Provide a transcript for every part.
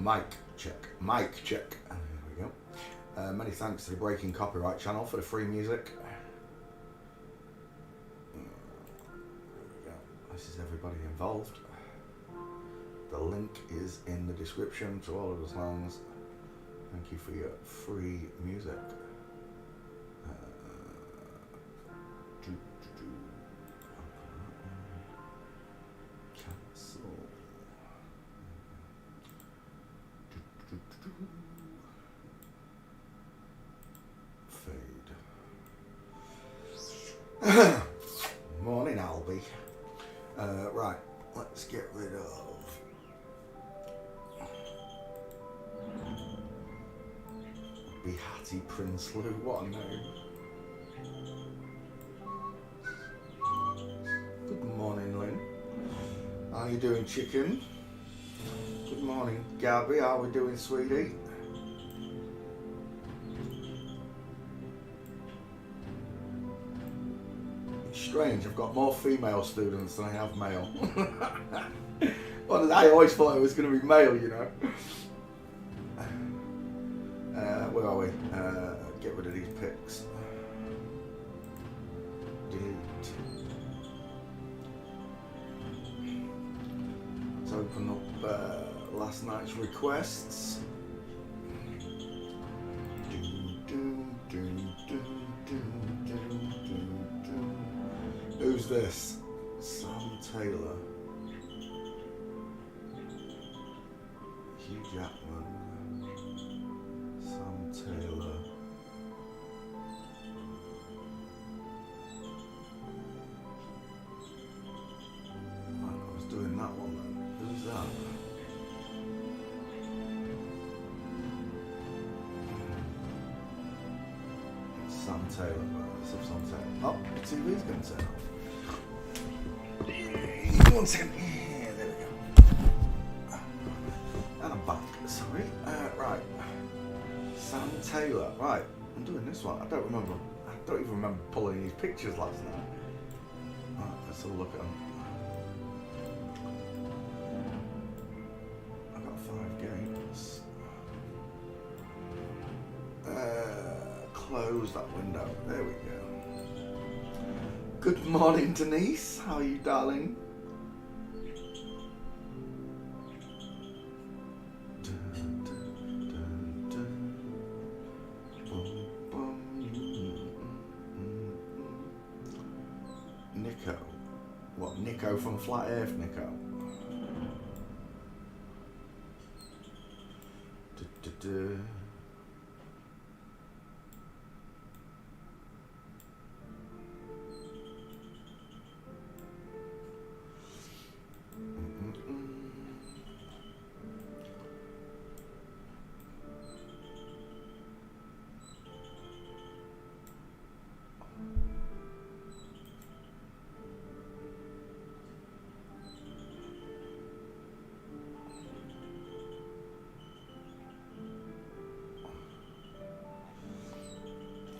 Mic check. There we go. Many thanks to the Breaking Copyright channel for the free music. There we go. This is everybody involved. The link is in the description to all of the songs. Thank you for your free music. Cancel. Fade. Morning, Albie. Right, let's get rid of Hattie Prinsloo. What a name. Good morning, Lynn. How you doing, chicken? Good morning, Gabby. How we doing, sweetie? It's strange, I've got more female students than I have male. Well, I always thought it was going to be male, you know. Where are we? Get rid of these pics. Delete. Let's open up last night's requests. Who's this? Sam Taylor. Hugh Jackman. Sam Taylor. I was doing that one then. Who's that? Sam Taylor. Let's have Sam Taylor. Oh, the TV's going to turn off. 1 second. Yeah, there we go. And I'm back. Sorry. Right. Sam Taylor. Right. I'm doing this one. I don't even remember pulling these pictures last night. Right, let's have a look at them. I've got 5 games. Close that window. There we go. Good morning, Denise. How are you, darling? Nico. What, Nico from Flat Earth, Nico?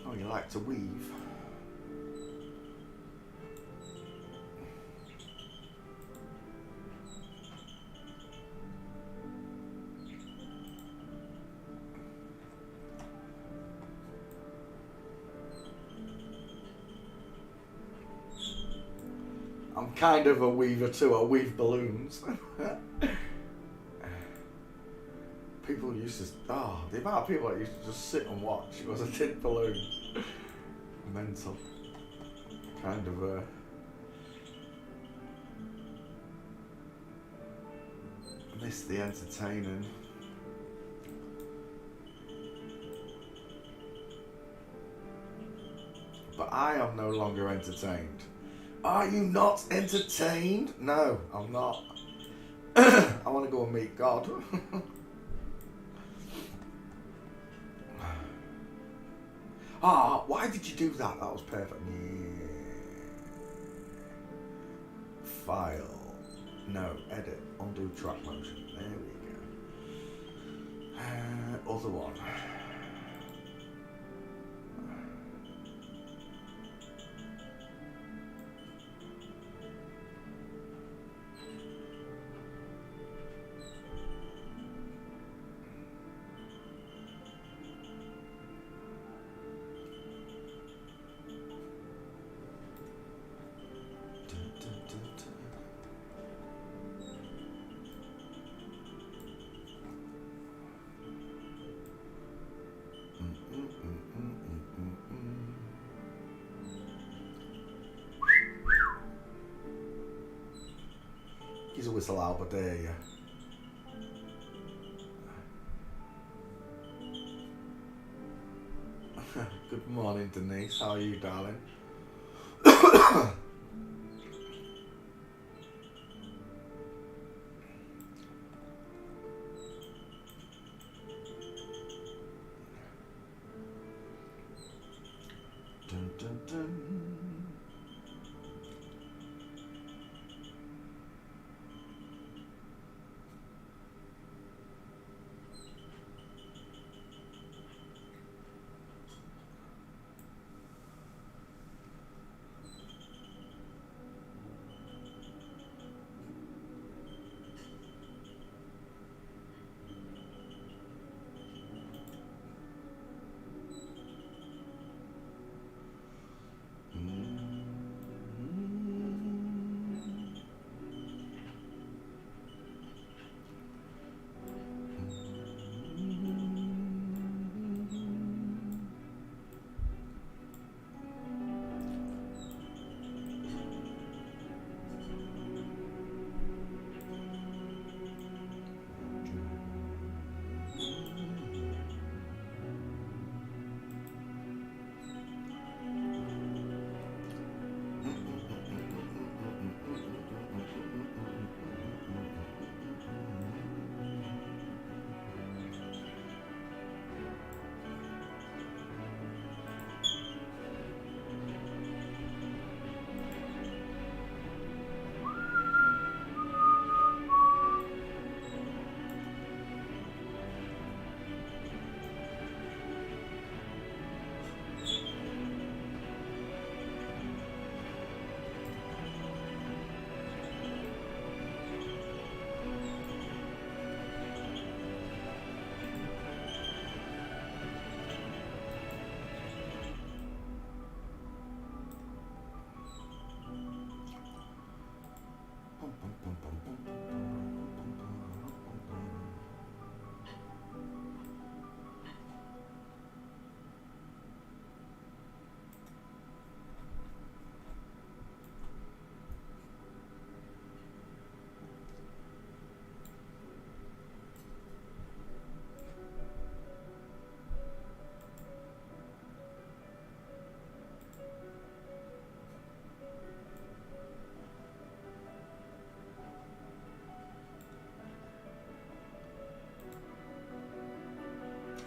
Oh, you like to weave? I'm kind of a weaver too. I weave balloons. People used to, the amount of people that used to just sit and watch as I did balloons. Mental. Kind of miss the entertaining. But I am no longer entertained. Are you not entertained? No, I'm not. I want to go and meet God. Why did you do that? That was perfect. Yeah. File. No, edit. Undo track motion. There we go. Other one. He's a whistle out, but there you. Good morning, Denise. How are you, darling? Dun, dun, dun.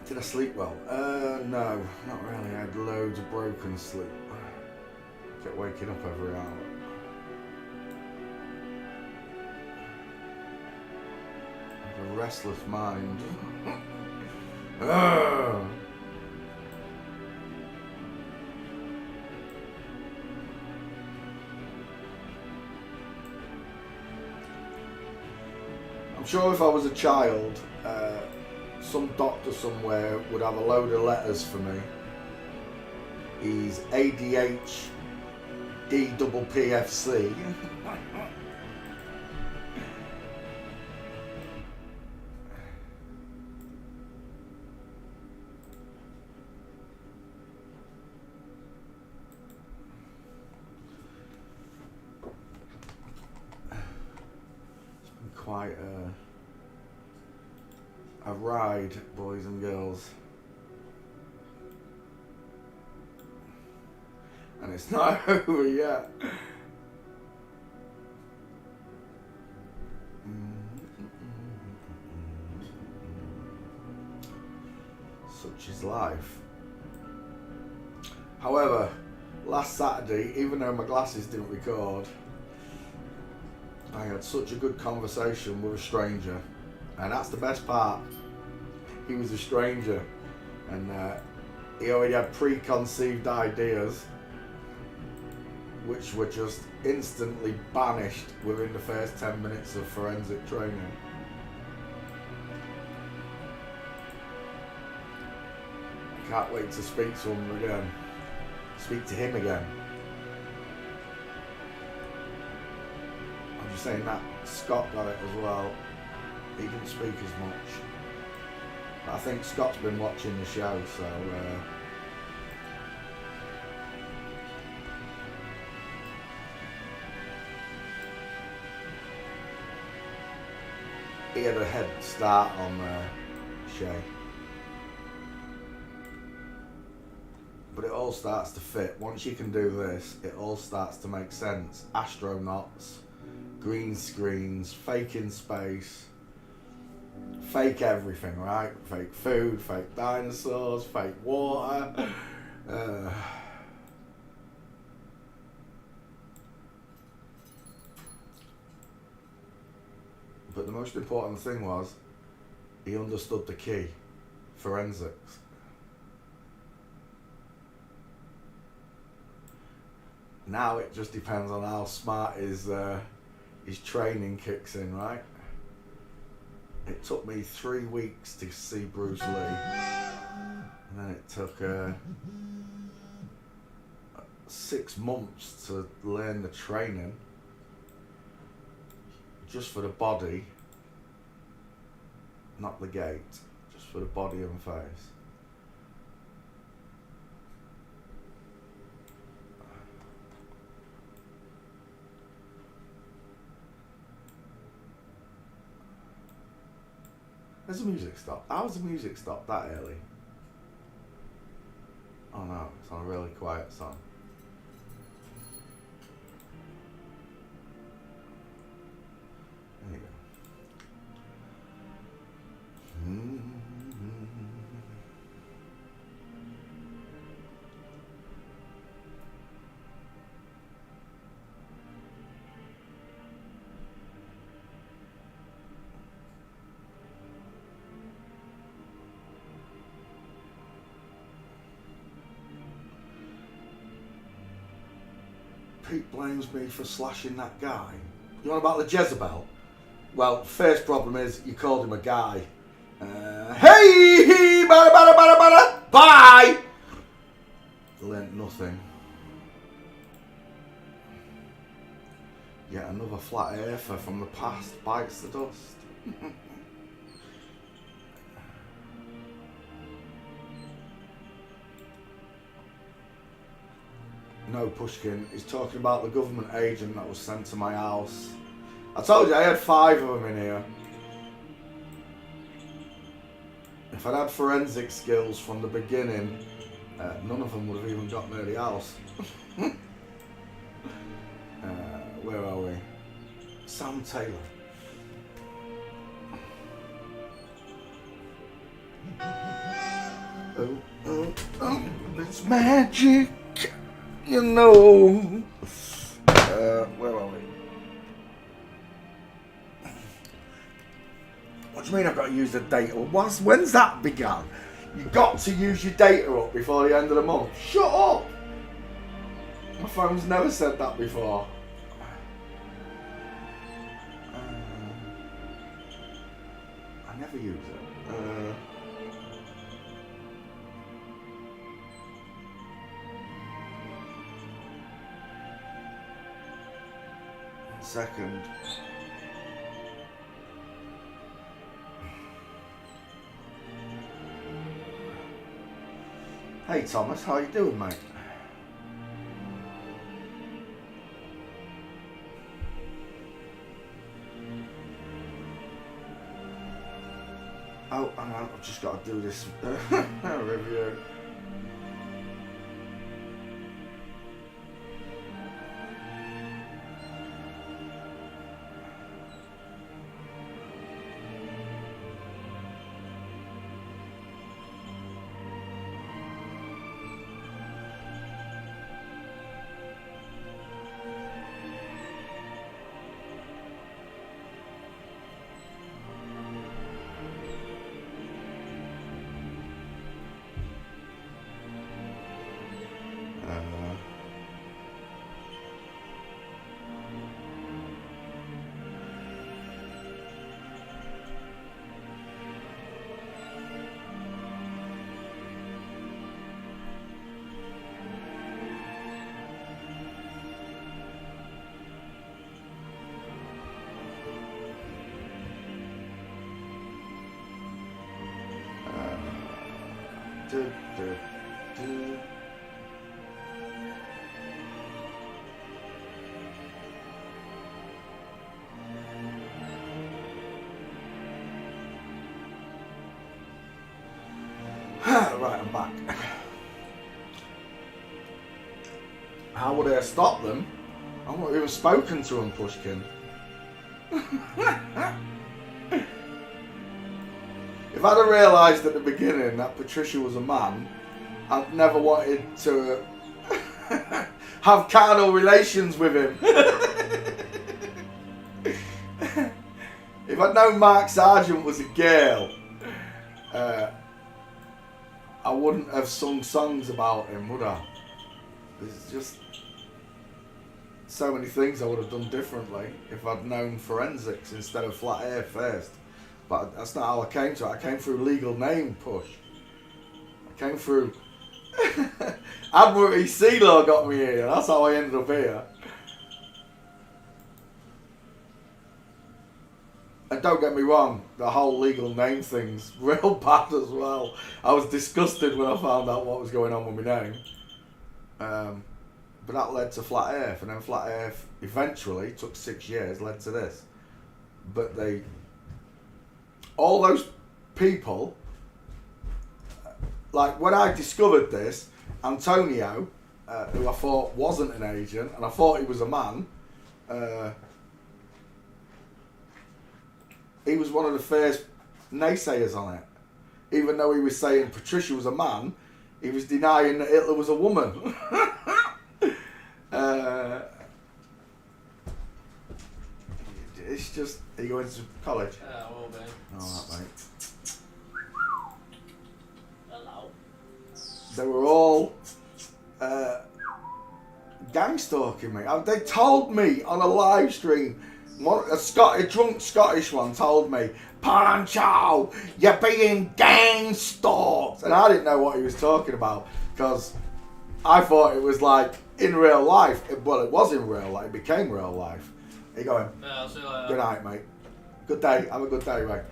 Did I sleep well? No, not really. I had loads of broken sleep. Kept waking up every hour. I have a restless mind. I'm sure if I was a child, some doctor somewhere would have a load of letters for me. He's ADH DPPFC. It's been quite a ride, boys and girls. And it's not over yet. Such is life. However, last Saturday, even though my glasses didn't record, I had such a good conversation with a stranger. And that's the best part. He was a stranger, and he already had preconceived ideas, which were just instantly banished within the first 10 minutes of forensic training. Can't wait to speak to him again. Speak to him again. I'm just saying that Scott got it as well. He didn't speak as much. But I think Scott's been watching the show, so he had a head start on Shay. But it all starts to fit. Once you can do this, it all starts to make sense. Astronauts, green screens, fake in space, fake everything, right? Fake food, fake dinosaurs, fake water. But the most important thing was, he understood the key, forensics. Now it just depends on how smart his training kicks in, right? It took me 3 weeks to see Bruce Lee, and then it took 6 months to learn the training, just for the body, not the gait, just for the body and face. Has the music stopped? How's the music stopped that early? Oh no, it's on a really quiet song. There you go. Pete blames me for slashing that guy. You know about the Jezebel? Well, first problem is you called him a guy. Hey, bye. Learned nothing. Yet another flat earther from the past bites the dust. No, Pushkin, he's talking about the government agent that was sent to my house. I told you I had 5 of them in here. If I'd had forensic skills from the beginning, none of them would have even got near the house. Where are we? Sam Taylor. Oh, it's magic. You know. Where are we? What do you mean I've got to use the data? When's that begun? You got to use your data up before the end of the month. Shut up! My phone's never said that before. I never use it. Second. Hey Thomas, how you doing, mate? Oh, hang on, I've just got to do this review. right, I'm back. How would I have stopped them? I've not even spoken to them, Pushkin. If I'd have realised at the beginning that Patricia was a man, I'd never wanted to have carnal relations with him. If I'd known Mark Sargent was a girl, I wouldn't have sung songs about him, would I? There's just so many things I would have done differently if I'd known forensics instead of flat earth first. But that's not how I came to it. I came through legal name push. I came through Admiralty Sea Law got me here. That's how I ended up here. And don't get me wrong, the whole legal name thing's real bad as well. I was disgusted when I found out what was going on with my name. But that led to Flat Earth, and then Flat Earth eventually, took 6 years, led to this. But all those people, like when I discovered this, Antonio, who I thought wasn't an agent, and I thought he was a man, he was one of the first naysayers on it. Even though he was saying Patricia was a man, he was denying that Hitler was a woman. It's just, are you going to college? I will be. Alright, mate. Hello. They were all gang stalking me. They told me on a live stream, a drunk Scottish one told me, Pancho, you're being gang stalked. And I didn't know what he was talking about because I thought it was like in real life. Well, it was in real life. It became real life. How you going? Yeah, I'll see you later. Good night, mate. Good day. Have a good day, mate.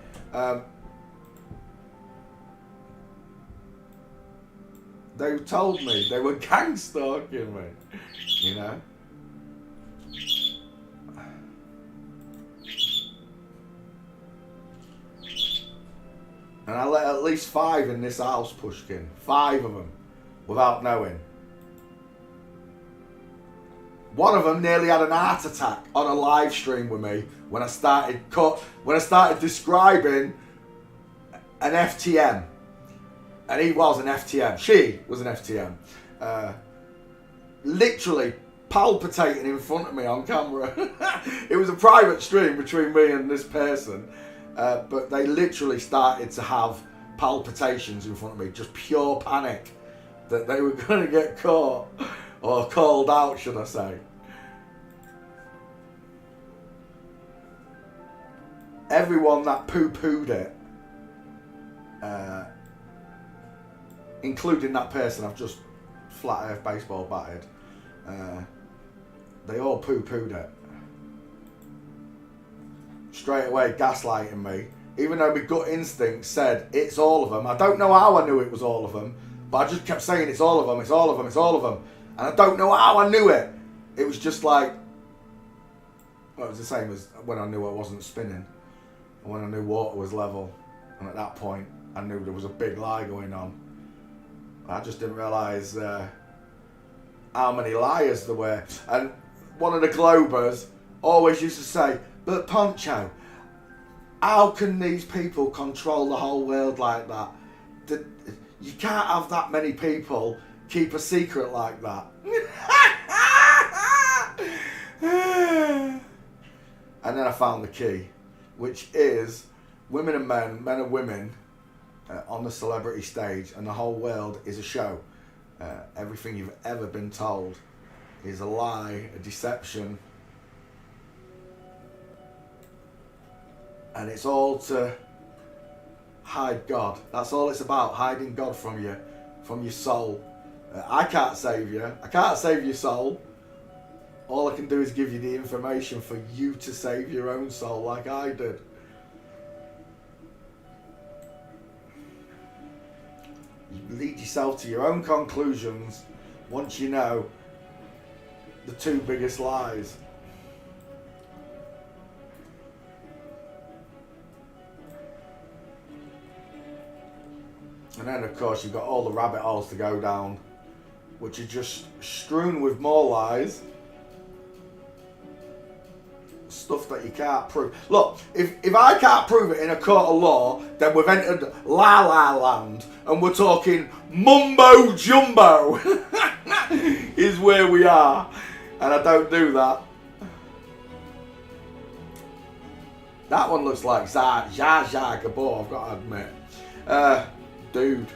They told me they were gang stalking me. You know? And I let at least 5 in this house, Pushkin. 5 of them. Without knowing. One of them nearly had an heart attack on a live stream with me when I started describing an FTM. And he was an FTM. She was an FTM. Literally palpitating in front of me on camera. It was a private stream between me and this person. But they literally started to have palpitations in front of me. Just pure panic that they were going to get caught. Or called out, should I say. Everyone that poo-pooed it, including that person I've just flat earth baseball batted, they all poo-pooed it. Straight away gaslighting me, even though my gut instinct said it's all of them. I don't know how I knew it was all of them, but I just kept saying it's all of them, it's all of them, it's all of them. And I don't know how I knew it. It was just like, well, it was the same as when I knew I wasn't spinning. And when I knew water was level. And at that point, I knew there was a big lie going on. I just didn't realise how many liars there were. And one of the Globers always used to say, but Poncho, how can these people control the whole world like that? You can't have that many people keep a secret like that. And then I found the key, which is women and men, men and women on the celebrity stage, and the whole world is a show. Everything you've ever been told is a lie, a deception. And it's all to hide God. That's all it's about, hiding God from your soul. I can't save you. I can't save your soul. All I can do is give you the information for you to save your own soul like I did. You lead yourself to your own conclusions once you know the 2 biggest lies. And then, of course, you've got all the rabbit holes to go down, which are just strewn with more lies. Stuff that you can't prove. Look, if I can't prove it in a court of law, then we've entered La La Land, and we're talking mumbo jumbo is where we are, and I don't do that. That one looks like Zsa Zsa Gabor, I've got to admit. Dude.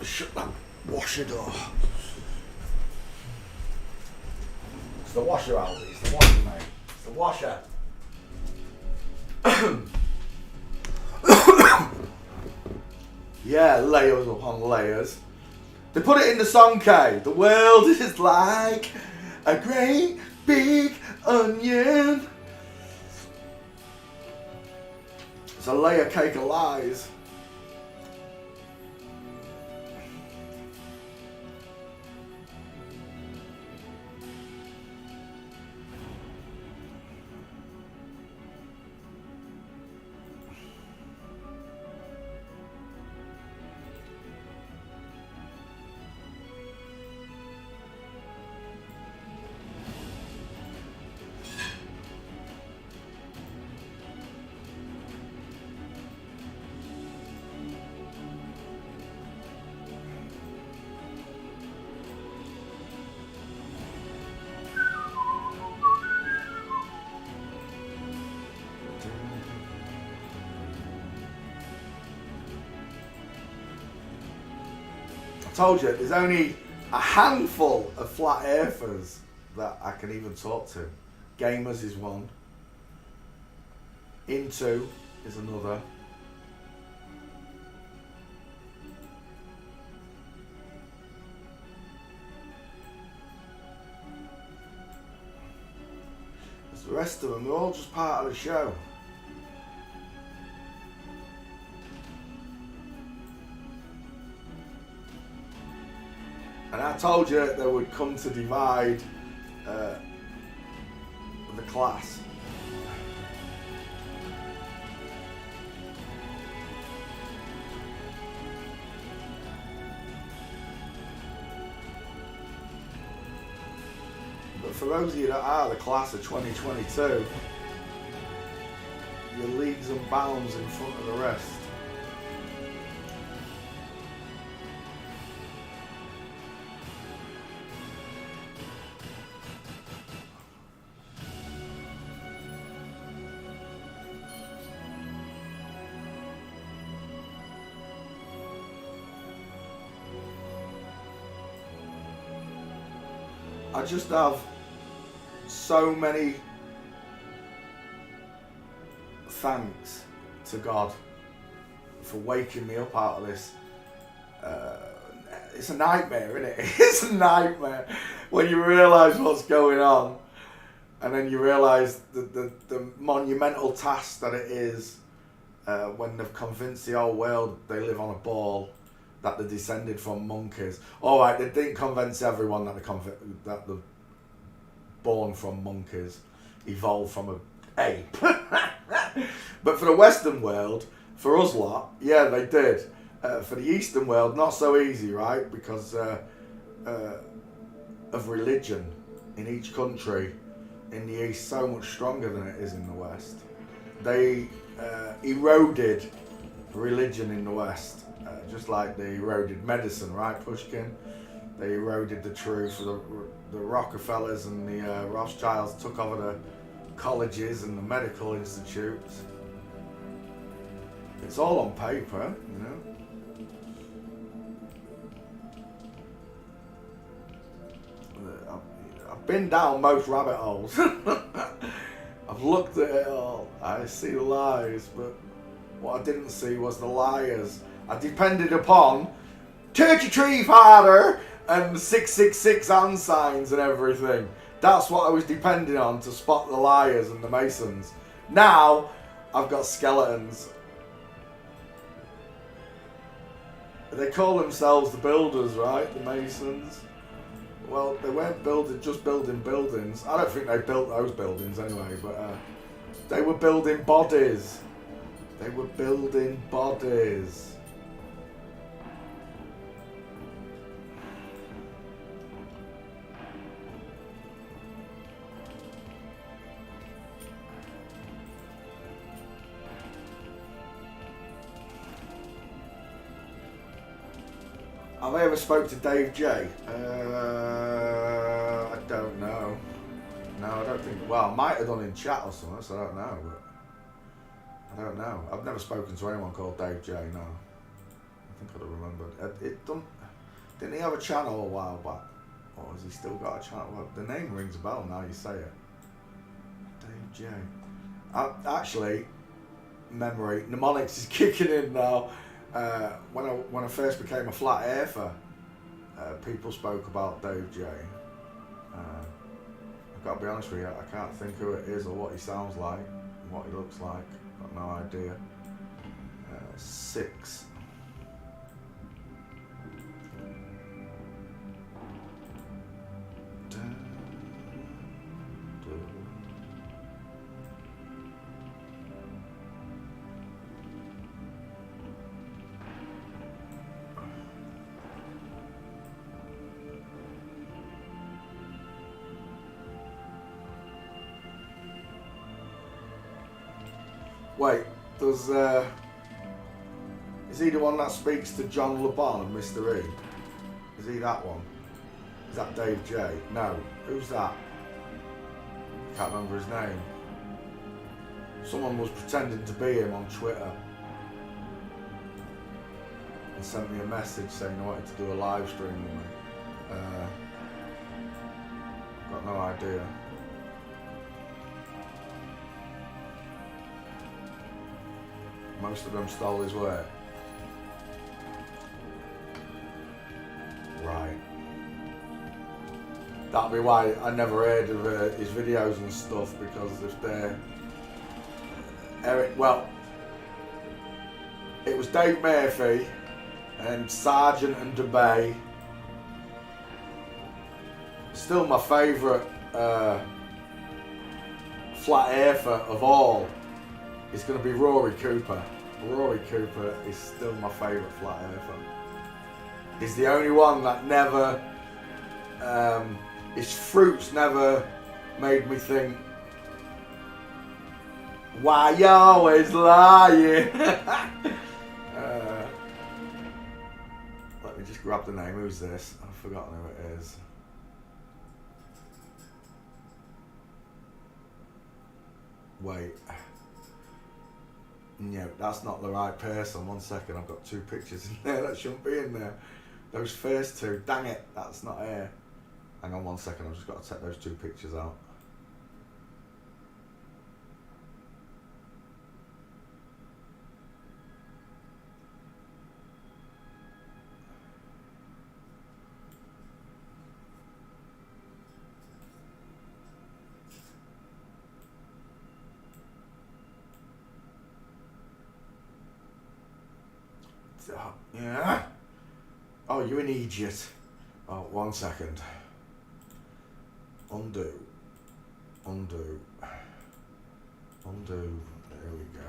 Shut that washer door. It's the washer, Aldi. It's the washer, mate. It's the washer. Yeah, layers upon layers. They put it in the song, K. The world is like a great big onion. It's a layer cake of lies. I told you, there's only a handful of flat earthers that I can even talk to. Gamers is one. Into is another. There's the rest of them, they're all just part of the show. And I told you they would come to divide the class. But for those of you that are the class of 2022, your leagues and bounds in front of the rest. I just have so many thanks to God for waking me up out of this. It's a nightmare, isn't it? It's a nightmare when you realise what's going on, and then you realise the monumental task that it is when they've convinced the whole world they live on a ball, that they're descended from monkeys. All right, they didn't convince everyone that they're born from monkeys, evolved from an ape. But for the Western world, for us lot, yeah, they did. For the Eastern world, not so easy, right? Because of religion in each country. In the East, so much stronger than it is in the West. They eroded religion in the West. Just like they eroded medicine, right, Pushkin? They eroded the truth. The Rockefellers and the Rothschilds took over the colleges and the medical institutes. It's all on paper, you know. I've been down most rabbit holes. I've looked at it all. I see the lies, but what I didn't see was the liars. I depended upon Turkey Tree Father and 666 hand signs and everything. That's what I was depending on to spot the liars and the masons. Now, I've got skeletons. They call themselves the builders, right? The masons. Well, they weren't just building buildings. I don't think they built those buildings anyway, but they were building bodies. They were building bodies. Have I ever spoke to Dave J? I don't know. No, I don't think. Well, I might have done in chat or something, so I don't know. But I don't know. I've never spoken to anyone called Dave J. No, I think I'd have remembered. Didn't he have a channel a while back, or has he still got a channel? Well, the name rings a bell now you say it. Dave J. Actually, memory mnemonics is kicking in now. When I first became a flat earther, people spoke about Dave J. I've got to be honest with you, I can't think who it is or what he sounds like, what he looks like. Got no idea. 6. Wait, is he the one that speaks to John LeBon and Mr. E? Is he that one? Is that Dave J? No. Who's that? Can't remember his name. Someone was pretending to be him on Twitter and sent me a message saying they wanted to do a live stream with me. Got no idea. Most of them stole his work. Right. That'll be why I never heard of his videos and stuff, because if they're Eric, well, it was Dave Murphy and Sargent and DeBay. Still my favourite flat earther of all. It's going to be Rory Cooper. Rory Cooper is still my favourite flat earther. He's the only one that never, his fruits never made me think, why you always lying? Let me just grab the name. Who's this? I've forgotten who it is. Wait. No, that's not the right person. 1 second, I've got 2 pictures in there that shouldn't be in there. Those first 2, dang it, that's not here. Hang on 1 second, I've just got to take those 2 pictures out. Yeah. Oh, you're an idiot. Oh, 1 second. Undo. Undo. Undo. There we go.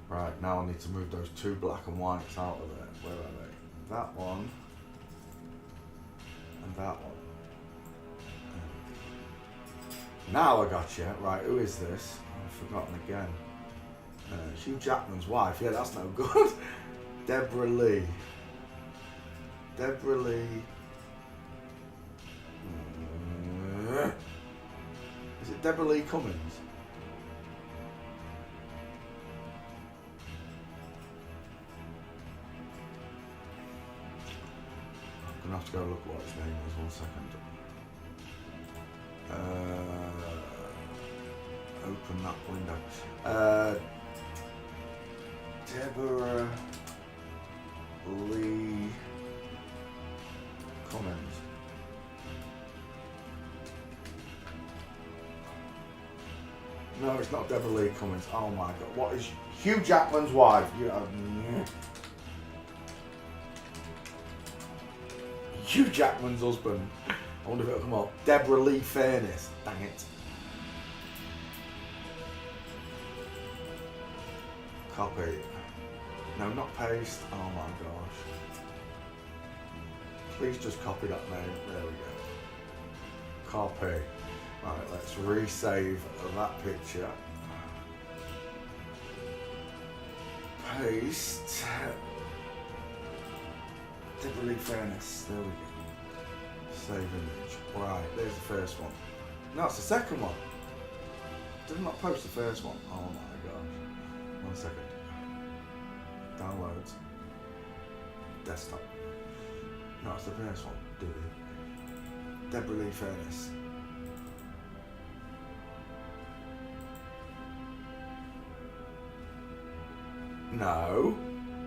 Right, now I need to move those 2 black and whites out of it. Where are they? That one. And that one. Now I got you. Right, who is this? I've forgotten again. Hugh Jackman's wife. Yeah, that's no good. Deborah Lee. Deborah Lee. Is it Deborah Lee Cummins? I'm gonna have to go look what his name is. 1 second. Open that window. Deborah Lee Cummins. No, it's not Deborah Lee Cummings. Oh my god. What is Hugh Jackman's wife? Hugh Jackman's husband. I wonder if it'll come up. Deborah Lee Fairness. Dang it. Copy. No, not paste. Oh my gosh. Please just copy that name. There we go. Copy. Right, let's resave that picture. Paste. Deborah Lee Fairness. There we go. Save image. Right, there's the first one. No, it's the second one. Did not post the first one. Oh my gosh. 1 second. Downloads. Desktop. No, it's the first one. Deborah Lee Fairness. No.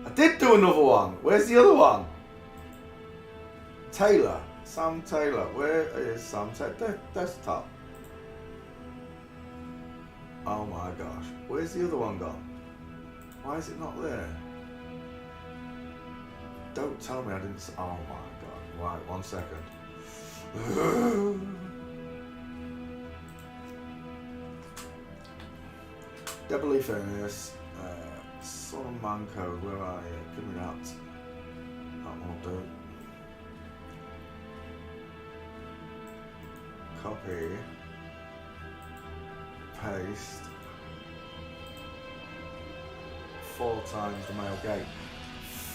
I did do another one. Where's the other one? Taylor. Sam Taylor. Where is Sam Taylor? Desktop. Oh my gosh. Where's the other one gone? Why is it not there? Don't tell me I didn't. Oh my god. Right, 1 second. Deborah Lee Fairness. Son Manco, where are you? Give me that. That won't do. Copy. Paste. 4 times the male gate.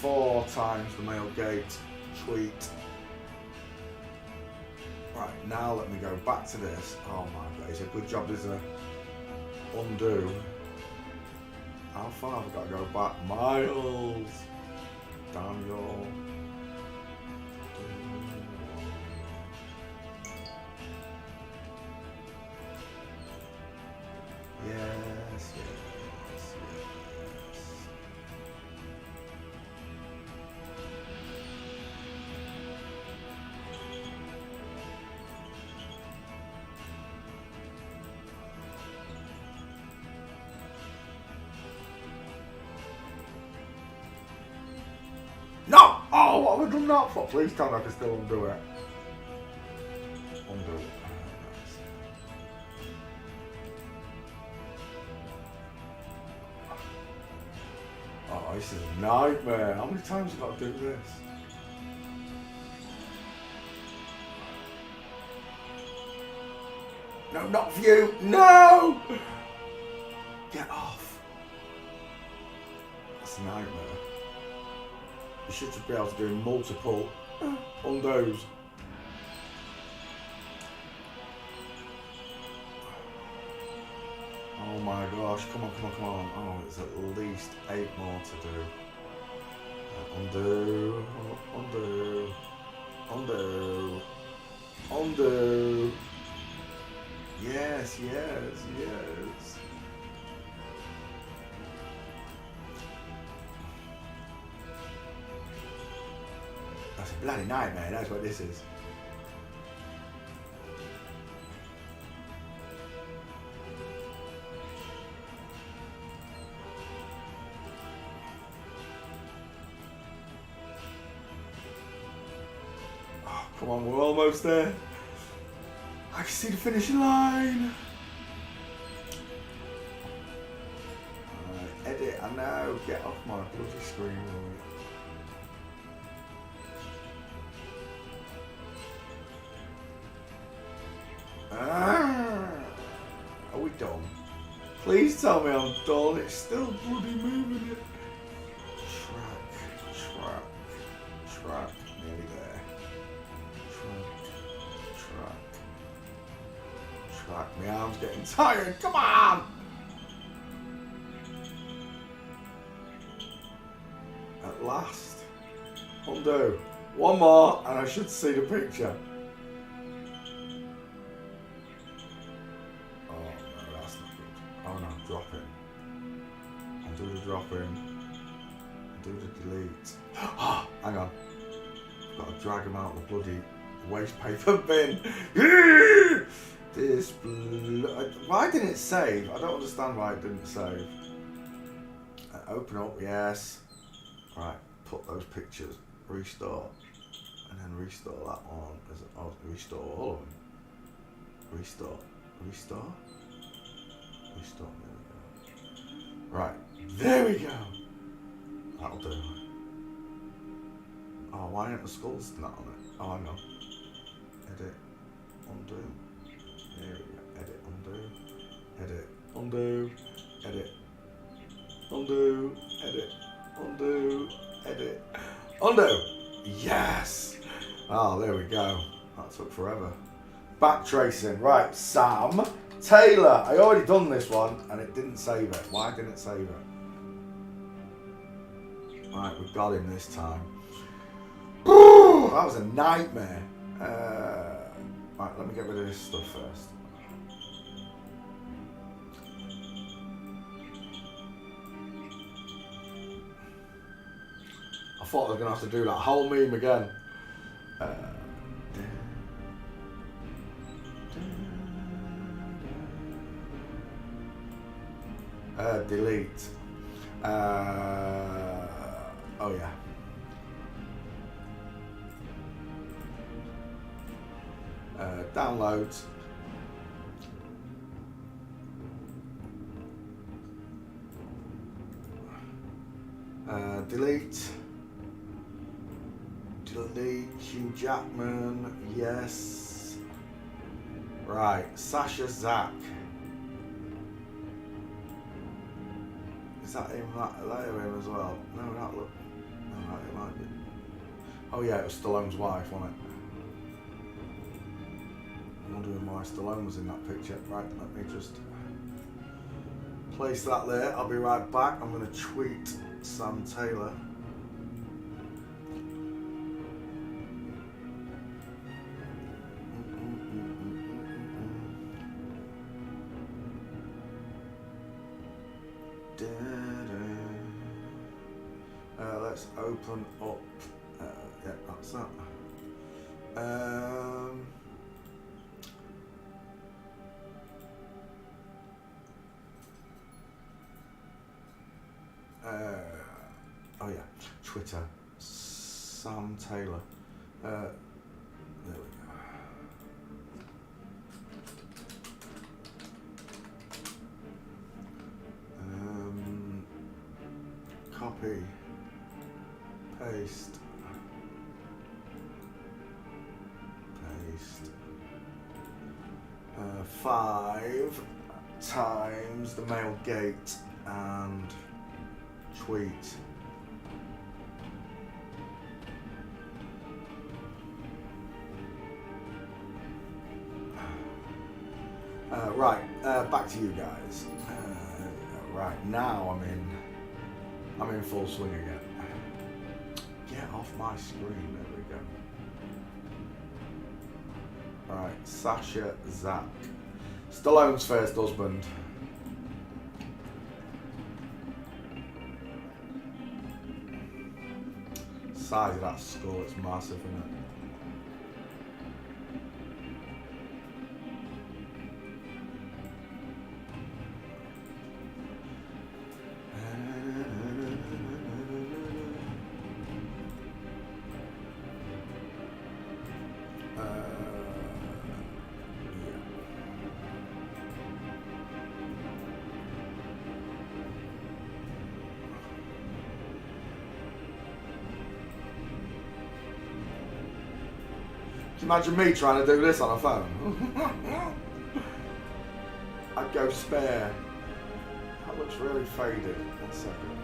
4 times the male gate. Tweet. Right, now let me go back to this. Oh my god, it's a good job there's a undo. How far have I got to go back? Miles! Daniel. Yes, yes, yes. No! Oh, what have I done that for? Please tell me I can still undo it. Undo it. Oh, this is a nightmare. How many times have I got to do this? No, not view. No! Get off. That's a nightmare. You should just be able to do multiple undos. Oh my gosh, come on, come on, come on. Oh, there's at least 8 more to do. Undo, undo, undo, undo. Yes, yes, yes. That's a bloody nightmare, that's what this is. Oh, come on, we're almost there. I can see the finishing line. Edit, I know, get off my bloody screen. Are we done? Please tell me I'm done. It's still bloody moving it. Track. Nearly there. Track. My arm's getting tired. Come on! At last. Undo. One more and I should see the picture. Dropping. Undo the dropping. Undo the delete. Hang on. I've got to drag them out of the bloody waste paper bin. Why didn't it save? I don't understand why it didn't save. Open up, yes. Right, put those pictures, restore, and then restore that one. Restore all of them. Restore. Right, there we go. That'll do. Oh, why aren't the skulls not on it? Oh, hang on. Edit, undo. There we go. Edit, undo. Edit, undo. Edit, undo. Edit, undo. Edit, undo. Yes. Oh, there we go. That took forever. Back tracing. Right, Sam Taylor. I already done this one and it didn't save it. Why didn't it save it? Right, we got him this time. That was a nightmare. Right, let me get rid of this stuff first. I thought I was going to have to do that whole meme again. Delete. Oh yeah. Download. Delete. Delete. Hugh Jackman. Yes. Right. Sasha Zach. Is that him? That him as well? No, that look. No, it might be. Oh yeah, it was Stallone's wife, wasn't it? I'm wondering why Stallone was in that picture. Right, let me just place that there. I'll be right back. I'm going to tweet Sam Taylor. Let's open up. Yeah, that's that. Oh yeah, Twitter, Sam Taylor. There we go. Copy, paste, 5 times the male gate and tweet. Right, back to you guys. Right, now I'm in full swing again. Get off my screen, there we go. Right, Sasha Zach. Stallone's first husband. Size of that skull, it's massive, isn't it? Imagine me trying to do this on a phone. I'd go spare. That looks really faded. 1 second.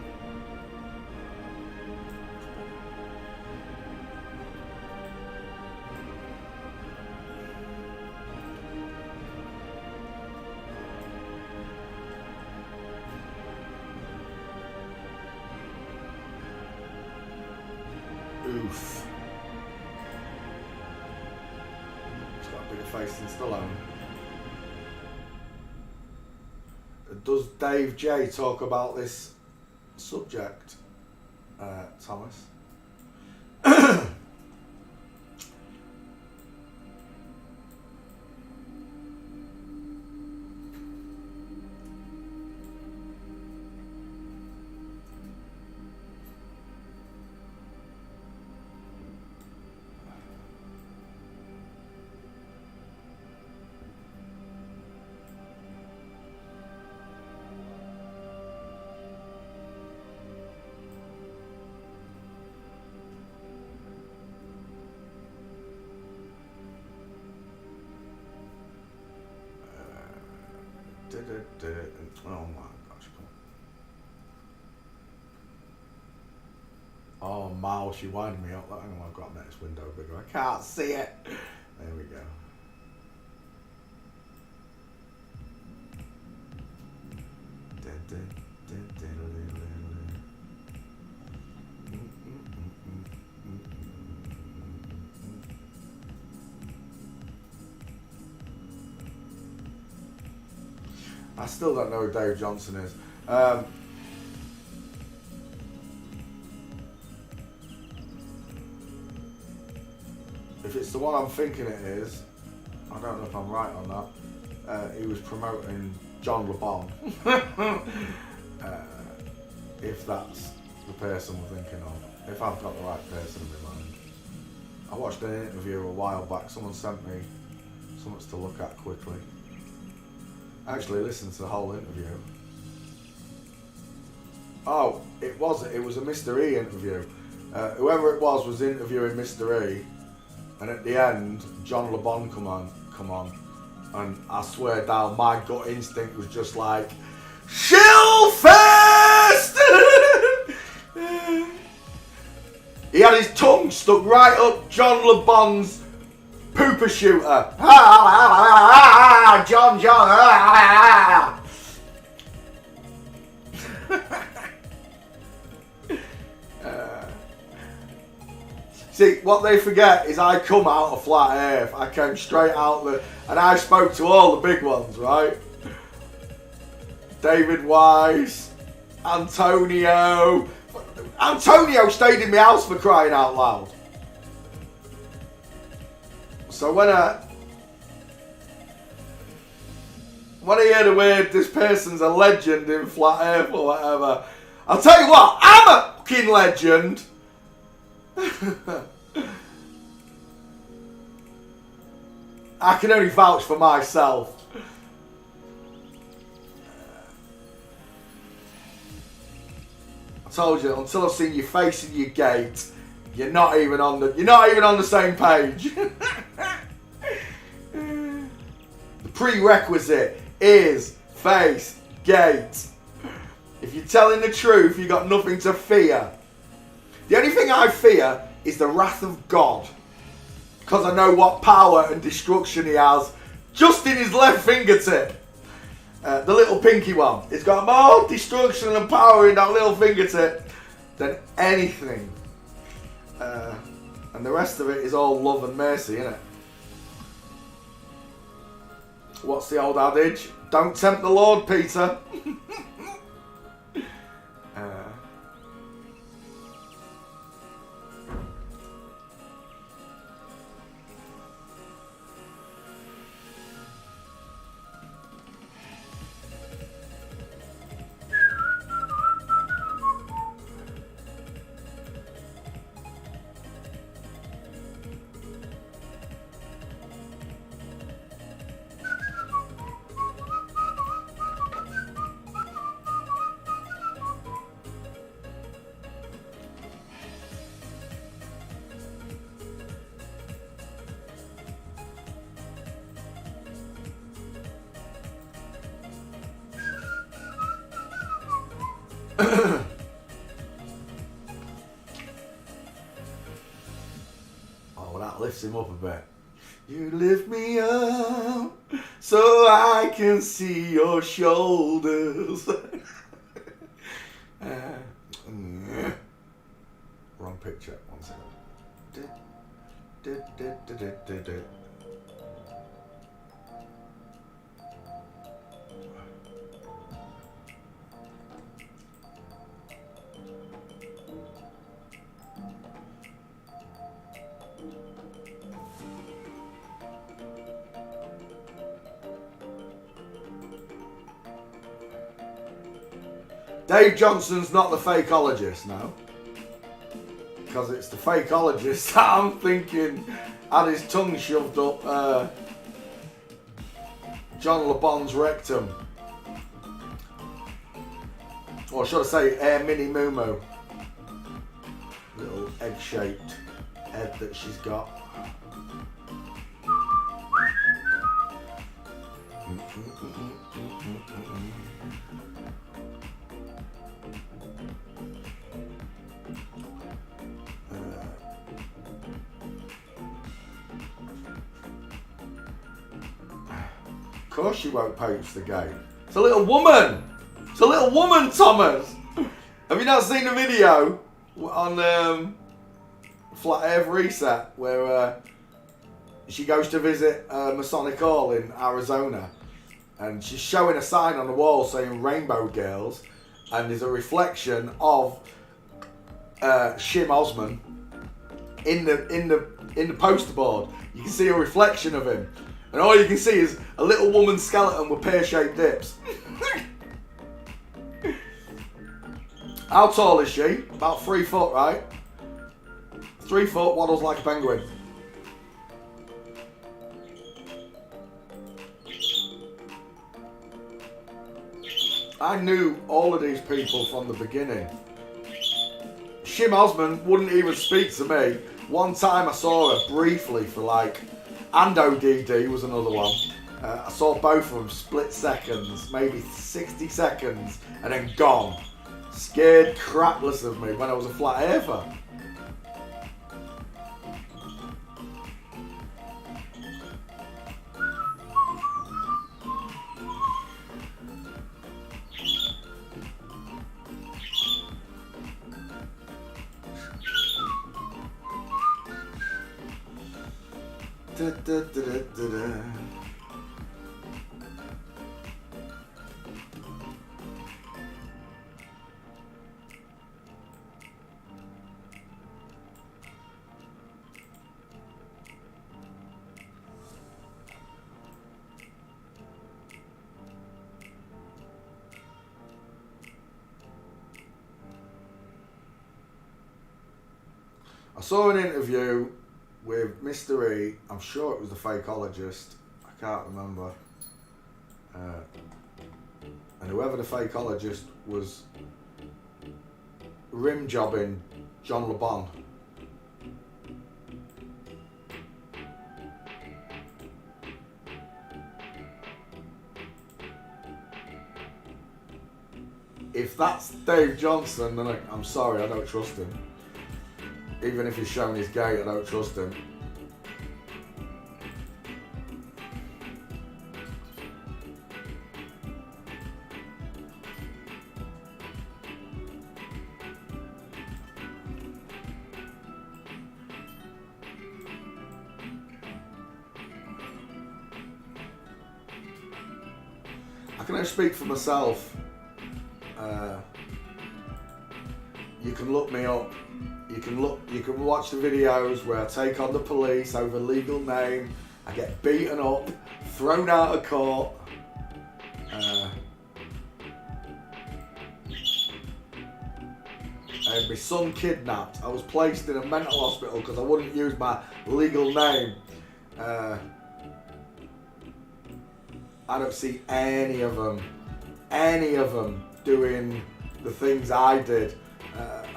Oof. Face than Stallone. Does Dave J talk about this subject, Thomas? Oh my gosh. Oh, mouse, you wind me up. Hang on, I've got next window bigger. I can't see it. There we go. I still don't know who Dave Johnson is. If it's the one I'm thinking it is, I don't know if I'm right on that. He was promoting John LeBon. If that's the person we're thinking of. If I've got the right person in my mind. I watched an interview a while back. Someone sent me something to look at quickly. I actually listened to the whole interview. Oh, it was a Mr. E interview. Whoever it was interviewing Mr. E, and at the end, John LeBon come on, and I swear down, my gut instinct was just like, Shellfest! He had his tongue stuck right up John LeBon's pooper shooter. John. See, what they forget is I come out of flat earth. I came straight out and I spoke to all the big ones, right? David Wise, Antonio. Antonio stayed in my house for crying out loud. So when I hear the word this person's a legend in flat earth or whatever, I'll tell you what, I'm a fucking legend. I can only vouch for myself. I told you, until I've seen your face in your gate, you're not even on the same page. The prerequisite is face, gate. If you're telling the truth, you got nothing to fear. The only thing I fear is the wrath of God, because I know what power and destruction he has just in his left fingertip. The little pinky one. It's got more destruction and power in that little fingertip than anything. And the rest of it is all love and mercy, isn't it? What's the old adage? Don't tempt the Lord, Peter. Oh, that lifts him up a bit. You lift me up so I can see your shoulders. Wrong picture. 1 second. Dave Johnson's not the fakeologist now, because it's the fakeologist that I'm thinking had his tongue shoved up John LeBon's rectum, or should I say Mini Moo, little egg-shaped head that she's got. course she won't poach the game. It's a little woman. It's a little woman, Thomas. Have you not seen the video on Flat Earth Reset where she goes to visit Masonic Hall in Arizona, and she's showing a sign on the wall saying Rainbow Girls, and there's a reflection of Shim Osman in the poster board. You can see a reflection of him, and all you can see is a little woman skeleton with pear-shaped dips. How tall is she? About 3 foot, right? 3 foot, waddles like a penguin. I knew all of these people from the beginning. Shim Osman wouldn't even speak to me. One time I saw her briefly for like, and ODD was another one. I saw both of them split seconds, maybe 60 seconds, and then gone. Scared crapless of me when I was a flat earther. Da, da, da, da, da, da. I saw an interview with Mr. E, I'm sure it was the fakeologist, I can't remember. And whoever the fakeologist was rim jobbing John LeBon. If that's Dave Johnson, then I'm sorry, I don't trust him. Even if he's showing his gate, I don't trust him. I can only speak for myself. You can look me up. You can watch the videos where I take on the police over legal name. I get beaten up, thrown out of court. I had my son kidnapped. I was placed in a mental hospital because I wouldn't use my legal name. I don't see any of them doing the things I did.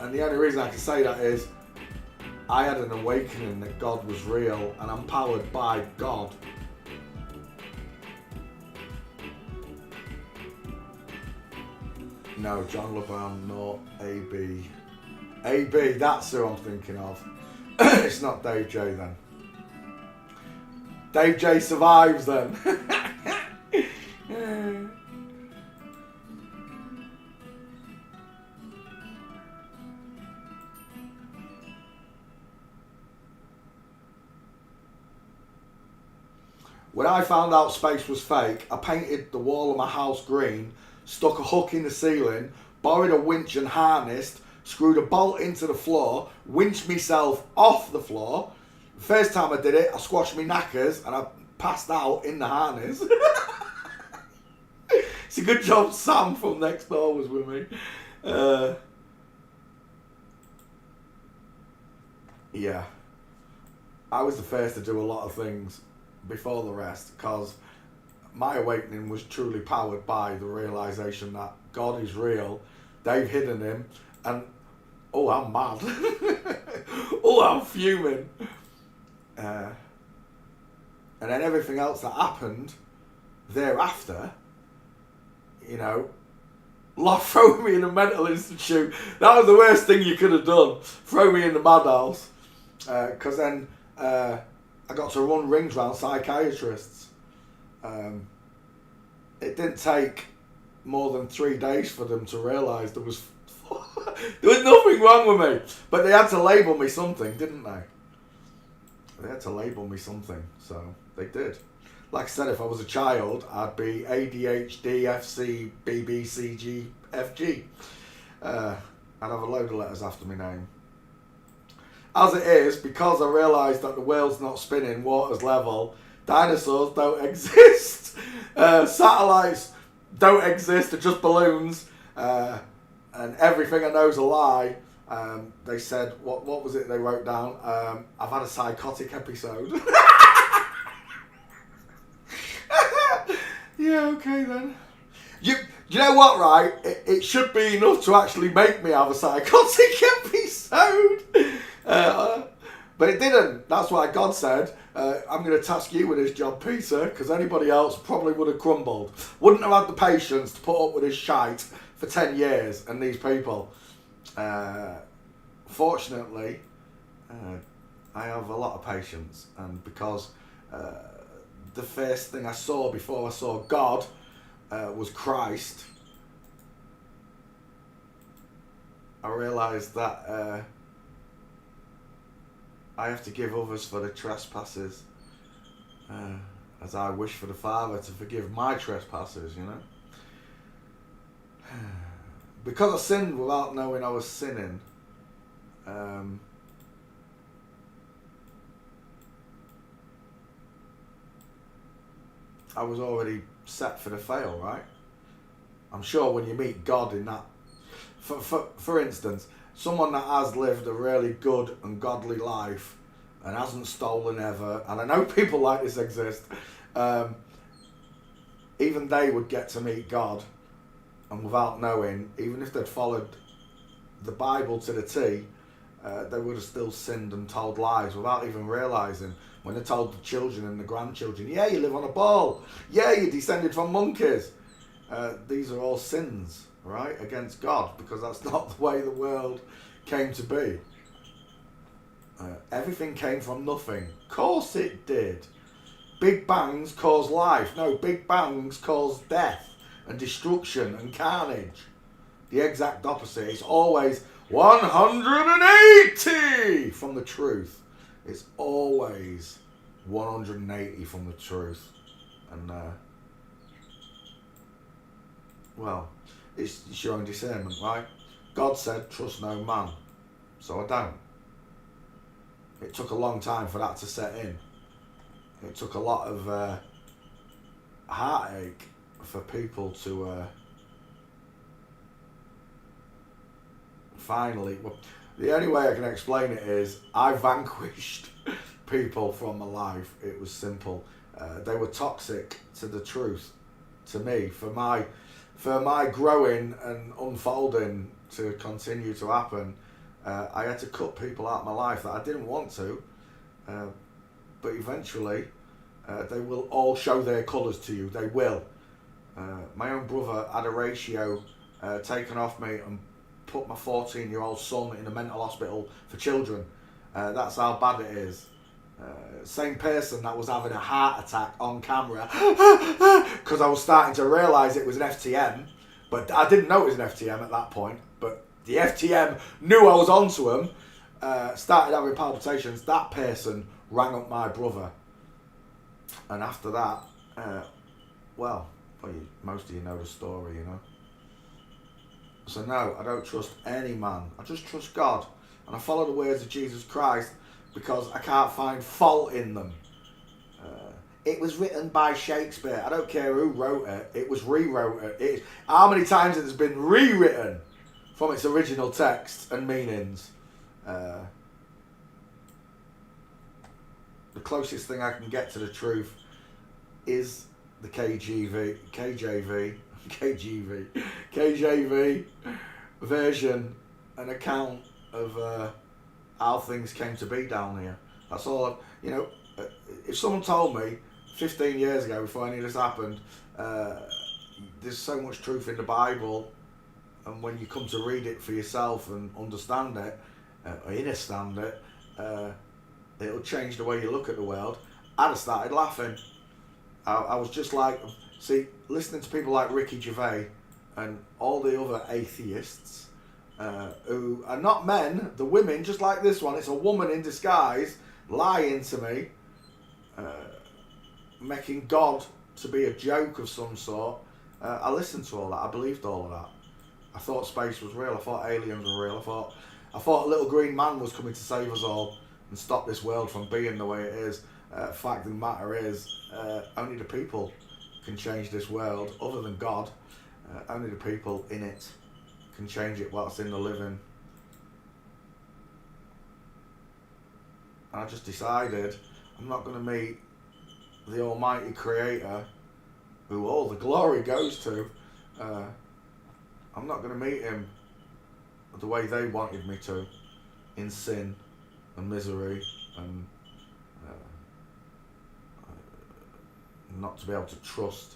And the only reason I can say that is I had an awakening that God was real and I'm powered by God. No, John LeBron, no, AB. AB, that's who I'm thinking of. It's not Dave J then. Dave J survives then. When I found out space was fake, I painted the wall of my house green, stuck a hook in the ceiling, borrowed a winch and harnessed, screwed a bolt into the floor, winched myself off the floor. The first time I did it, I squashed my knackers and I passed out in the harness. It's a good job Sam from next door was with me. Yeah. I was the first to do a lot of things before the rest, because my awakening was truly powered by the realization that God is real, they've hidden him, and oh, I'm mad. Oh, I'm fuming. And then everything else that happened thereafter, you know, like throwing me in a mental institute, that was the worst thing you could have done, throw me in the madhouse, because then I got to run rings around psychiatrists. it didn't take more than 3 days for them to realise there was nothing wrong with me. But they had to label me something, didn't they? They had to label me something, so they did. Like I said, if I was a child, I'd be ADHD, FC, BB, CG, FG. I'd have a load of letters after my name. As it is, because I realised that the world's not spinning, water's level, dinosaurs don't exist, satellites don't exist, they're just balloons, and everything I know is a lie. They said, what was it they wrote down? I've had a psychotic episode. Yeah, okay then. You know what, right? It should be enough to actually make me have a psychotic episode. But it didn't. That's why God said, I'm going to task you with this job, Peter, because anybody else probably would have crumbled. Wouldn't have had the patience to put up with this shite for 10 years and these people. Fortunately, I have a lot of patience, and because the first thing I saw before I saw God was Christ, I realised that I have to give others for the trespasses, as I wish for the Father to forgive my trespasses, you know. Because I sinned without knowing I was sinning, I was already set for the fail, right? I'm sure when you meet God in that, for instance, someone that has lived a really good and godly life and hasn't stolen ever, and I know people like this exist, even they would get to meet God, and without knowing, even if they'd followed the Bible to the T, they would have still sinned and told lies without even realising. When they told the children and the grandchildren, yeah, you live on a ball, yeah, you descended from monkeys. These are all sins, right, against God, because that's not the way the world came to be. Everything came from nothing. Of course it did. Big bangs cause life. No, big bangs cause death and destruction and carnage. The exact opposite. It's always 180 from the truth. It's always 180 from the truth. And, well, it's your own discernment, right? God said, trust no man. So I don't. It took a long time for that to set in. It took a lot of heartache for people to finally... Well, the only way I can explain it is I vanquished people from my life. It was simple. They were toxic to the truth, to me, for my growing and unfolding to continue to happen. I had to cut people out of my life that I didn't want to, but eventually they will all show their colours to you. They will. My own brother had a ratio taken off me and put my 14-year-old son in a mental hospital for children. That's how bad it is. Same person that was having a heart attack on camera because I was starting to realise it was an FTM, but I didn't know it was an FTM at that point. But the FTM knew I was onto him, started having palpitations. That person rang up my brother, and after that, well, most of you know the story, you know. So no, I don't trust any man. I just trust God, and I follow the words of Jesus Christ because I can't find fault in them. It was written by Shakespeare. I don't care who wrote it. It was rewrote. How many times it has been rewritten from its original text and meanings. The closest thing I can get to the truth is the KJV version, an account of how things came to be down here. That's all. You know, if someone told me 15 years ago, before any of this happened, there's so much truth in the Bible, and when you come to read it for yourself and understand it, or understand it, it'll change the way you look at the world, I'd have started laughing. I was just like, See, listening to people like Ricky Gervais and all the other atheists who are not men, the women, just like this one, it's a woman in disguise lying to me, making God to be a joke of some sort. I listened to all that. I believed all of that. I thought space was real. I thought aliens were real. I thought a little green man was coming to save us all and stop this world from being the way it is. Fact of the matter is, only the people can change this world, other than God. Only the people in it can change it whilst in the living. And I just decided I'm not going to meet the Almighty Creator, who all the glory goes to. I'm not going to meet Him the way they wanted me to, in sin and misery and not to be able to trust,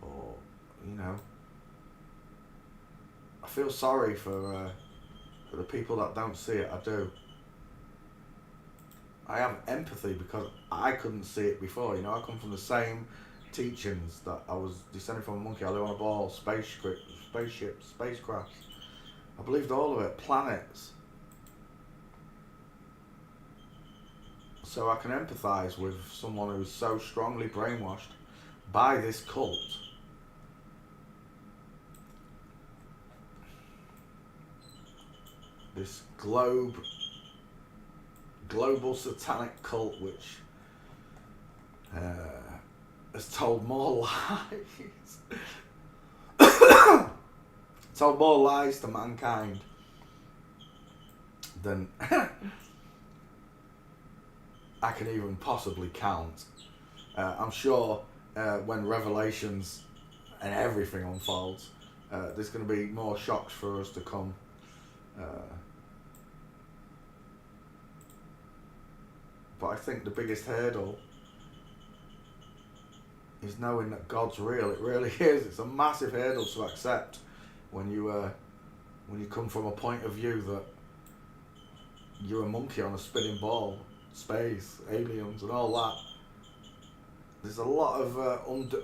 or I feel sorry for the people that don't see it. I do. I have empathy because I couldn't see it before. I come from the same teachings that I was descended from a monkey. I live on a ball, spaceships, spacecraft. I believed all of it, planets. So I can empathise with someone who's so strongly brainwashed by this cult. This global satanic cult which has told more lies. Told more lies to mankind than I can even possibly count. I'm sure when Revelations and everything unfolds, there's going to be more shocks for us to come. But I think the biggest hurdle is knowing that God's real. It really is. It's a massive hurdle to accept when you come from a point of view that you're a monkey on a spinning ball, space, aliens and all that. There's a lot of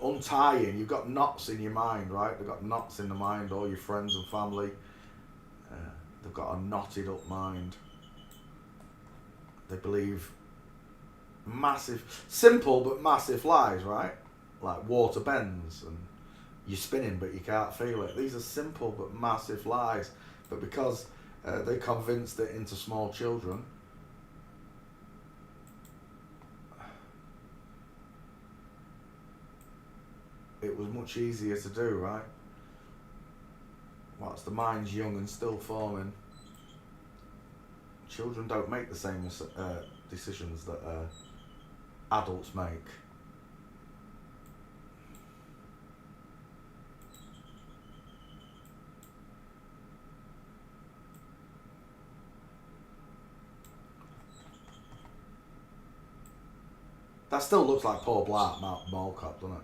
untying. You've got knots in your mind, right? They've got knots in the mind, all your friends and family. They've got a knotted up mind. They believe simple but massive lies, right? Like water bends and you're spinning but you can't feel it. These are simple but massive lies. But because they convinced it into small children, it was much easier to do, right? Whilst the mind's young and still forming, children don't make the same decisions that adults make. That still looks like Paul Blart Mall Cop, doesn't it?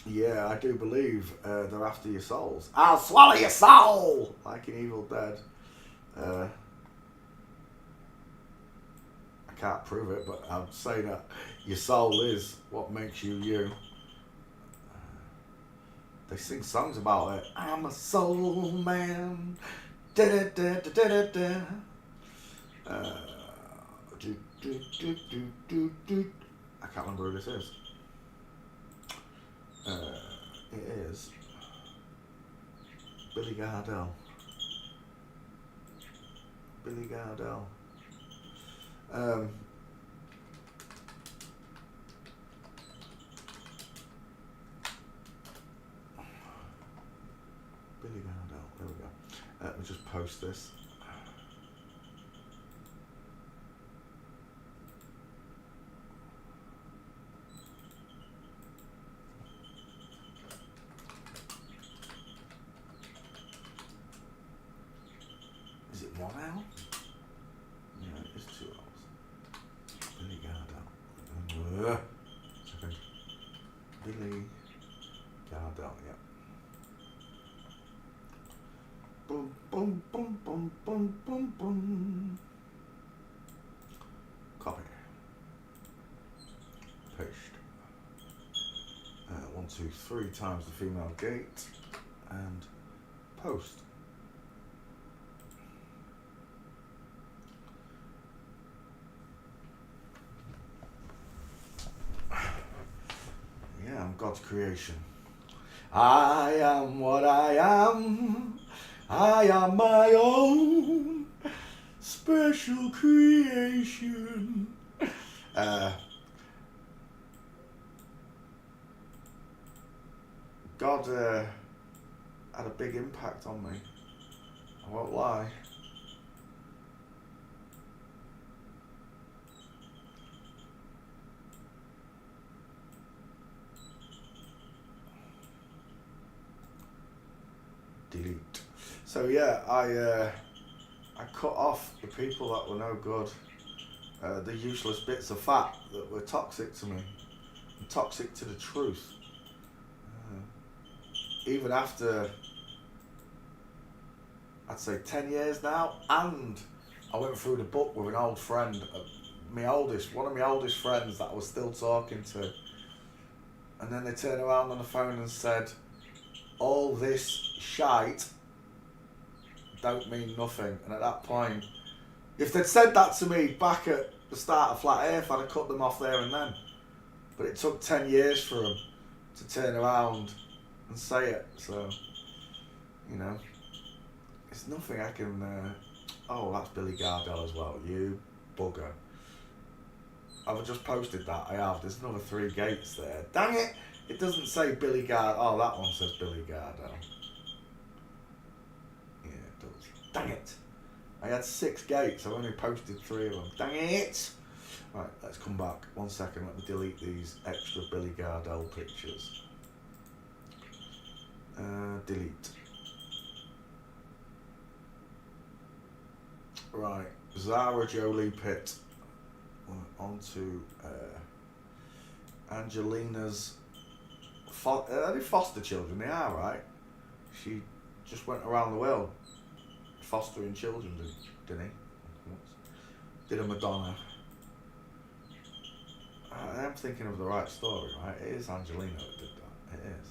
Yeah, I do believe they're after your souls. I'll swallow your soul! Like in Evil Dead. I can't prove it, but I'd say that your soul is what makes you you. They sing songs about it. I'm a soul man. Da da da da da da. I can't remember who this is. It is Billy Gardell. Billy Gardell. Billy Gardell. There we go. Let me just post this. Is it 1 hour? Yeah, it is 2 hours. Billy Gardell. Second. Billy Gardell, yeah. Boom. boom, boom, boom, boom, boom, boom. Copy. Paste. 1, 2, 3 times the female gate, and post. Yeah, I'm God's creation. I am what I am. I am my own special creation. God had a big impact on me. I won't lie. Delete. So yeah, I cut off the people that were no good, the useless bits of fat that were toxic to me, and toxic to the truth. Even after, I'd say 10 years now, and I went through the book with an old friend, one of my oldest friends that I was still talking to, and then they turned around on the phone and said, all this shite don't mean nothing. And at that point, if they'd said that to me back at the start of Flat Earth, I'd have cut them off there and then. But it took 10 years for them to turn around and say it. So, you know, it's nothing I can... oh, that's Billy Gardell as well. You bugger. I've just posted that. I have. There's another 3 gates there. Dang it! It doesn't say Billy Gardell. Oh, that one says Billy Gardell. Yeah, it does. Dang it! I had 6 gates. I've only posted 3 of them. Dang it! Right, let's come back. 1 second. Let me delete these extra Billy Gardell pictures. Delete. Right, Zara Jolie Pitt. On to Angelina's are they foster children? They are, right? She just went around the world fostering children, didn't he? Did a Madonna. I am thinking of the right story, right? It is Angelina that did that. It is.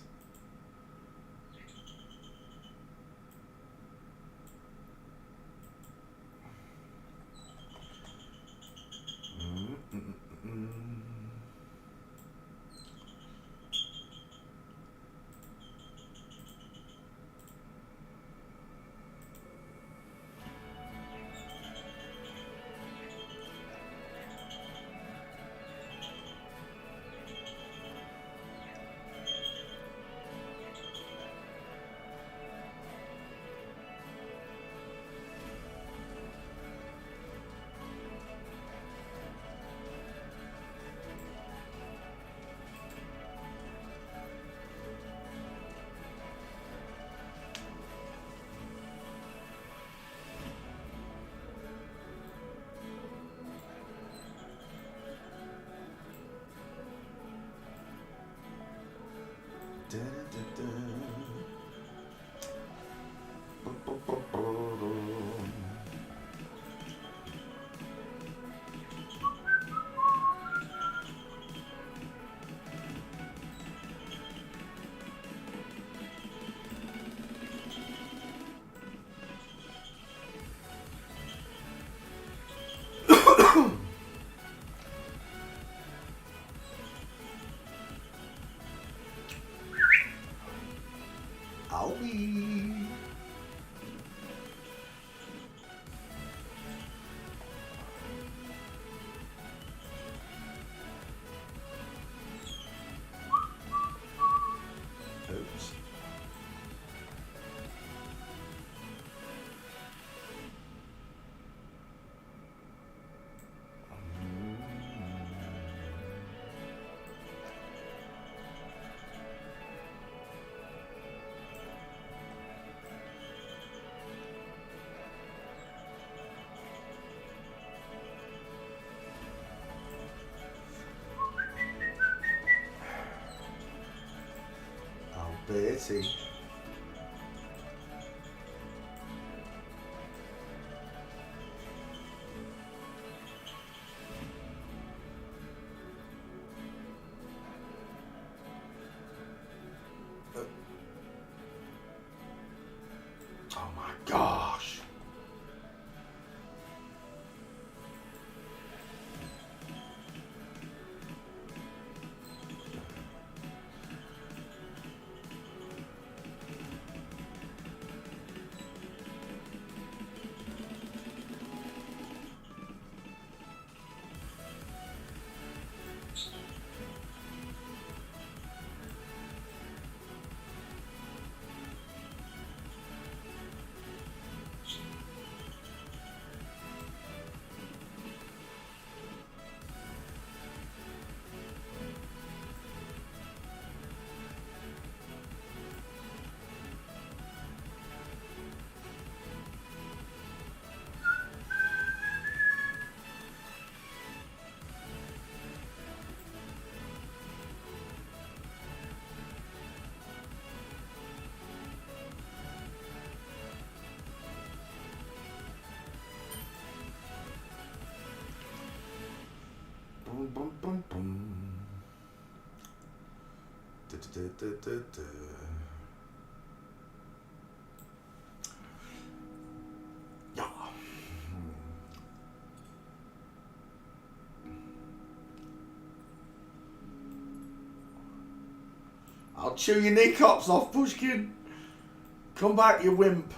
I'll be. Oops. Betty. bum, bum, bum. Da, da, da, da, da. Yeah. I'll chew your kneecaps off, Pushkin. Come back, you wimp.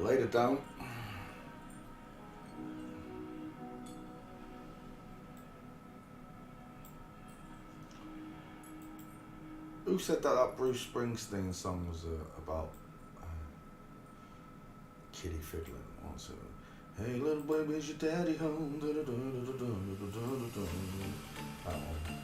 Laid it down. Who said that Bruce Springsteen song was about kitty fiddling? What's it? Hey little baby, is your daddy home? That one.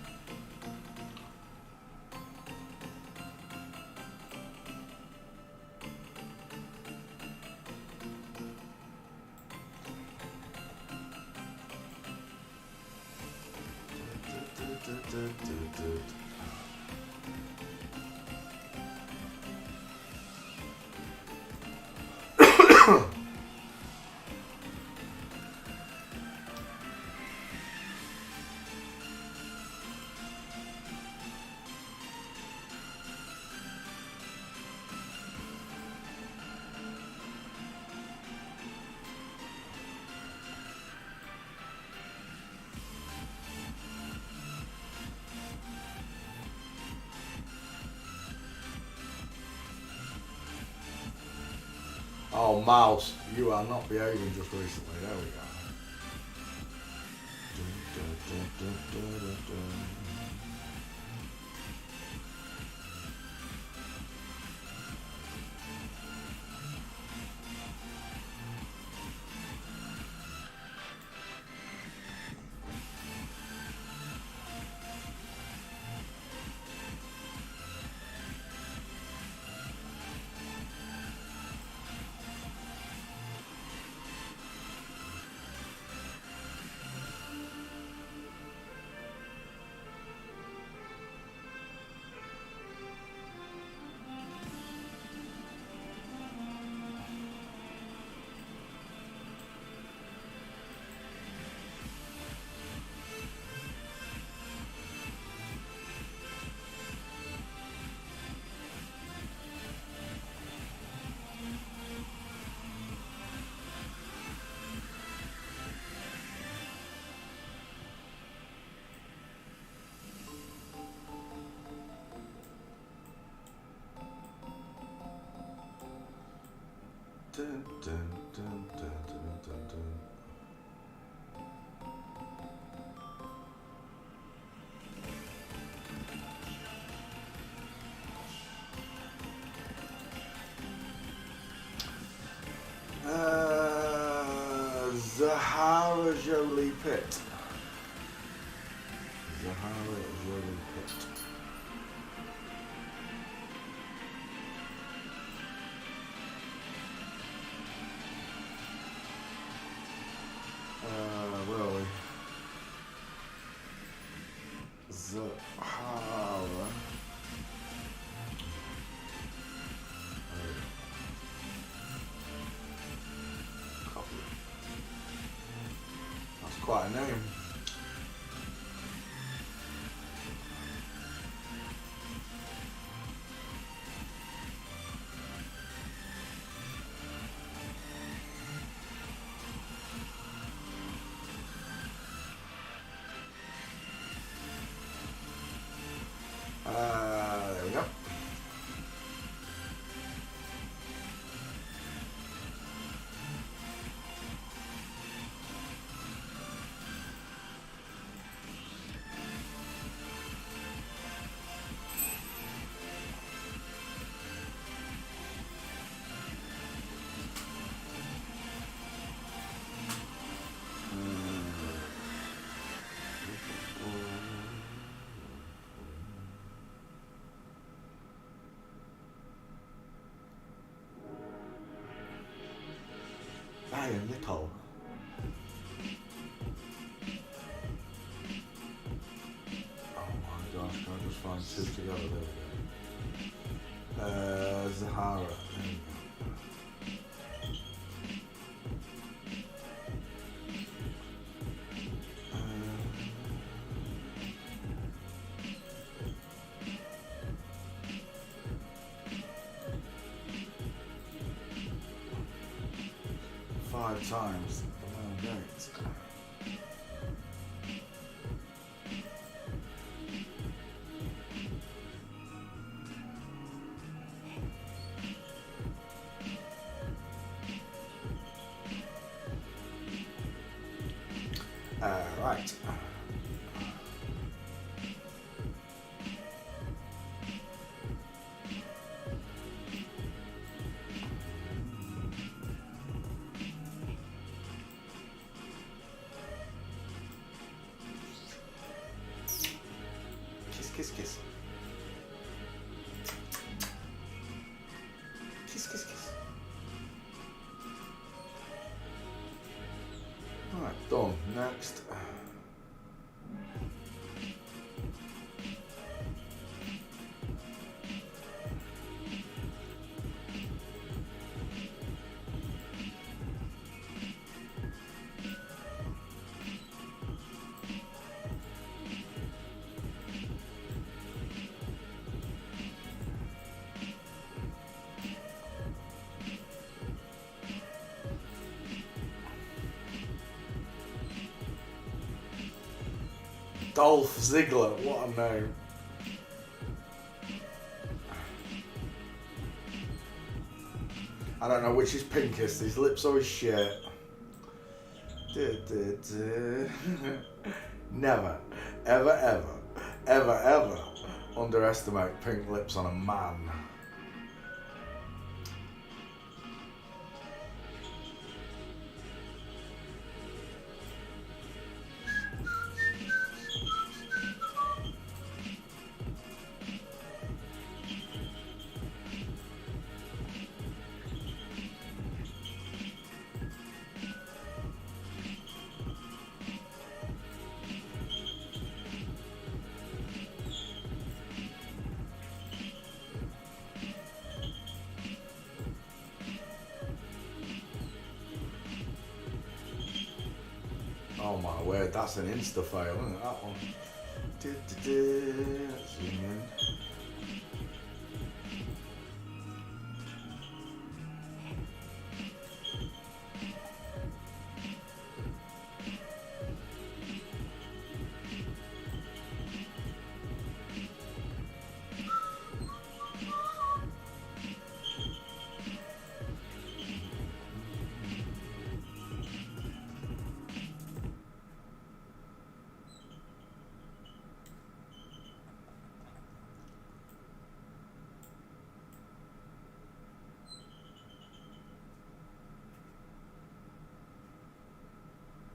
Oh, mouse, you are not behaving just recently. There we go. Dun, dun, dun, dun, dun, dun, dun. Zahara Jolie Pitt. Zahara Jolie Pitt. Where are we? Zahara. Copy. That's quite a name. There we go. Very little. Oh my gosh, can I just find two together? There we go. Zahara. There we go. 5 times the amount of gates. Right. Kiss, kiss. Kiss, kiss, kiss. Alright, done. Next. Dolph Ziggler, what a name. I don't know which is pinkest, his lips or his shirt. Never, ever, ever, ever, ever underestimate pink lips on a man. Oh my word, that's an insta fail, isn't it, that one? Let's zoom in.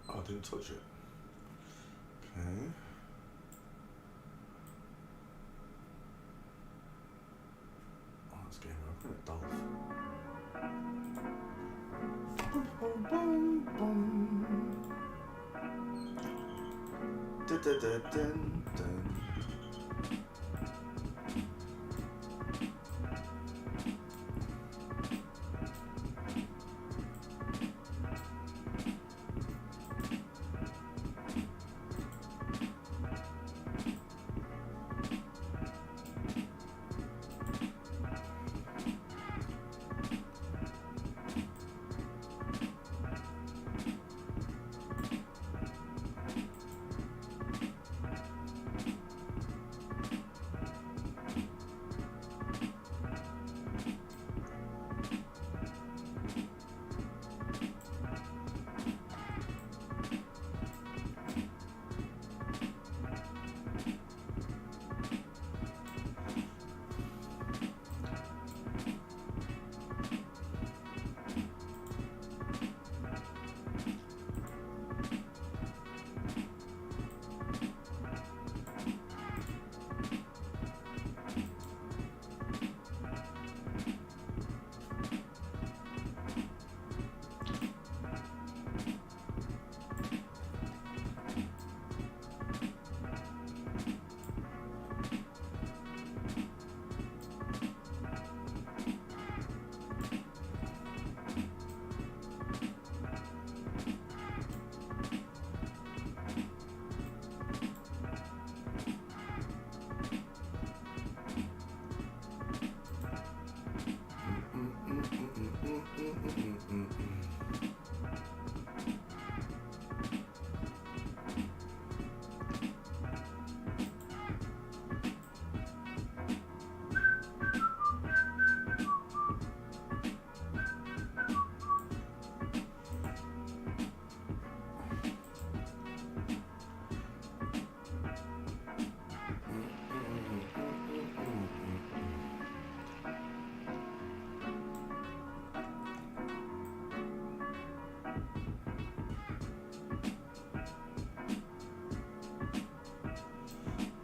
Oh, I didn't touch it. Okay. Oh, that's game over, isn't it, Dolph? Bum, bum, bum. Dun, dun, dun, dun, dun.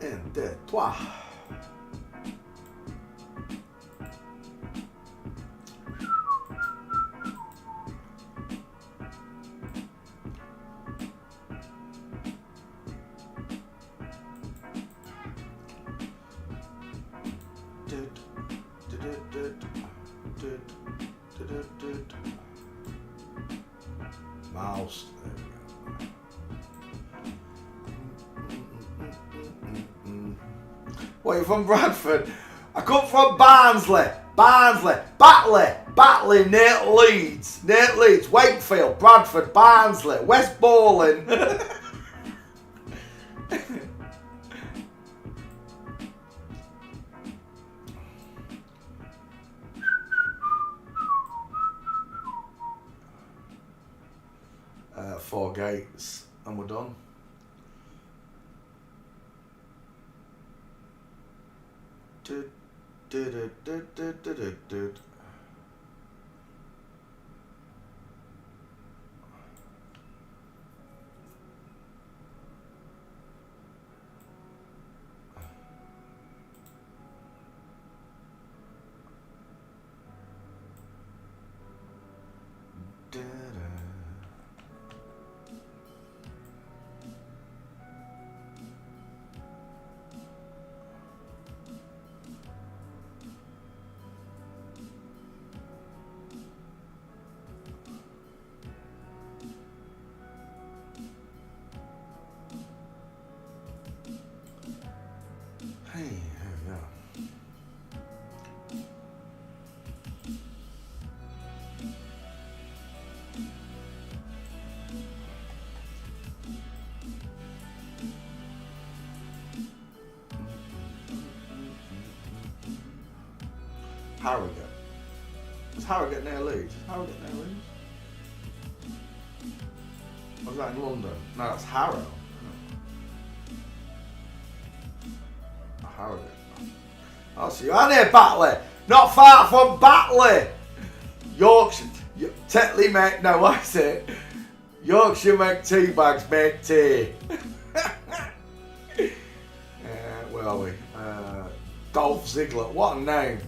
Un, deux, trois. Mouse. Well, you're from Bradford. I come from Barnsley, Batley, Nate Leeds, Wakefield, Bradford, Barnsley, West Bowling. more gates and we're done. Do, do, do, do, do, do, do, do. Hey, here we go. Harrogate. Is Harrogate near Leeds? Is Harrogate near Leeds? Was that in London? No, that's Harrow. Harrogate. Oh, so you're near Batley. Not far from Batley. Yorkshire. Tetley make, no, what is it? Yorkshire make tea bags, make tea. Where are we? Dolph Ziggler. What a name.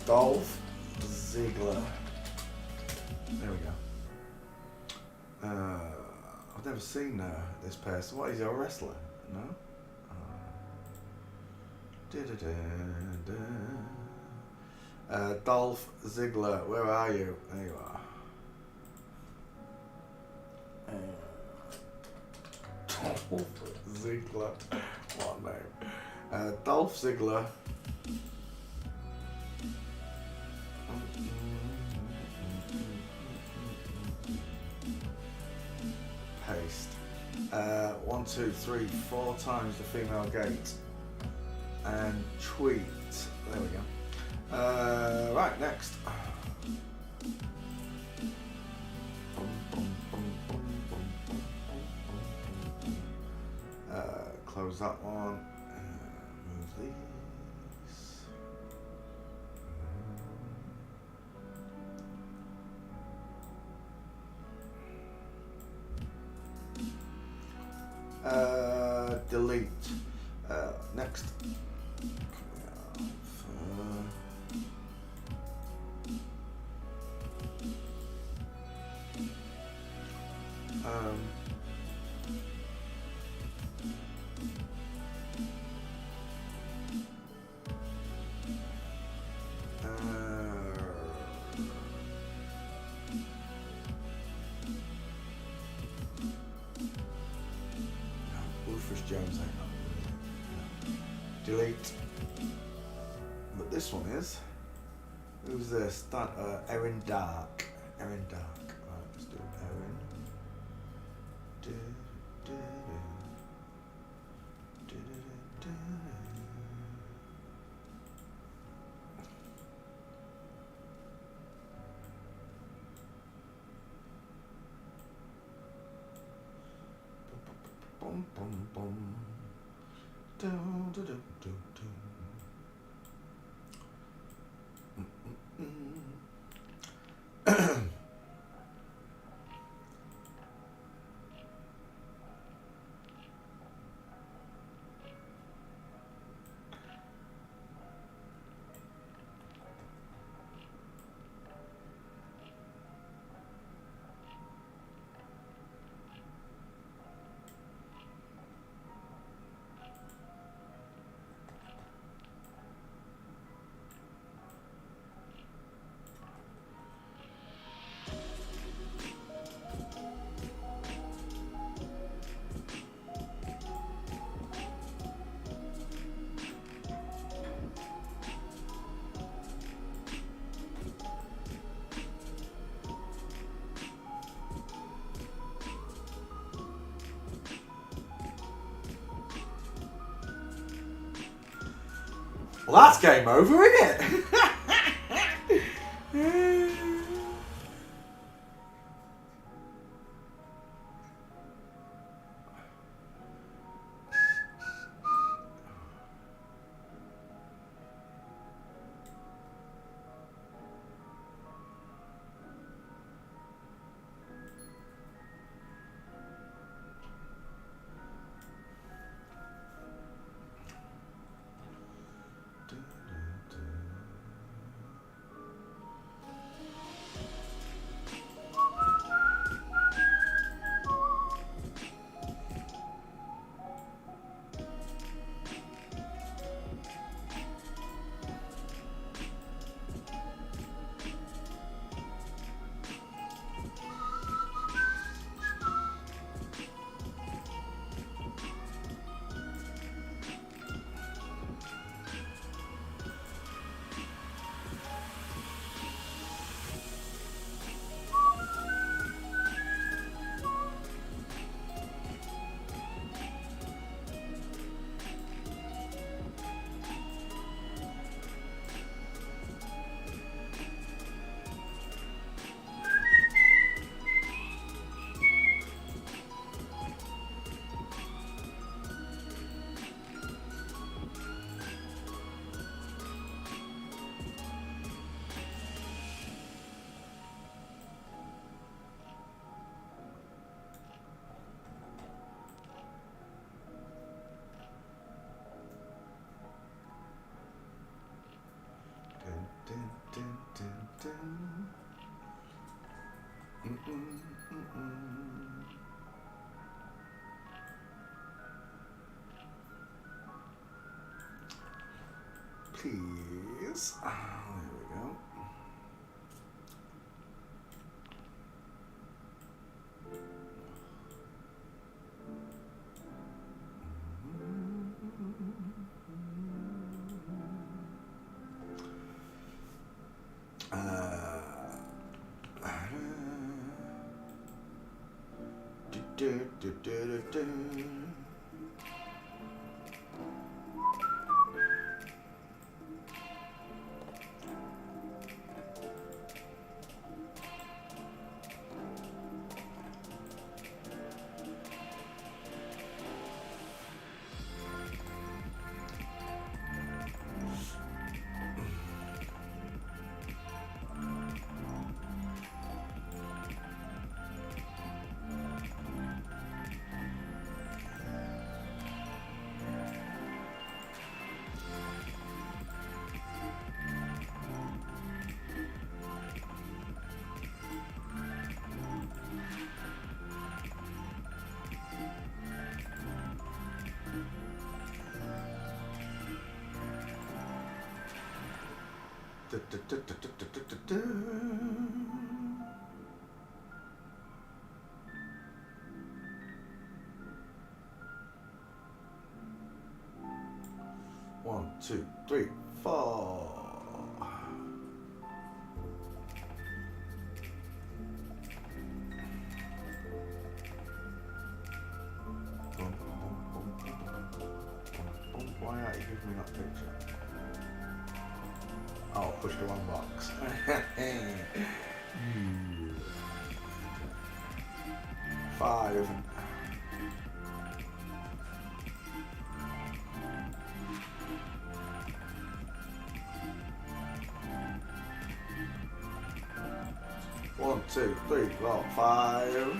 Dolph Ziggler. There we go. I've never seen this person. What is he, a wrestler? No? Dolph Ziggler, where are you? There you are. Dolph Ziggler. What a name. Dolph Ziggler. Paste. 1, 2, 3, 4 times the female gate. And tweet. There we go. Right, next. Close that one. Move these. Delete. Next. Jones, delete. But this one is. Who's this? That Erin Dark. Erin Dark. Right, let's do Erin. Bum bum bum. Do do do do do. Well, that's game over, isn't it? please. There we go. One, two, three, four. Why aren't you giving me that picture? Oh, push the wrong box. 5. 1, 2, 3, 4, 5.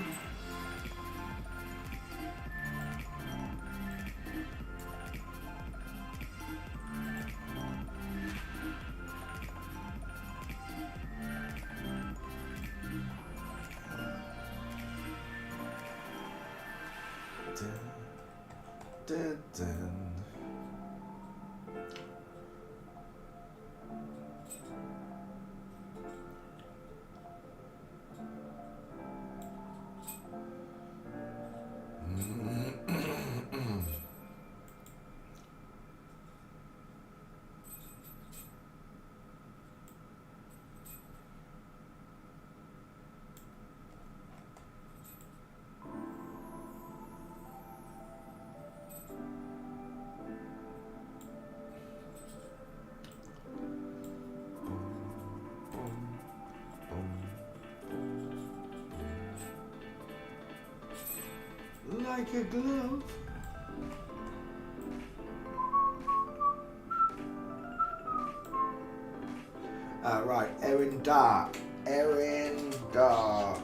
Dun, dun. Like a glove. Right, Erin Dark. Erin Dark.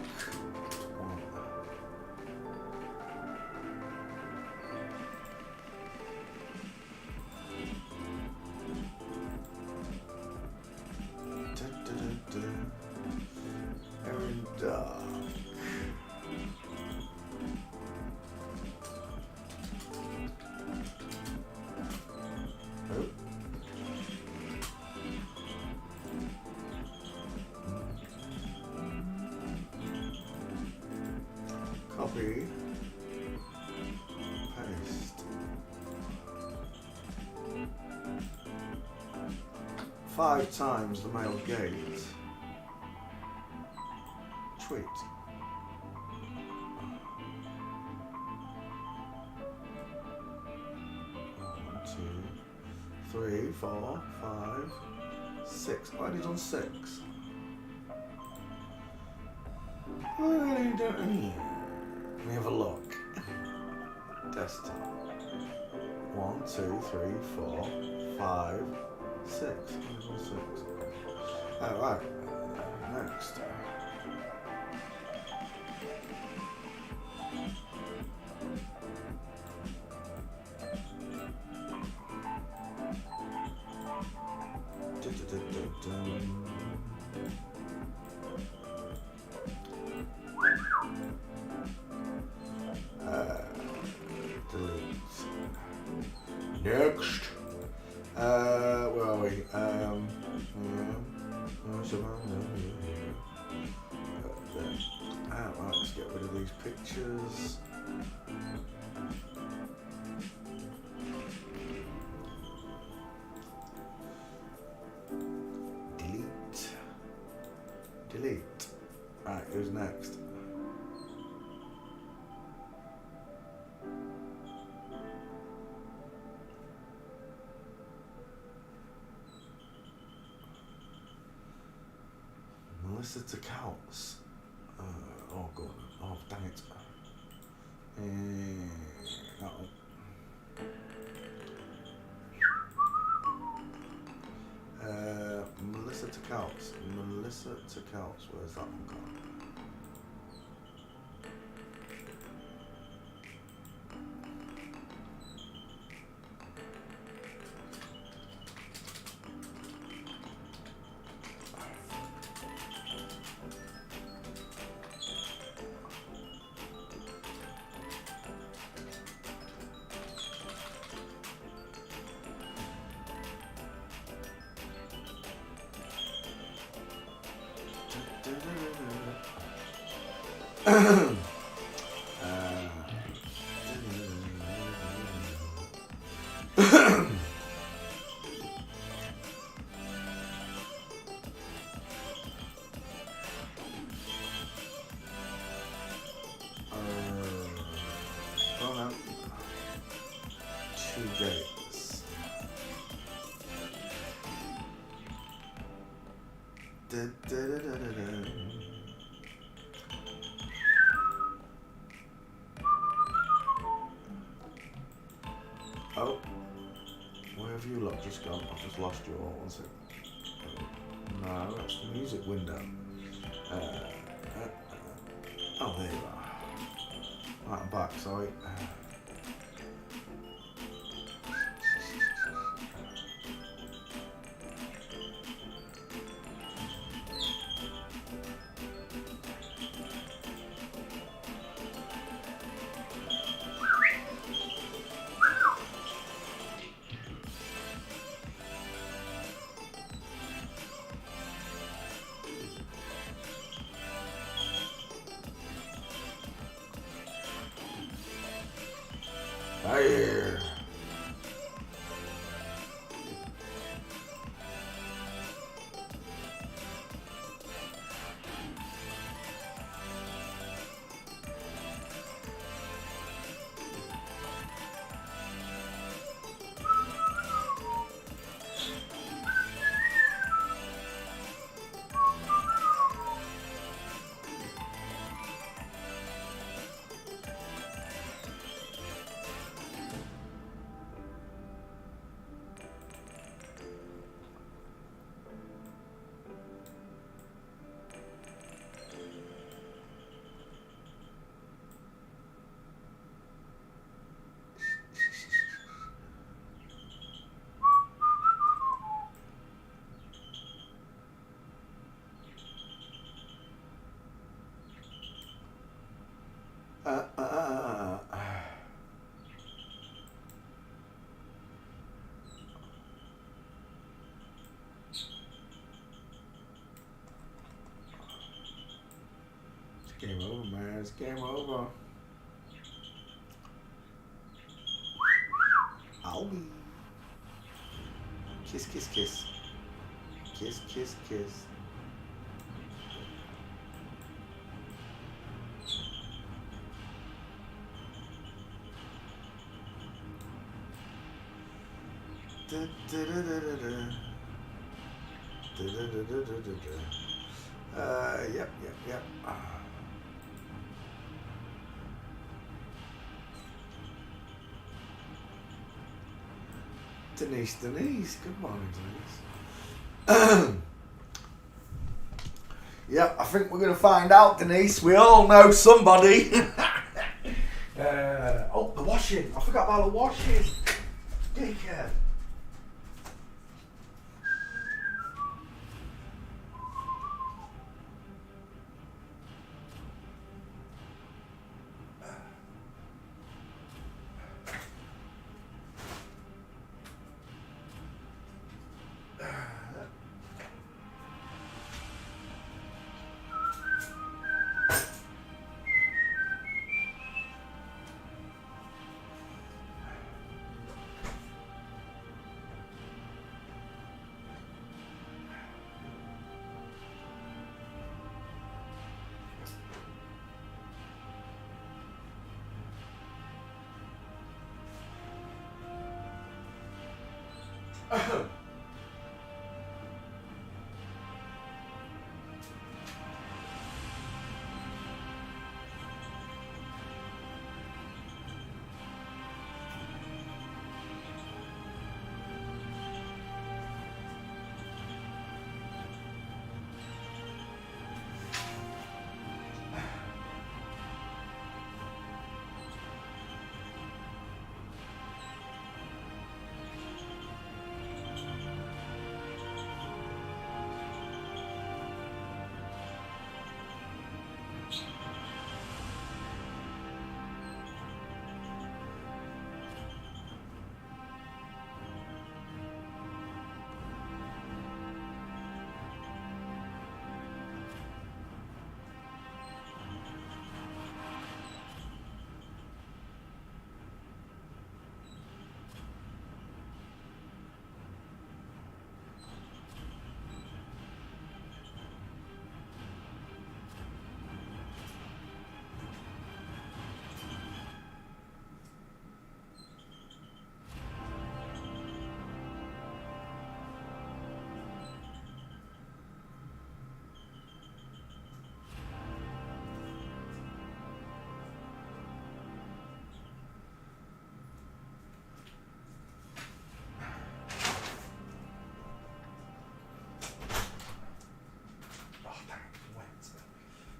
Erin Dark. Copy, paste. 5 times the male gate. Tweet. 1, 2, 3, 4, 5, 6. Why did on 6? Let me have a look. Desktop. 1, 2, 3, 4, 5, 6. Where's all 6? Oh, right. Next. Delete. Next. Where are we? Right, let's get rid of these pictures. Delete. Right, who's next? Melissa to Counts. Oh, God. Oh, dang it. That one. Melissa to Counts. Melissa to Counts. Where's that one gone? Gates. Oh, where have you lot just gone? I've just lost you all. One second. No, that's the music window. Oh, there you are. Right, I'm back, sorry. Hey. Game over, man. It's game over. Owie. Kiss, kiss, kiss. Kiss, kiss, kiss. Da, da, da, da, da, da. Da, da, da, da, da, da. Yep. Denise, good morning, Denise. Yeah, I think we're going to find out, Denise. We all know somebody. Oh, the washing. I forgot about the washing. Dickhead.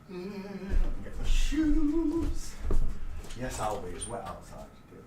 Get my shoes. Yes, I'll be. It's wet outside. Good.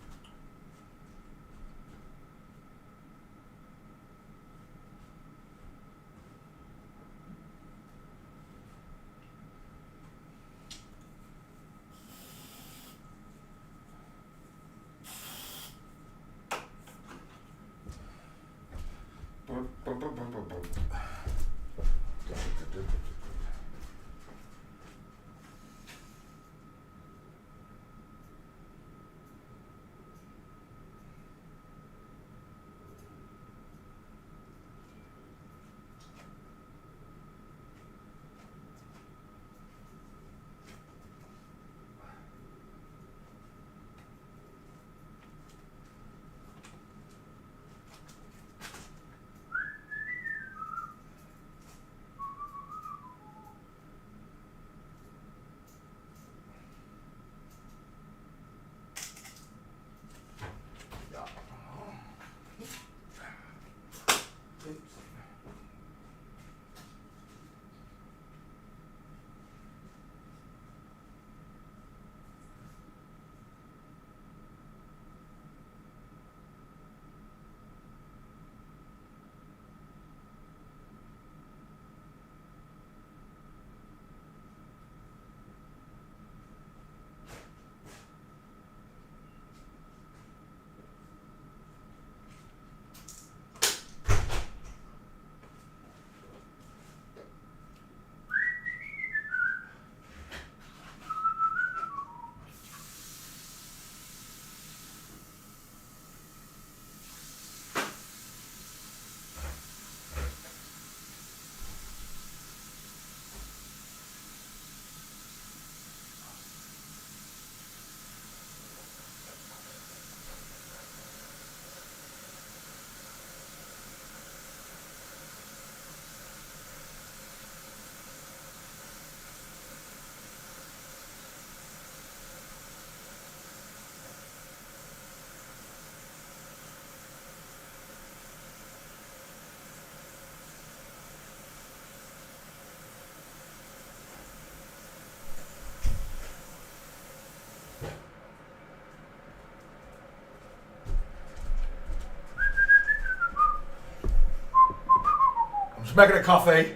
Just making a coffee.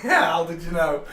How did you know?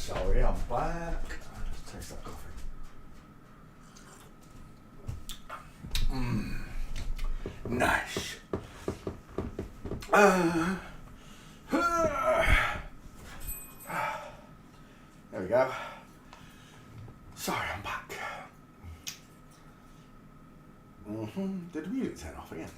Sorry, I'm back. I'll just taste that coffee. Nice. There we go. Sorry, I'm back. Did the music turn off again?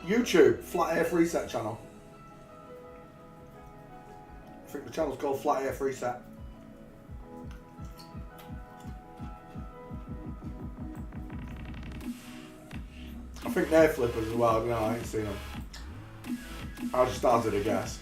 YouTube, Flat Earth Reset channel. I think the channel's called Flat Earth Reset. I think they're flippers as well, no, I ain't seen them. I just started a guess.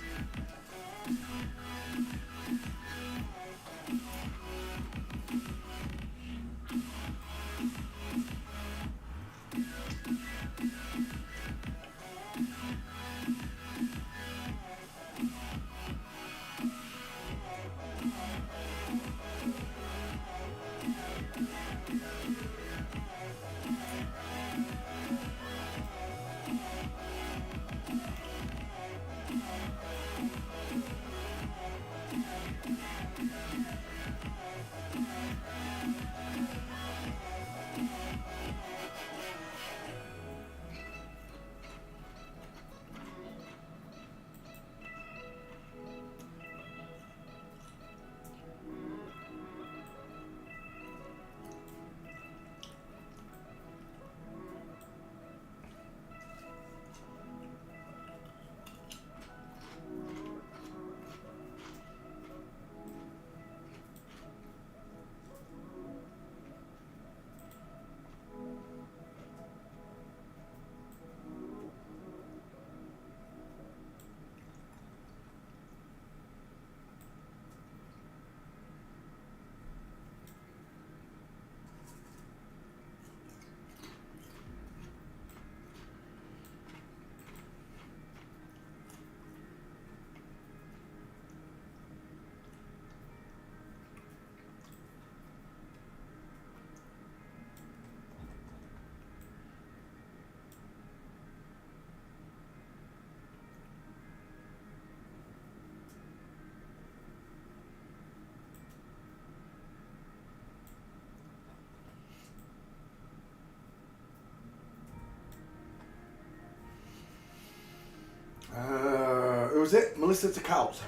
was it? Melissa Deconstructing.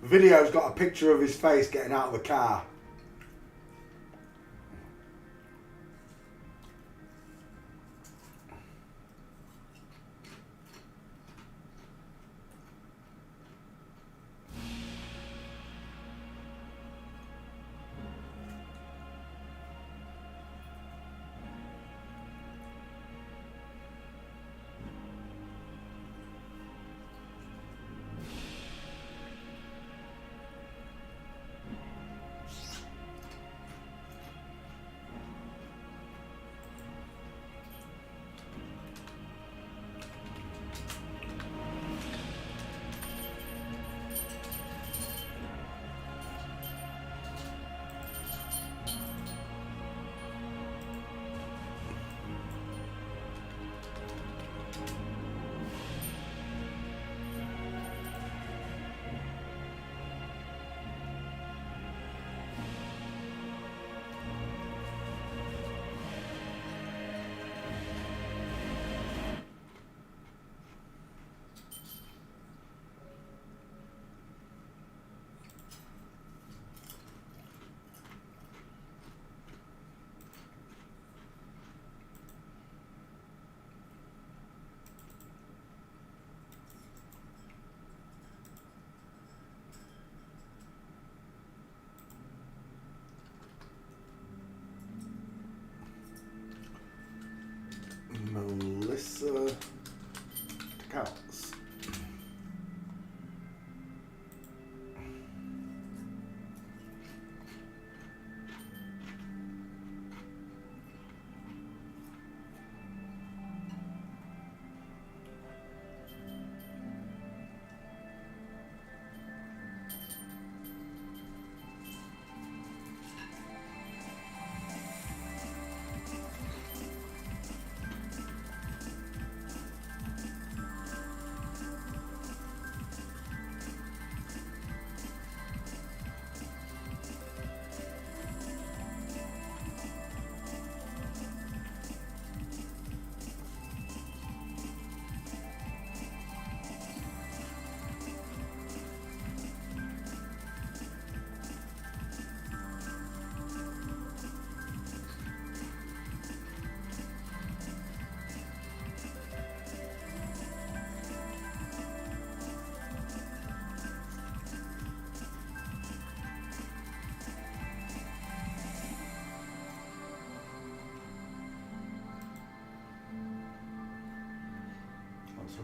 The video's got a picture of his face getting out of the car. Melissa counts.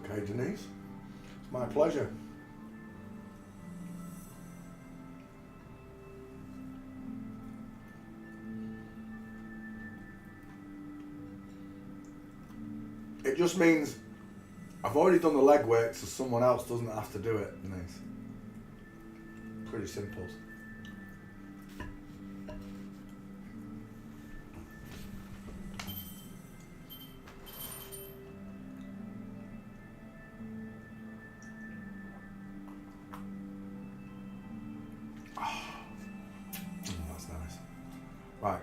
Okay, Denise, it's my pleasure. It just means I've already done the legwork so someone else doesn't have to do it, Denise. Pretty simple. That's nice. Right,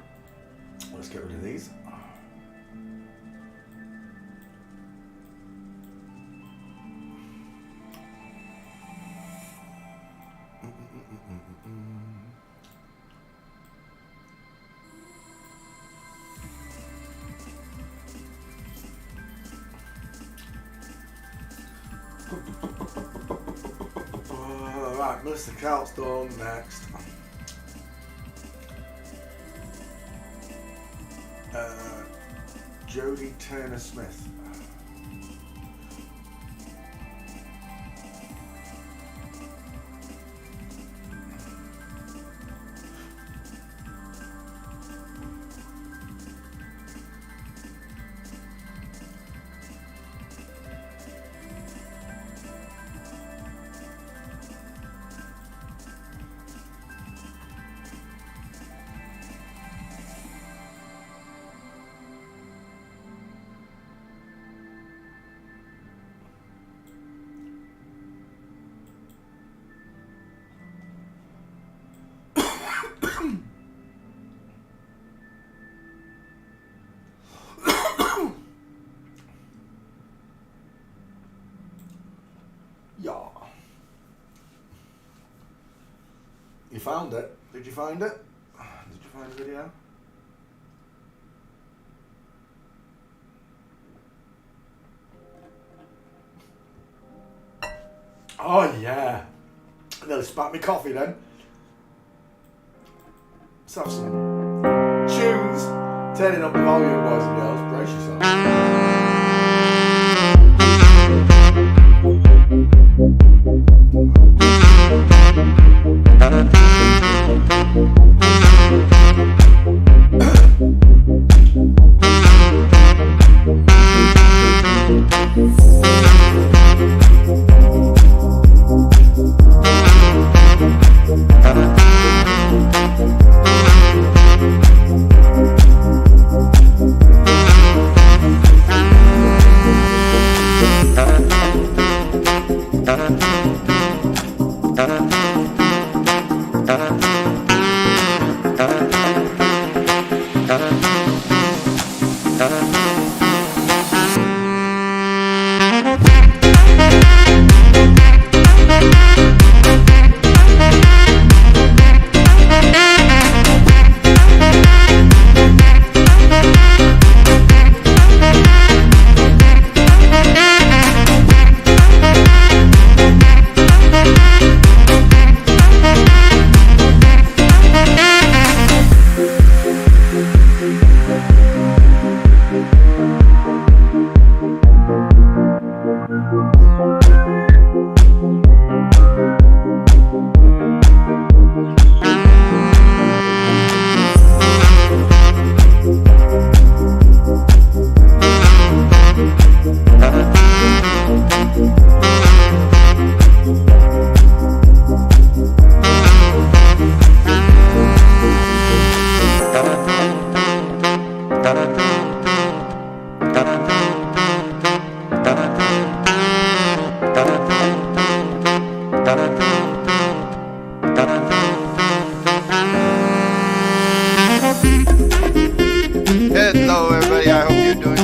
let's get rid of these. Right, Mr. Calt's done. Next. Jodie Turner Smith. You found it? Did you find it? Did you find the video? Oh yeah. Nearly spat me coffee then. Let's have some tunes. Turning up the volume, boys and girls. Brace yourselves. Hello, everybody. I hope you're doing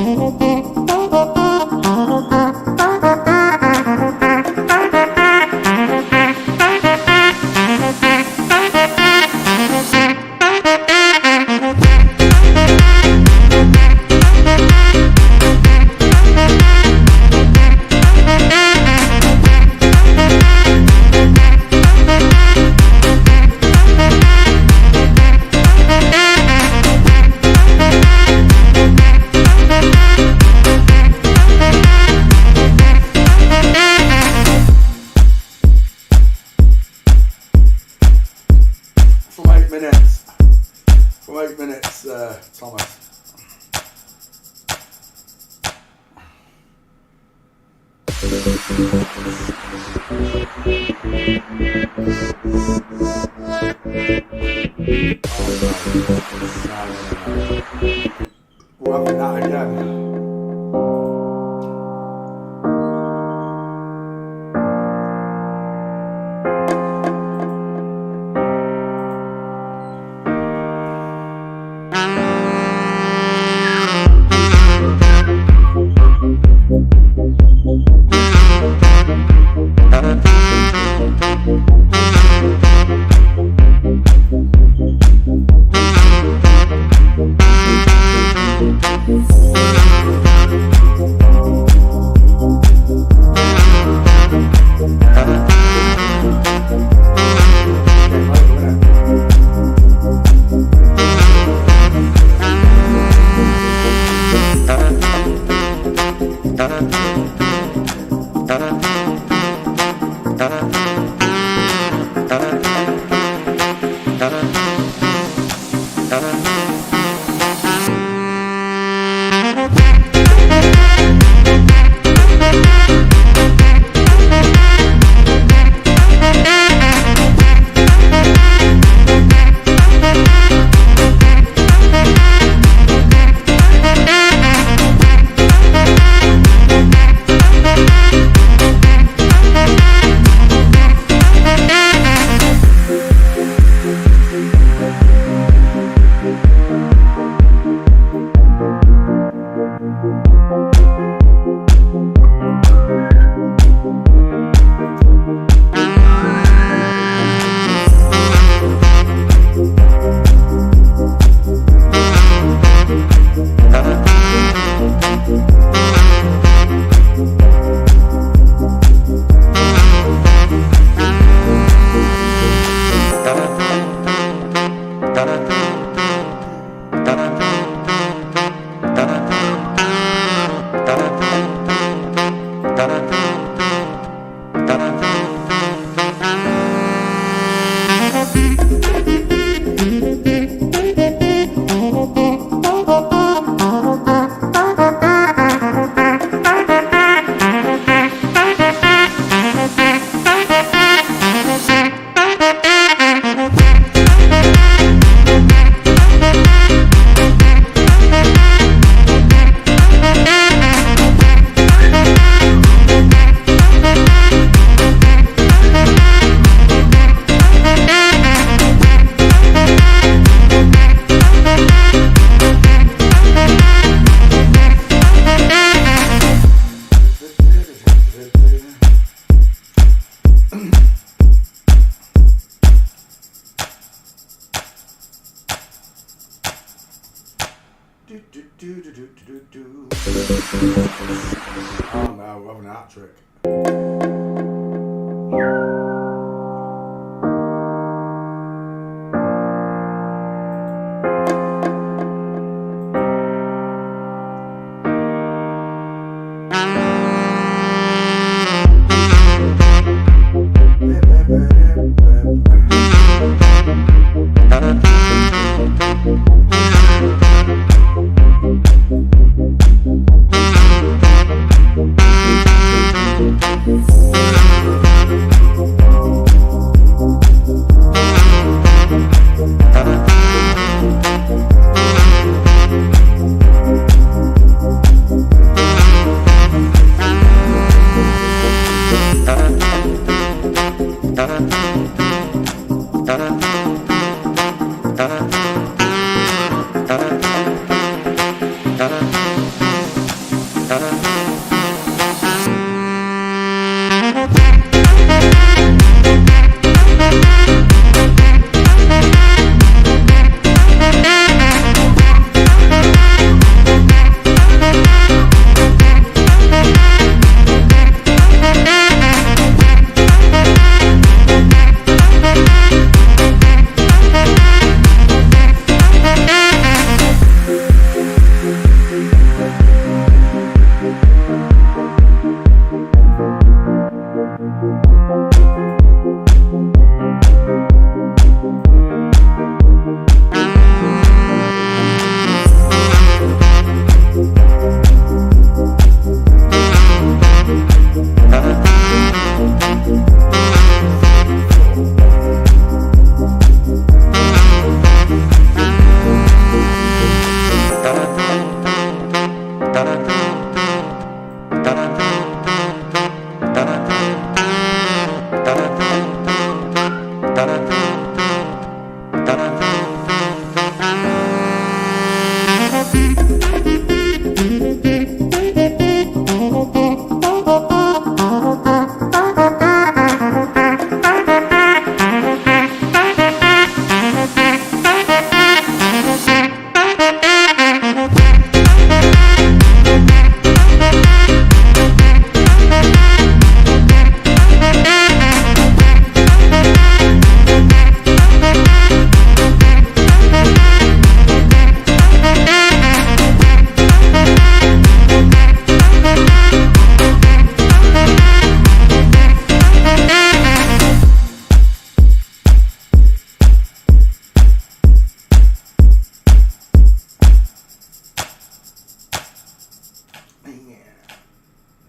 For 8 minutes, Thomas. We're having that again. Oh no, we're having a hat trick.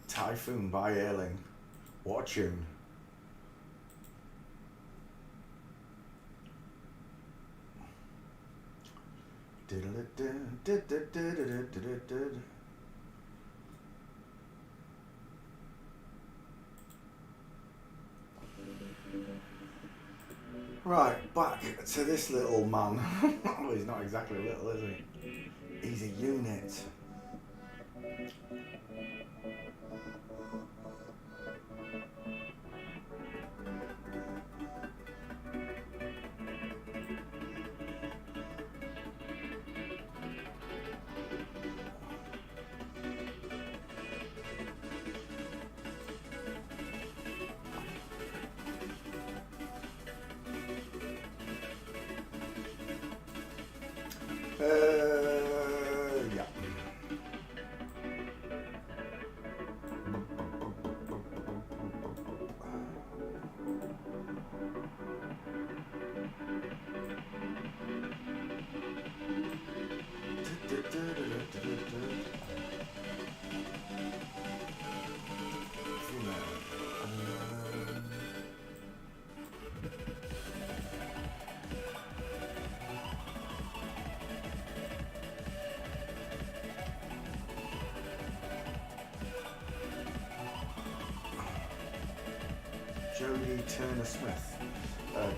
Typhoon by Ailing. What a tune. Right, back to this little man. Oh, he's not exactly little, is he? He's a unit. Yeah. Jodie Turner-Smith.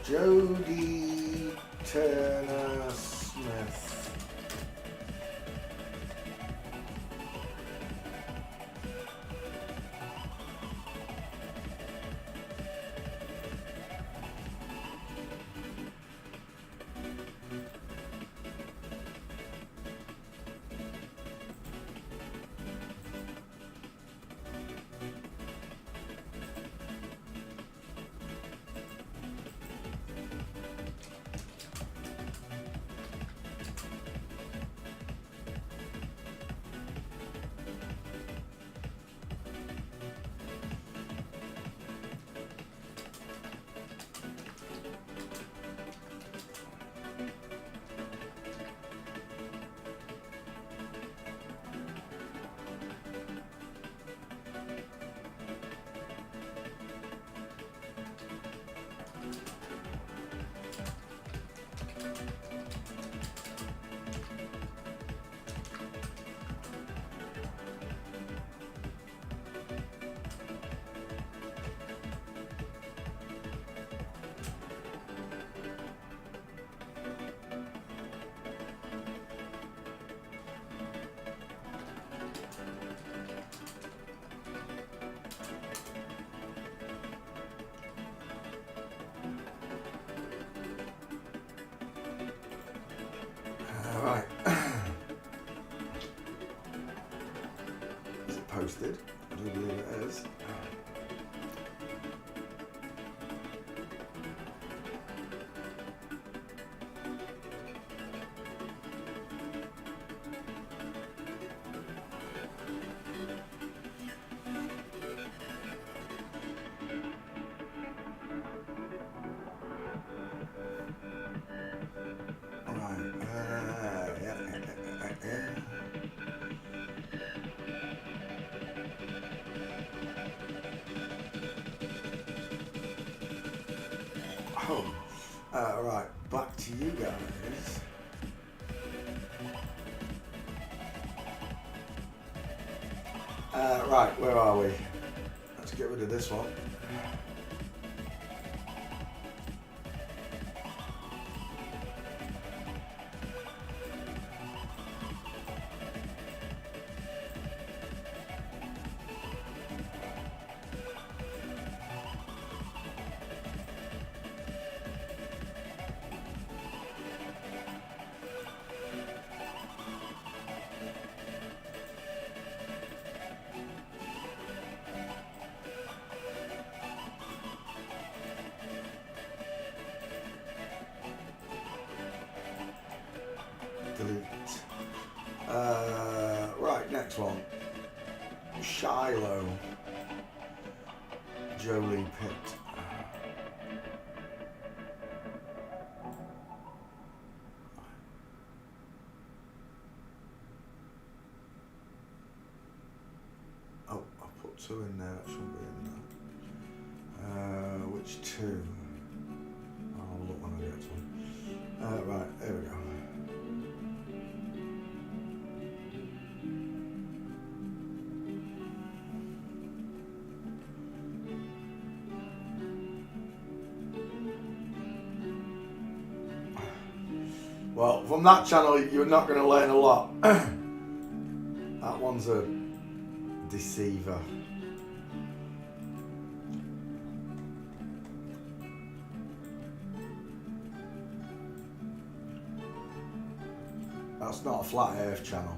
Jodie Turner-Smith. do believe it is. Right, back to you guys. Right, where are we? Let's get rid of this one. Delete. Right, next one. Shiloh. Jolie Pitt. Oh, I put 2 in there, that shouldn't be in there. Which 2? I'll look when I get to one. Right, there we go. Well, from that channel, you're not going to learn a lot. That one's a deceiver. That's not a flat earth channel.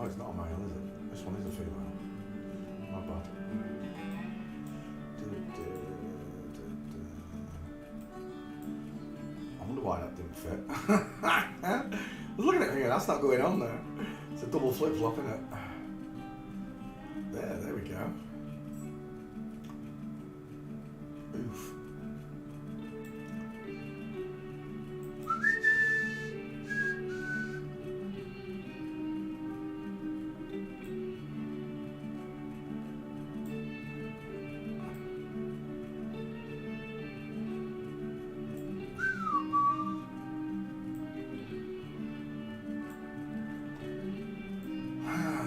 Oh, it's not a male, is it? This one is a female. My bad. I wonder why that didn't fit. I was looking at it thinking, that's not going on there. It's a double flip-flop, isn't it? There we go. Oof.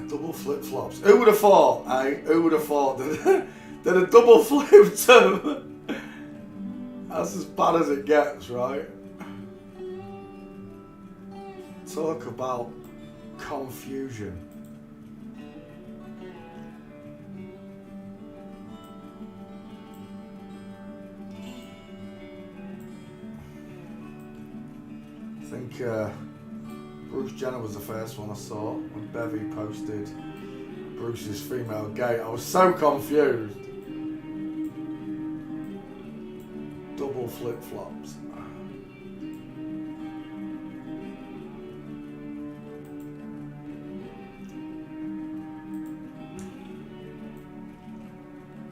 Double flip flops. Who would have thought? Who would have thought that a double flip too? That's as bad as it gets, right? Talk about confusion. I think Bruce Jenner was the first one I saw when Bevy posted Bruce's female gate. I was so confused. Double flip-flops.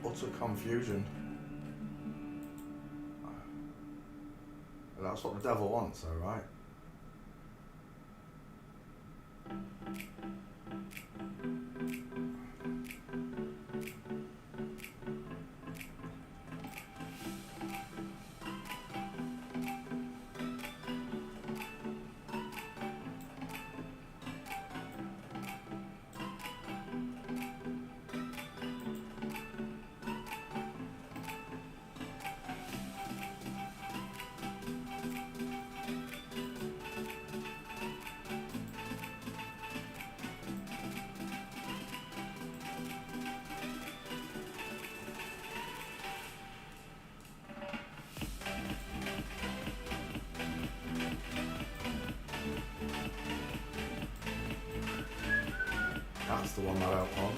Utter confusion. And that's what the devil wants, though, right? That's the one that I don't want.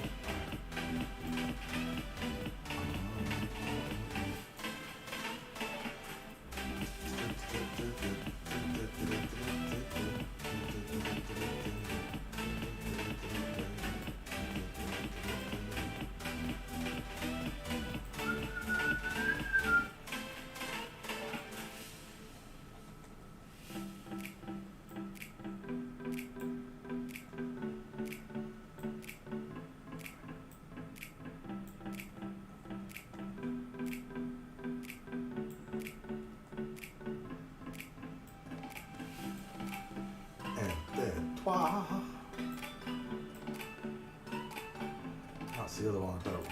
That's the other one I don't want.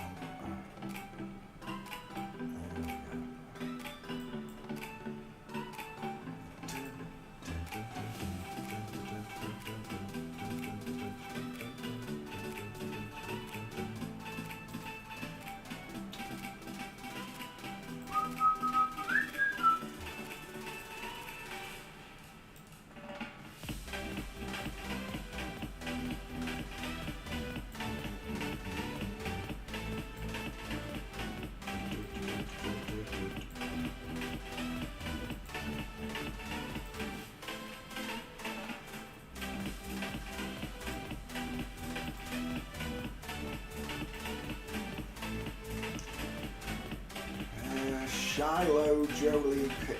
Shiloh Jolie Pitt.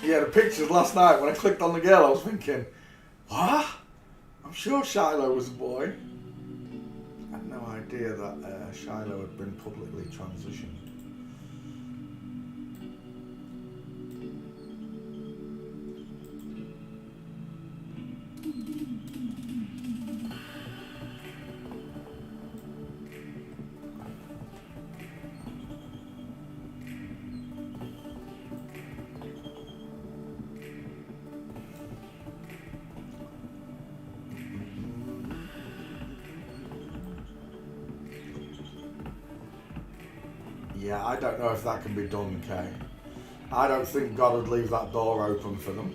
Yeah, the pictures last night when I clicked on the girl, I was thinking, what? I'm sure Shiloh was a boy. I had no idea that Shiloh had been publicly transitioned. Yeah, I don't know if that can be done, Kay. I don't think God would leave that door open for them.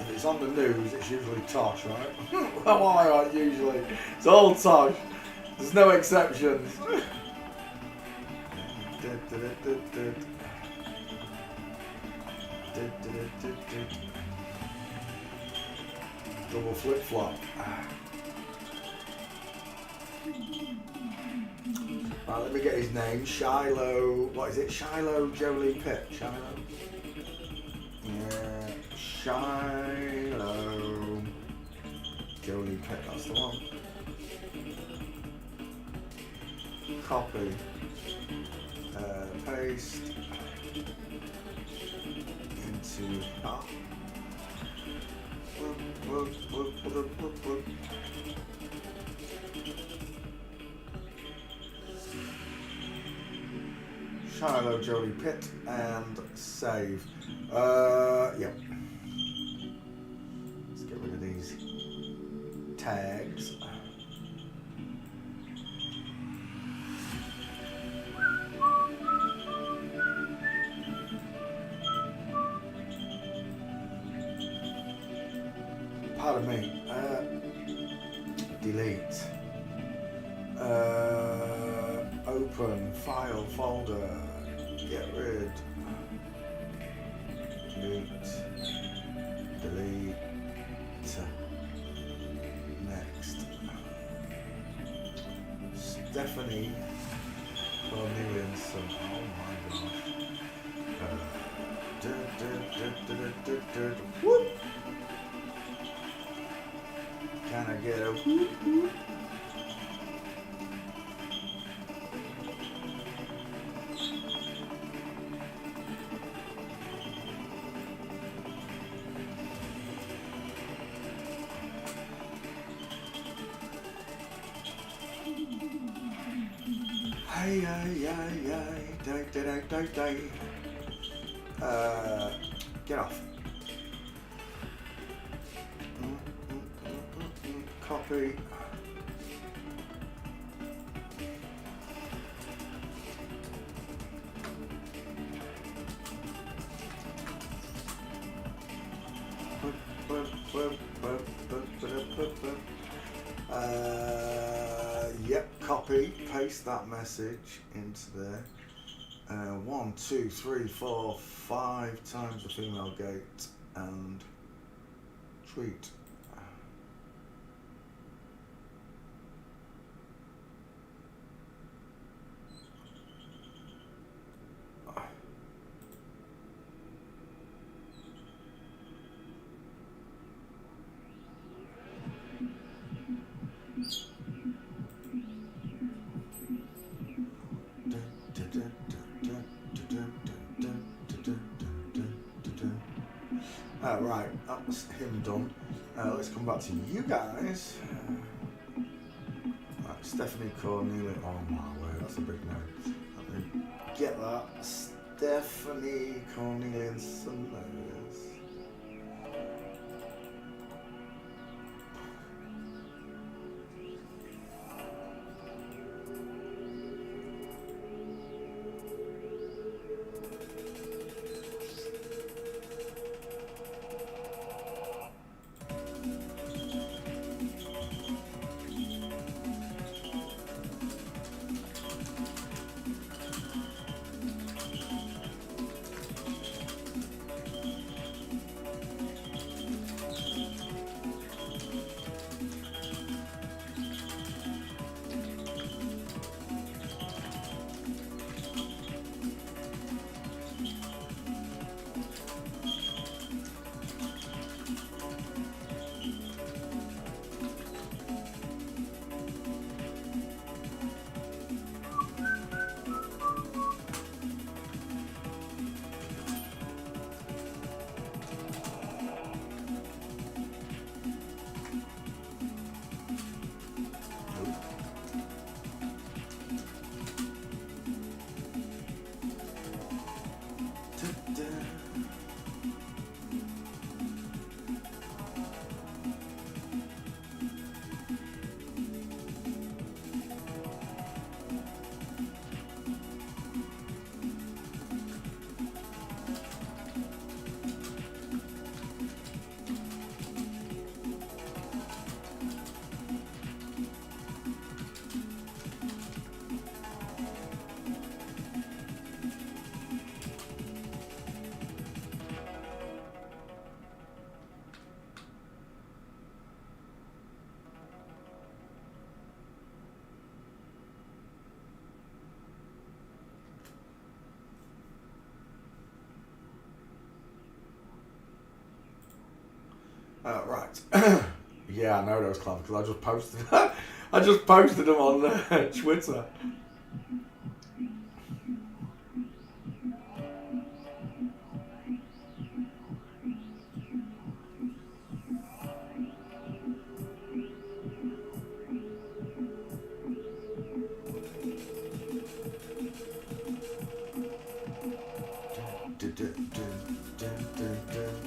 If it's on the news, it's usually Tosh, right? Well, why aren't usually? It's all Tosh. There's no exceptions. Double flip flop. Right, let me get his name. Shiloh. What is it? Shiloh Jolie Pitt. Shiloh. Yeah. Shiloh Jolie Pitt. That's the one. Copy. Paste. Into that. Shiloh Jolie Pitt and save. Yep. Let's get rid of these tags. Pardon me. Delete. Open file folder. Get rid. Delete. Delete. Next. Stephanie Corneliusson. Oh my gosh. Whoop. Can I get a whoop whoop? Hey, day. Get off. Copy. Yep, copy, paste that message into there. 1, 2, 3, 4, 5 times the female gate and treat. Right, that's him done. Let's come back to you guys. Right, Stephanie Cornelia. Oh my word, that's a big name. Let me get that. Stephanie Cornelia Summers. Right. Yeah, I know those clever because I just posted. I just posted them on Twitter.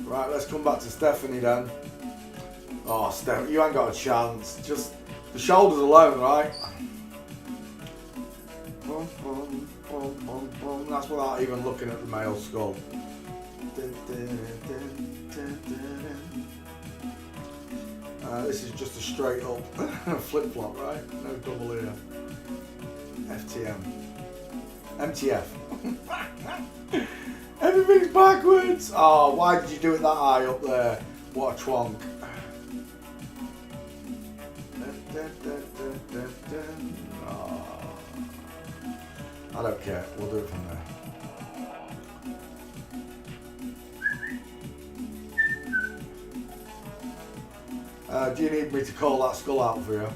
Right, let's come back to Stephanie then. Oh, Steph, you ain't got a chance. Just the shoulders alone, right? Boom, boom, boom, boom, boom. That's without even looking at the male skull. This is just a straight up flip flop, right? No double ear. FTM. MTF. Everything's backwards. Oh, why did you do it that high up there? What a twonk. Oh. I don't care. We'll do it from there. Do you need me to call that skull out for you?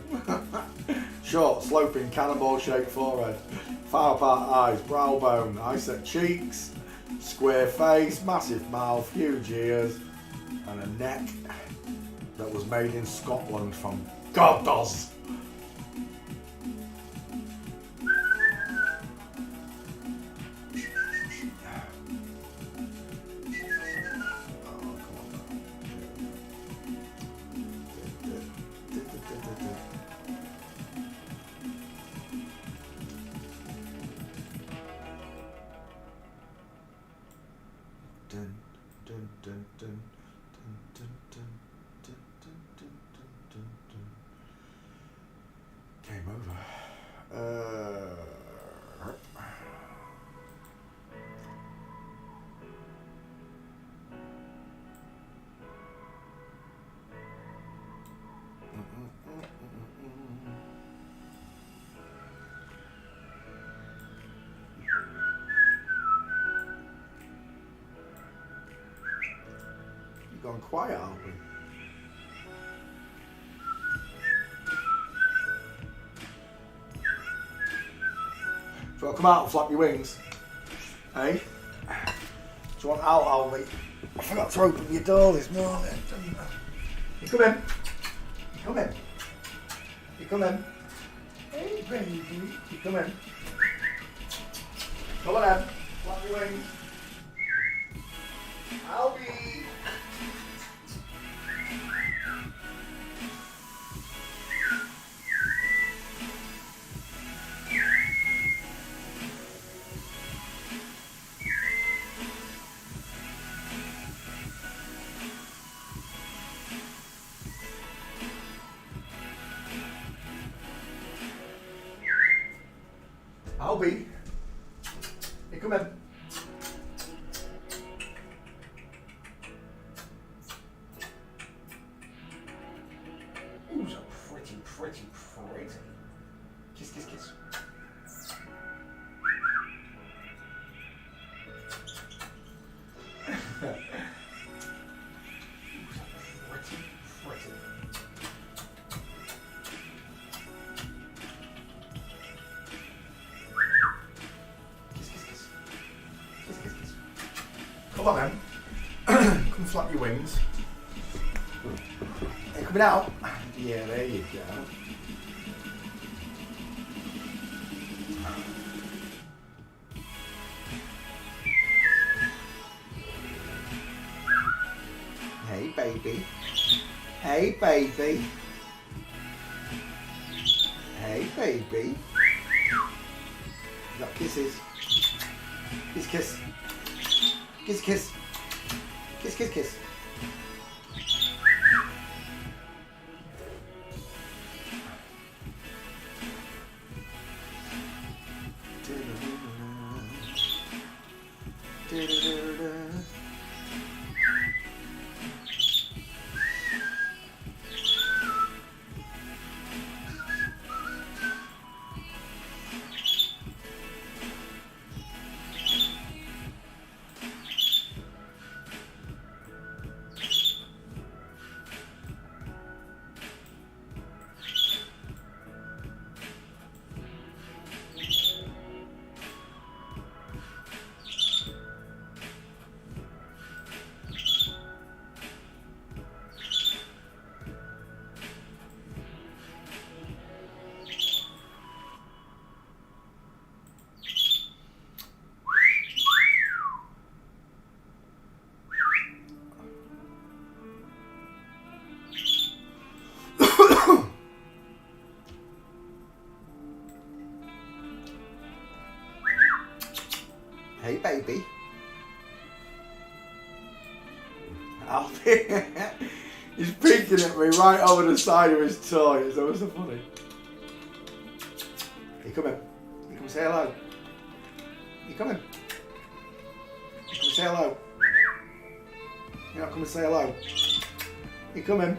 Short, sloping, cannonball-shaped forehead, far apart eyes, brow bone, eye-set cheeks, square face, massive mouth, huge ears, and a neck that was made in Scotland from Godos. Game over. You've gone quiet, aren't we? Do you want to come out and flap your wings? Hey? Do you want out, Albie? I forgot to open your door this morning. You come in. You come in. You come in. Hey, baby. You come in. Come on then. Flap your wings. Albie. Albie, you come in. Ooh, so pretty. Kiss. Pretty. Come on then. Come flap your wings. Are you coming out? Yeah, there you go. Hey baby. Hey baby. Hey baby. You got kisses. Kiss. Kiss. Hey baby. Alfie. He's peeking at me right over the side of his toy. It's always so funny. You come in. You come say hello. You come in. You come say hello. You not come and say hello. You come in.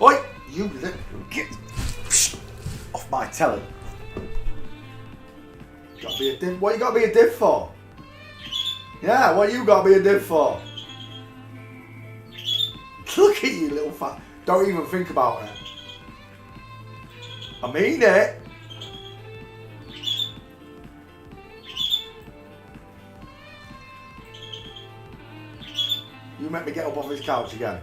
Oi! You get off my telly. Gotta be a div. What you gotta be a div for? Yeah, what you gotta be a div for? Look at you, little fat. Don't even think about it. I mean it. You make me get up off this couch again.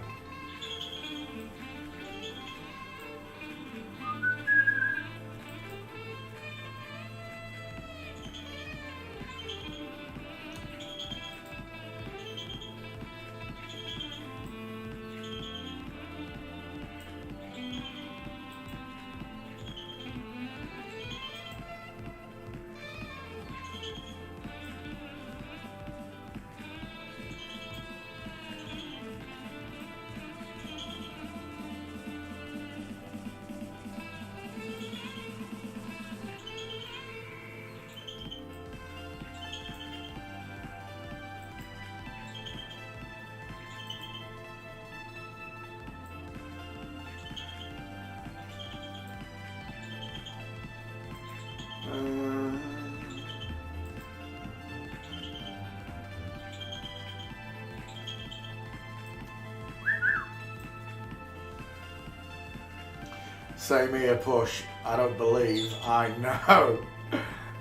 Same here, Push. I don't believe. I know.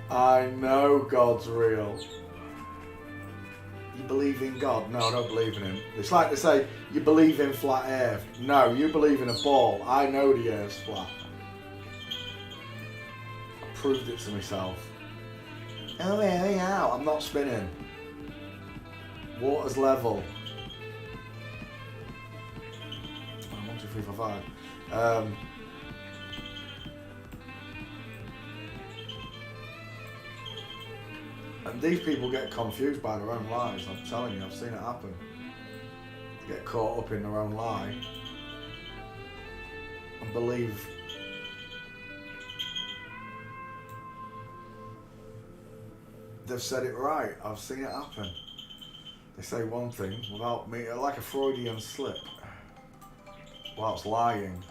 I know God's real. You believe in God? No, I don't believe in him. It's like they say, you believe in flat earth. No, you believe in a ball. I know the earth's flat. I proved it to myself. Oh, yeah, I'm not spinning. Water's level. 1, 2, 3, 4, 5. And these people get confused by their own lies. I'm telling you, I've seen it happen. They get caught up in their own lie and believe they've said it right. I've seen it happen. They say one thing without me, like a Freudian slip, whilst lying.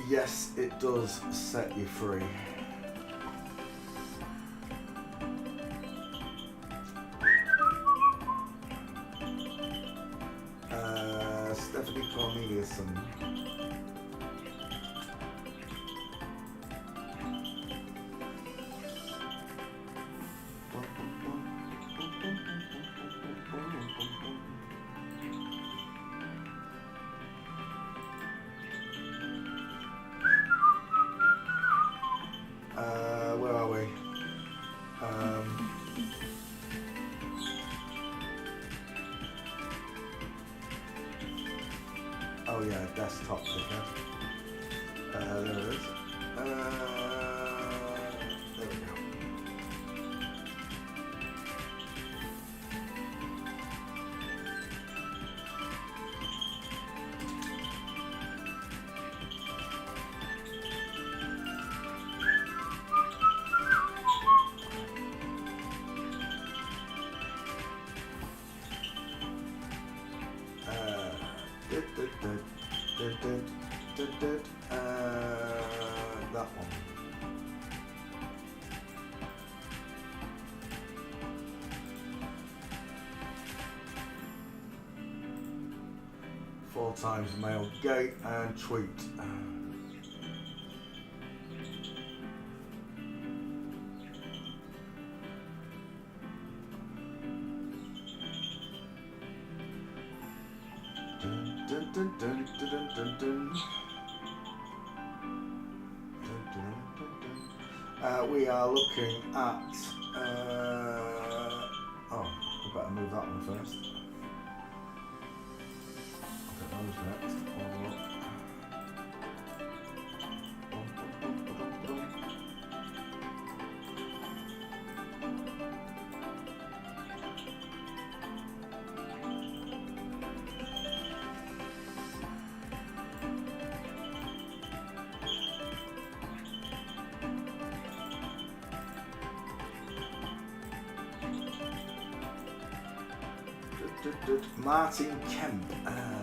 Yes, it does set you free. Stephanie Corneliuson. Where are we? Oh yeah, desktop ticker. There it is. There we go. That one. Four times male gate and tweet. Dun, dun, dun, dun, dun, dun. We are looking at. Oh, we better move that one first. I don't know who's next. Martin Kemp. Yeah.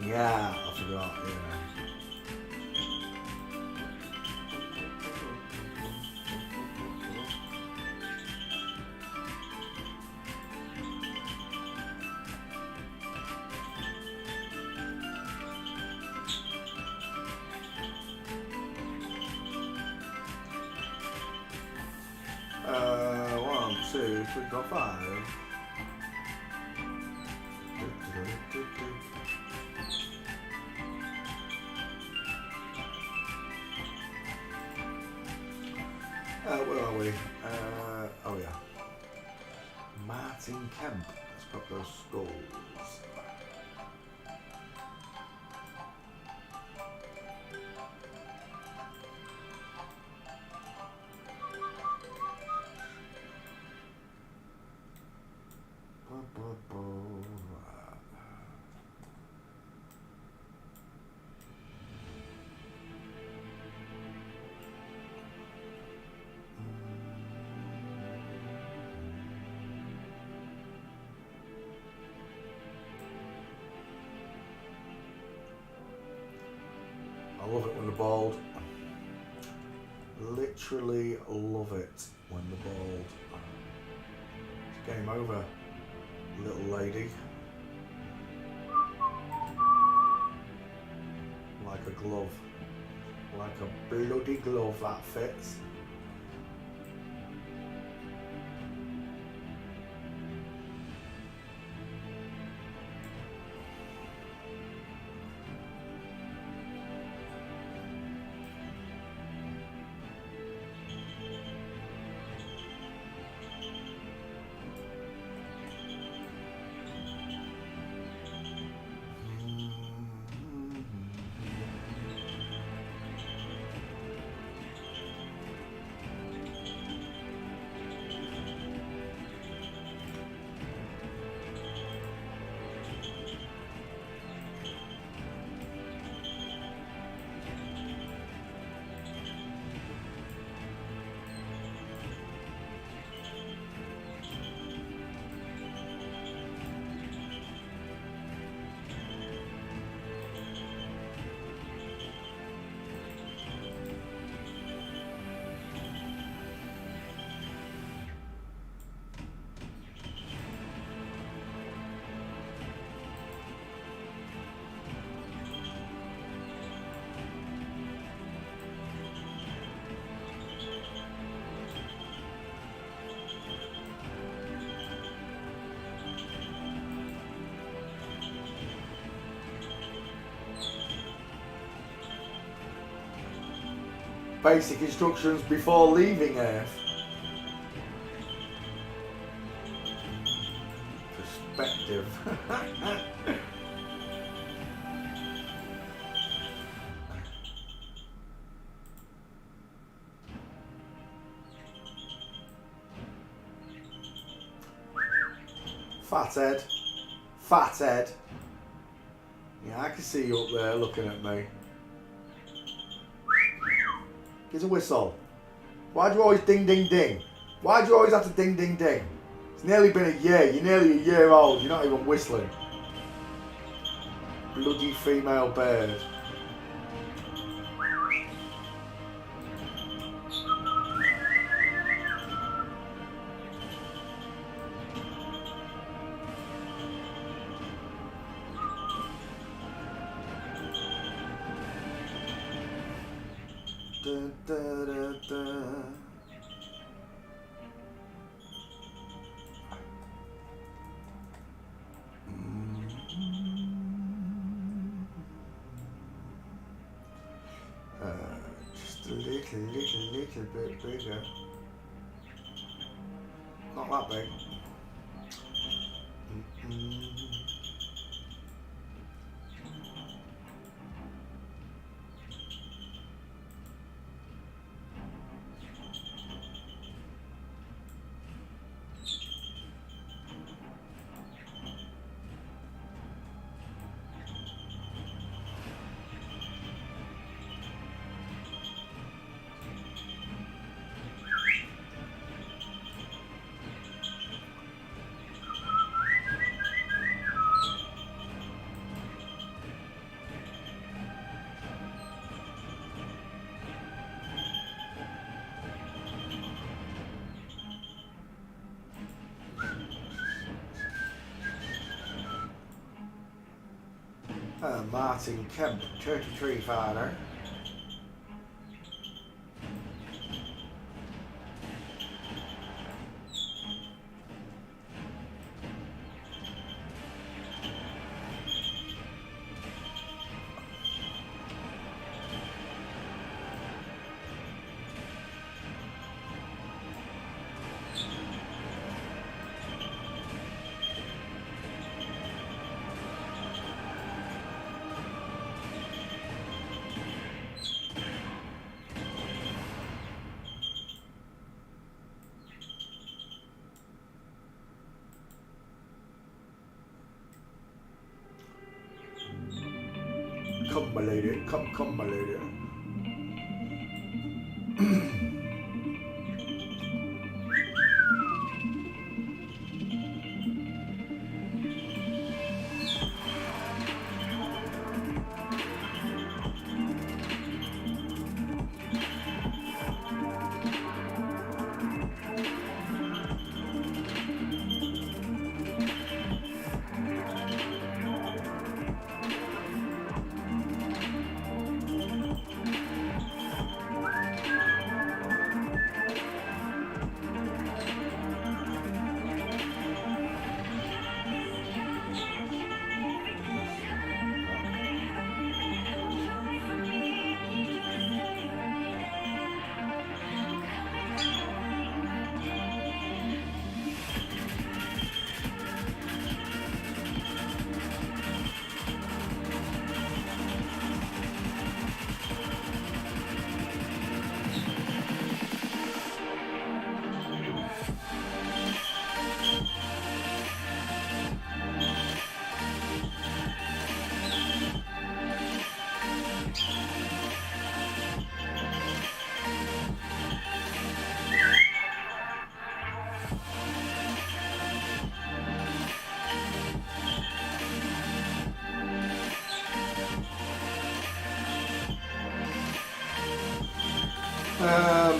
Yeah, I forgot, yeah. One, two, three, four, five. Where are we? Oh yeah. Martin Kemp. Let's put those skulls. I love it when they're bald. Literally love it when they're bald. It's game over, little lady. Like a glove. Like a bloody glove that fits. Basic instructions before leaving Earth. Perspective. Fathead. Fathead. Yeah, I can see you up there looking at me. Here's a whistle. Why do you always ding ding ding? Why do you always have to ding ding ding? It's nearly been a year. You're nearly a year old. You're not even whistling. Bloody female bird. Da, da, da, da. Just a little bit bigger. Not that big. Martin Kemp, 33 fighter. Come, my lady. Come, my lady.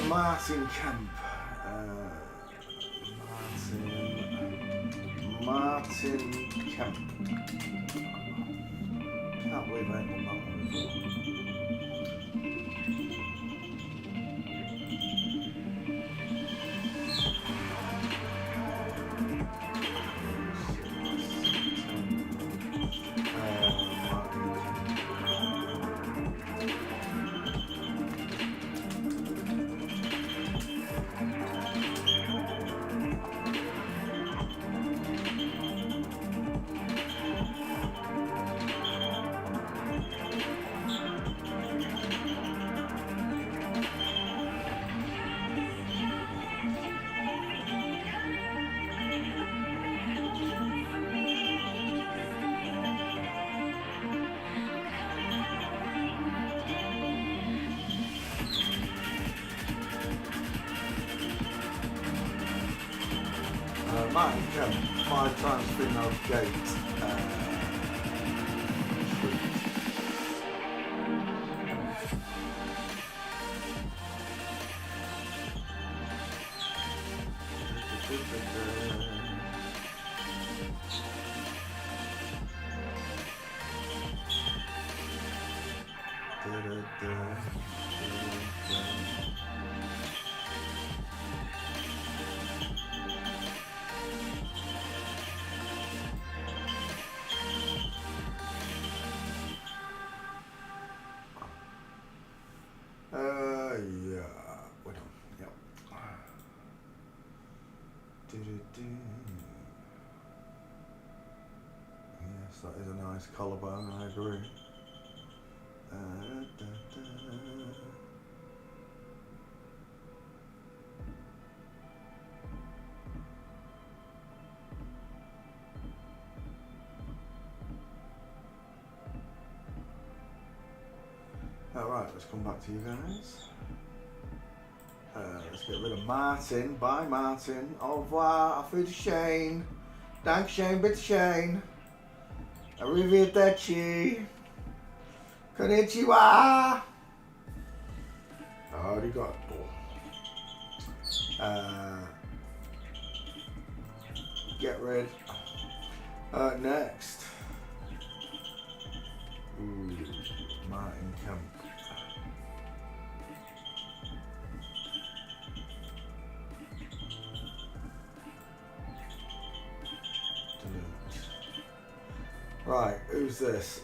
Martin Kemp. Martin Kemp. Can't believe I ain't done that one Martin Kemp, 5 times female gate. Yeah, we're done. Yep. Yes, that is a nice collarbone, I agree. Alright, let's come back to you guys. Let's get rid of Martin. Bye, Martin. Au revoir. Auf Wiedersehen. Dankeschön, bitteschön. Arrivederci. Konnichiwa. Arigato. Get rid. Next. Ooh, Martin Kemp. Right, who's this?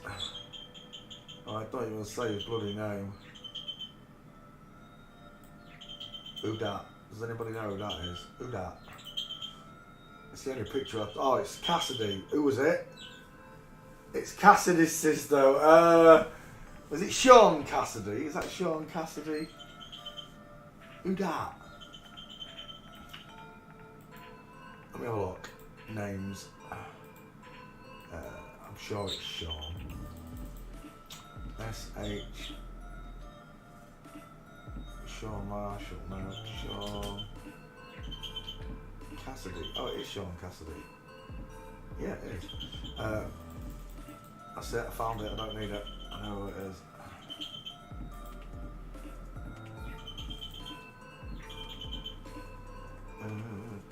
Oh, I don't even say his bloody name. Who dat? Does anybody know who that is? Who dat? It's the only picture I've... Oh, it's Cassidy. Who was it? It's Cassidy's sister. Was it Sean Cassidy? Is that Sean Cassidy? Who dat? Let me have a look. Names. I'm sure it's Sean. S-H... Sean Marshall, no, Sean Cassidy. Oh, it is Sean Cassidy. Yeah, it is. That's it, I found it, I don't need it. I know who it is.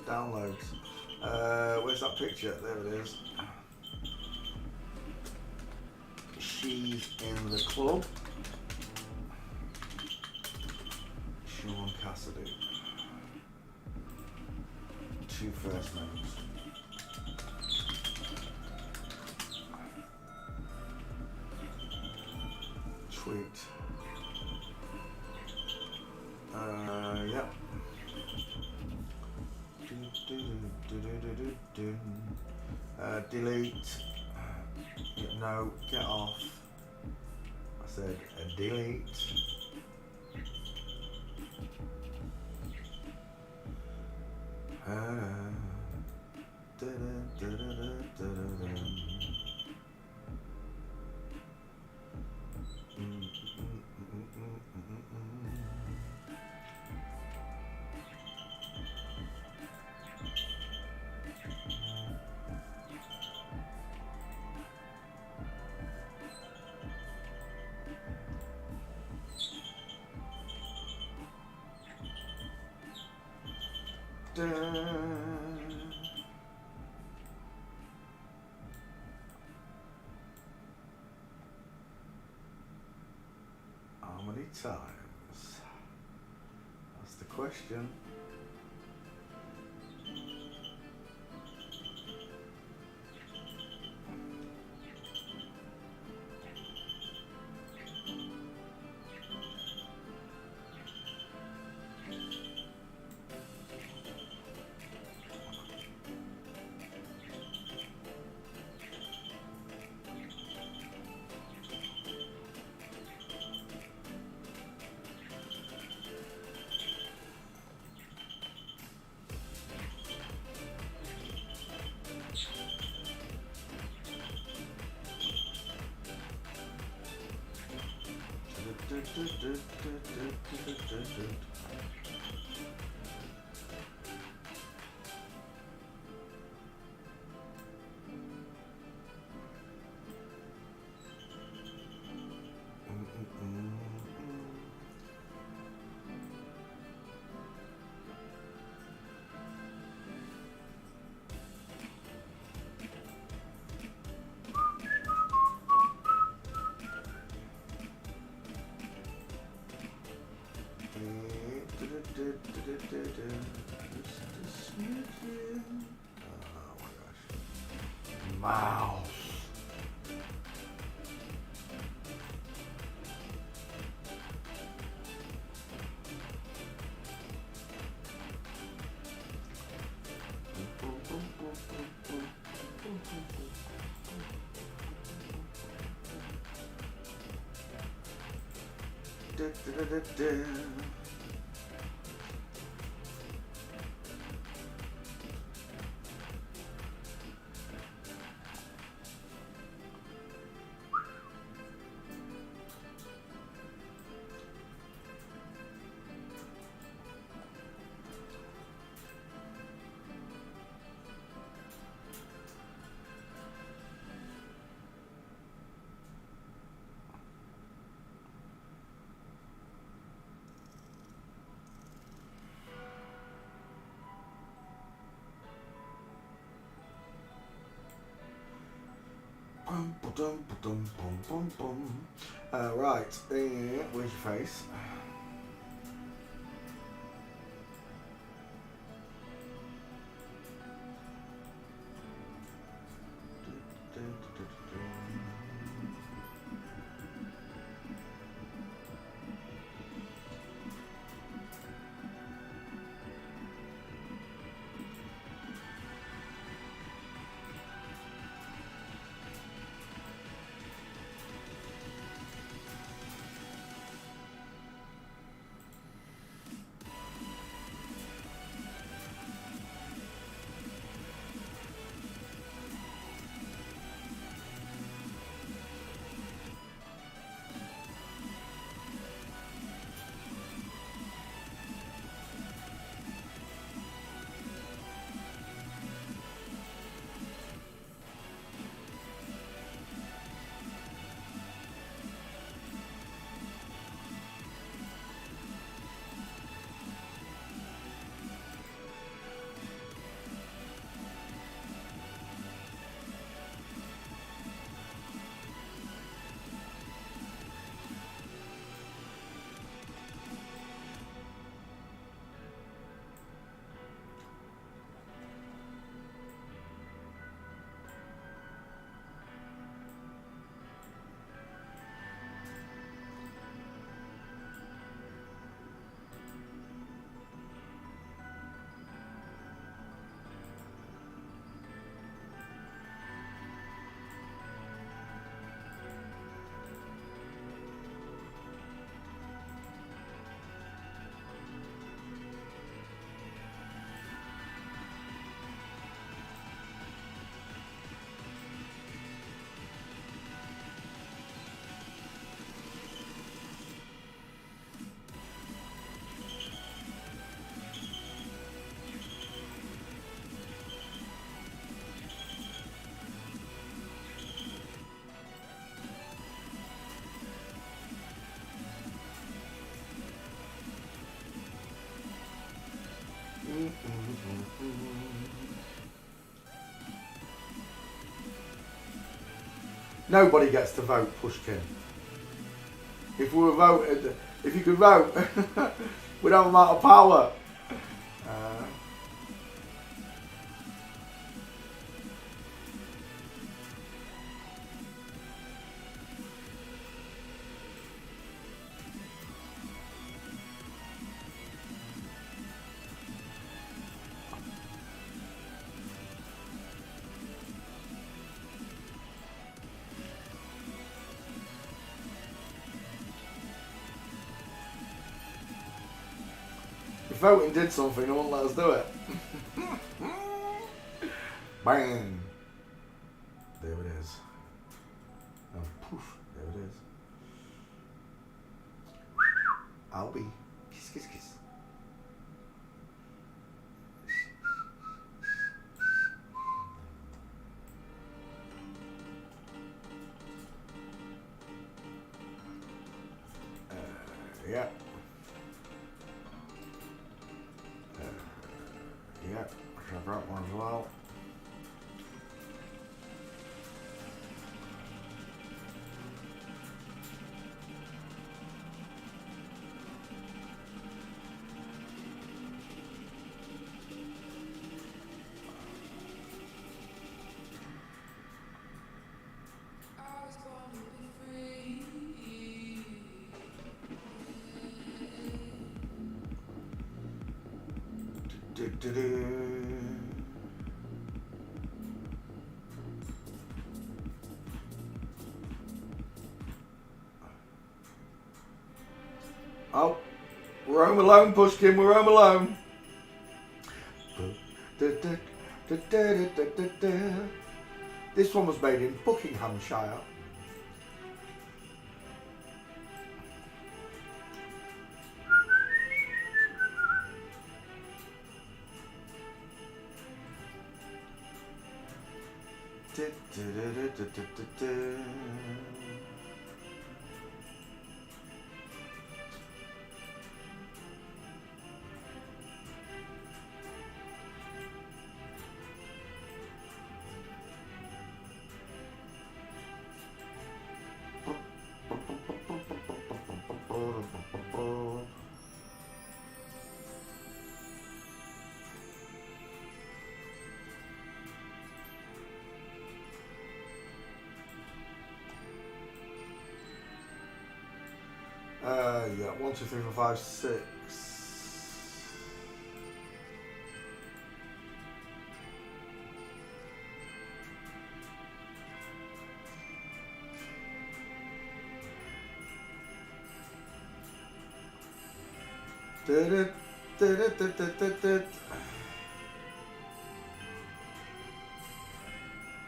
Downloads. Where's that picture? There it is. She's in the club. Sean Cassidy. 2 first names. Tweet. Yep. Delete. No, get off. I said delete. How many times? That's the question. Oh my gosh. Mouse. Right, where's your face? Nobody gets to vote, Pushkin. If we were voted, if you could vote, we'd have a lot of power. If voting did something, they wouldn't let us do it. Bang! There it is. Oh, poof, there it is. I'll be. Kiss, kiss, kiss. Yeah. Yeah, I've got one as well. Oh, we're home alone, Pushkin, we're home alone. This one was made in Buckinghamshire. Yeah, 1, 2, 3, 4, 5, 6.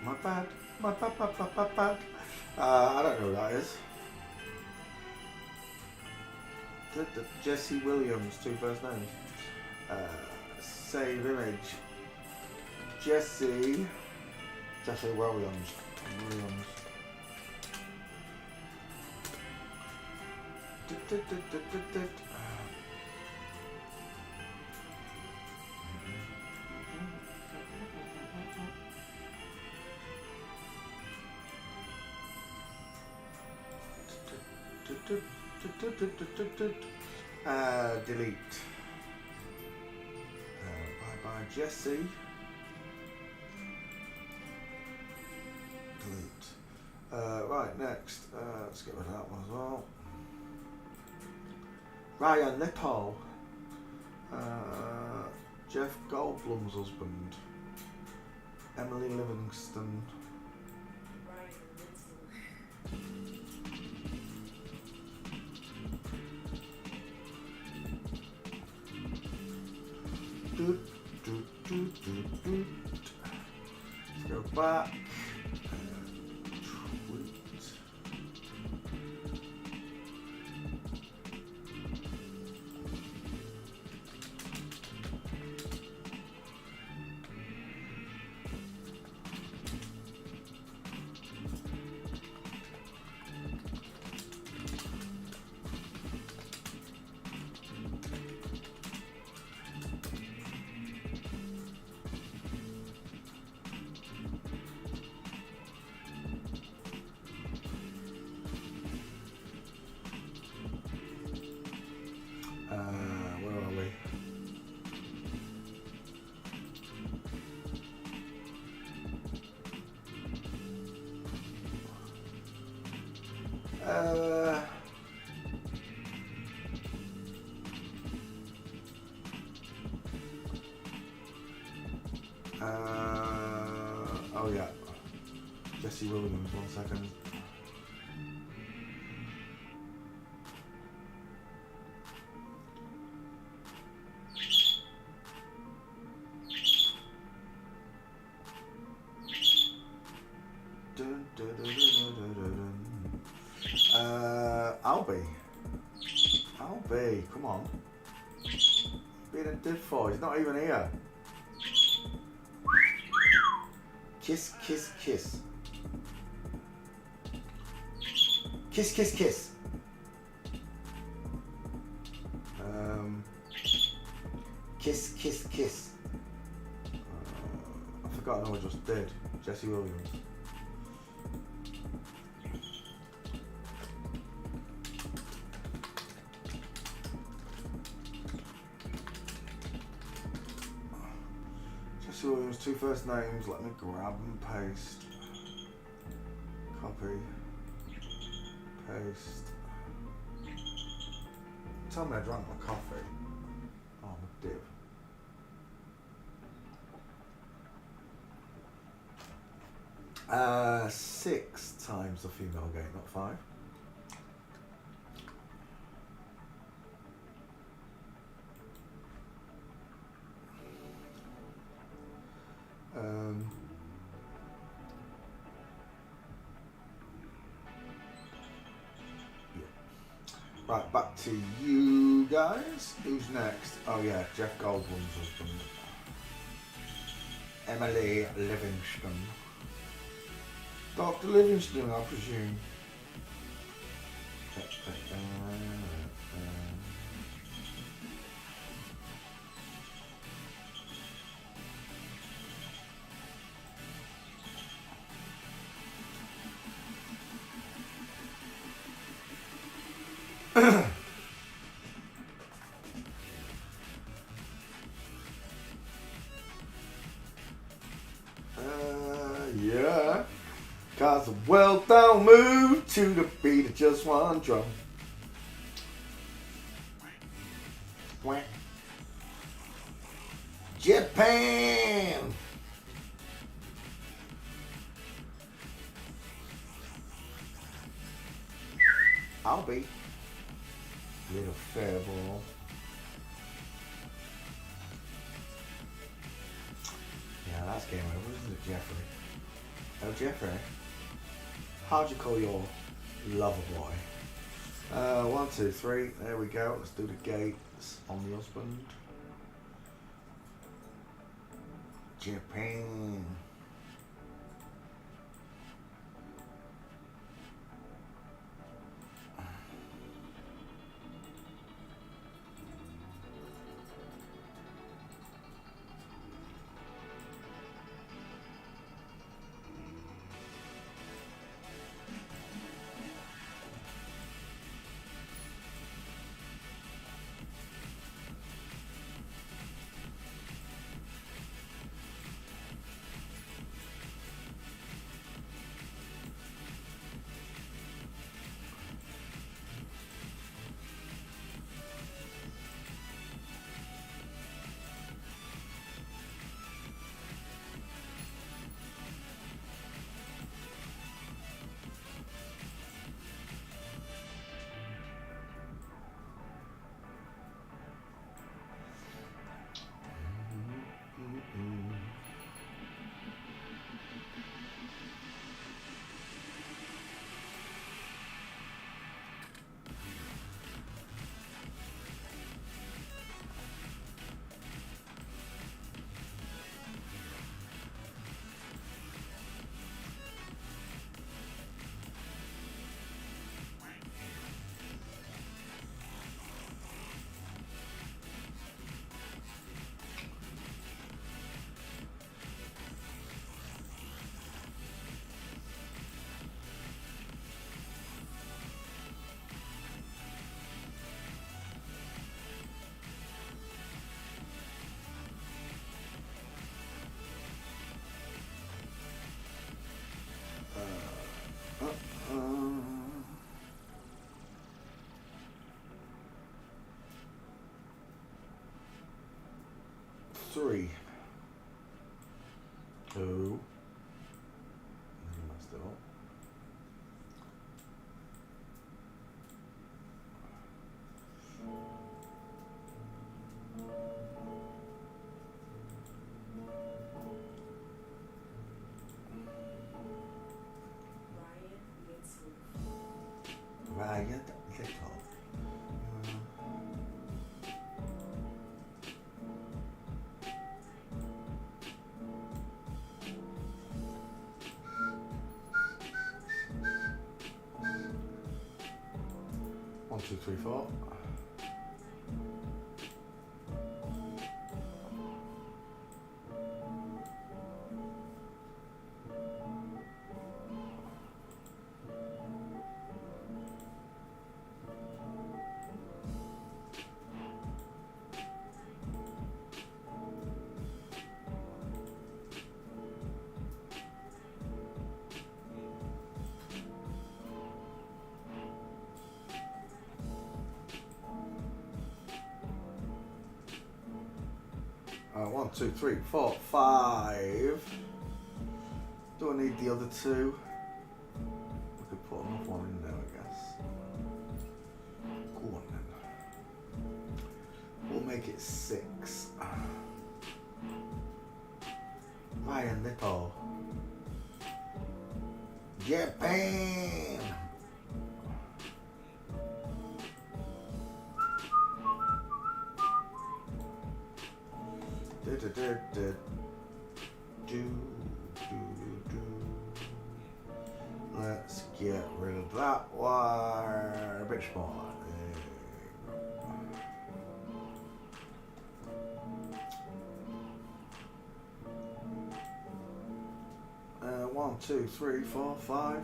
My bad. My bad. I don't know who that is. Jesse Williams, 2 first names. Save image. Jesse Williams. Delete. Bye Jesse. Delete. Right, next. Let's get rid of that one as well. Ryan Little. Jeff Goldblum's husband. Emily Livingston. Let's go back. Tweet. Where are we? Oh yeah, Jesse Williams. 1 second. Albie, come on. Being a div for, he's not even here. Kiss, kiss, kiss. Kiss, kiss, kiss. Kiss, kiss, kiss. I forgot who I just did. Jesse Williams. Jesse Williams, 2 first names. Let me grab and paste. Copy. Paste. Tell me I drank my coffee. Oh, I'm a div. Six times the female gate, not 5. Yeah. Right, back to you guys. Who's next? Oh yeah, Jeff Goldblum's husband. Emily Livingston. Dr. Livingston, I presume. Yeah. Cause the world don't move to the beat of just one drum. Japan. I'll be little fairball. Yeah, that's game over, isn't it, Jeffrey? Oh, Jeffrey, how'd you call your lover boy? 1, 2, 3. There we go. Let's do the gates on the husband. Japan. Three, two. Messed it up. Riot Little. 1, 2, 3, 4. One, two, three, four, 5. Do I need the other 2? We could put another one in there, I guess. Go on then. We'll make it 6. Ryan Little. Japan. Let's get rid of that one. A bit smaller. 1, 2, 3, 4, 5,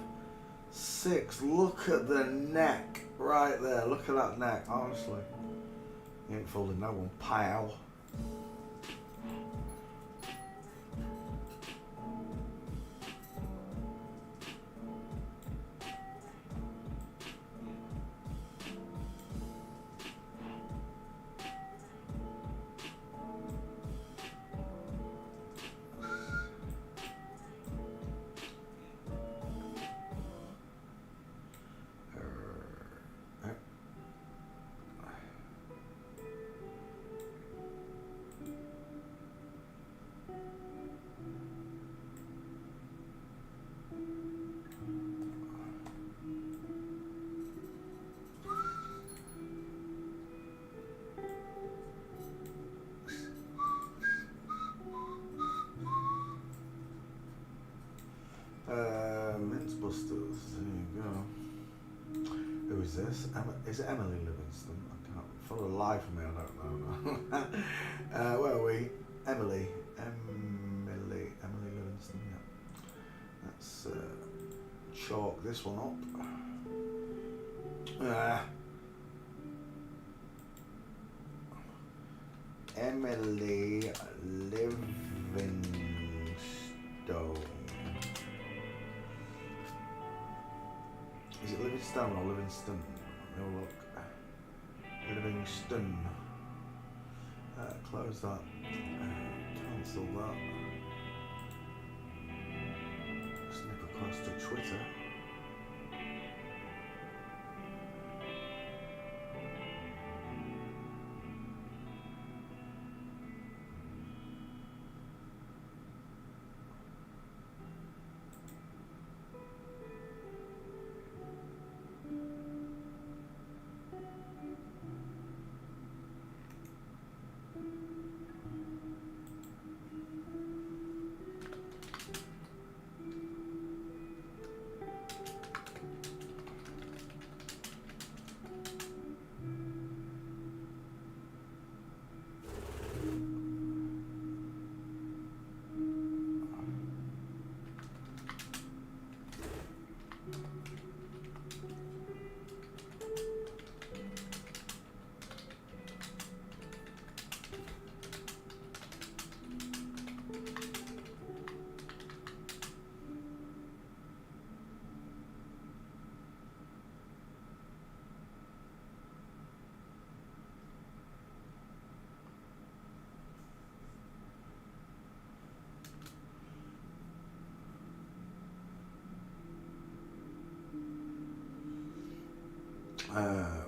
6. Look at the neck right there. Look at that neck. Honestly, you ain't fooling no one, pal. Ghostbusters. There you go. Who is this? Is it Emily Livingston? I can't. For the life of me, I don't know. Where are we? Emily Livingston. Yeah. Let's chalk this one up. Emily Livingstone. Is it Livingstone or Livingston? Let me have a look. Livingston. Close that. Cancel that. Snip across to Twitter.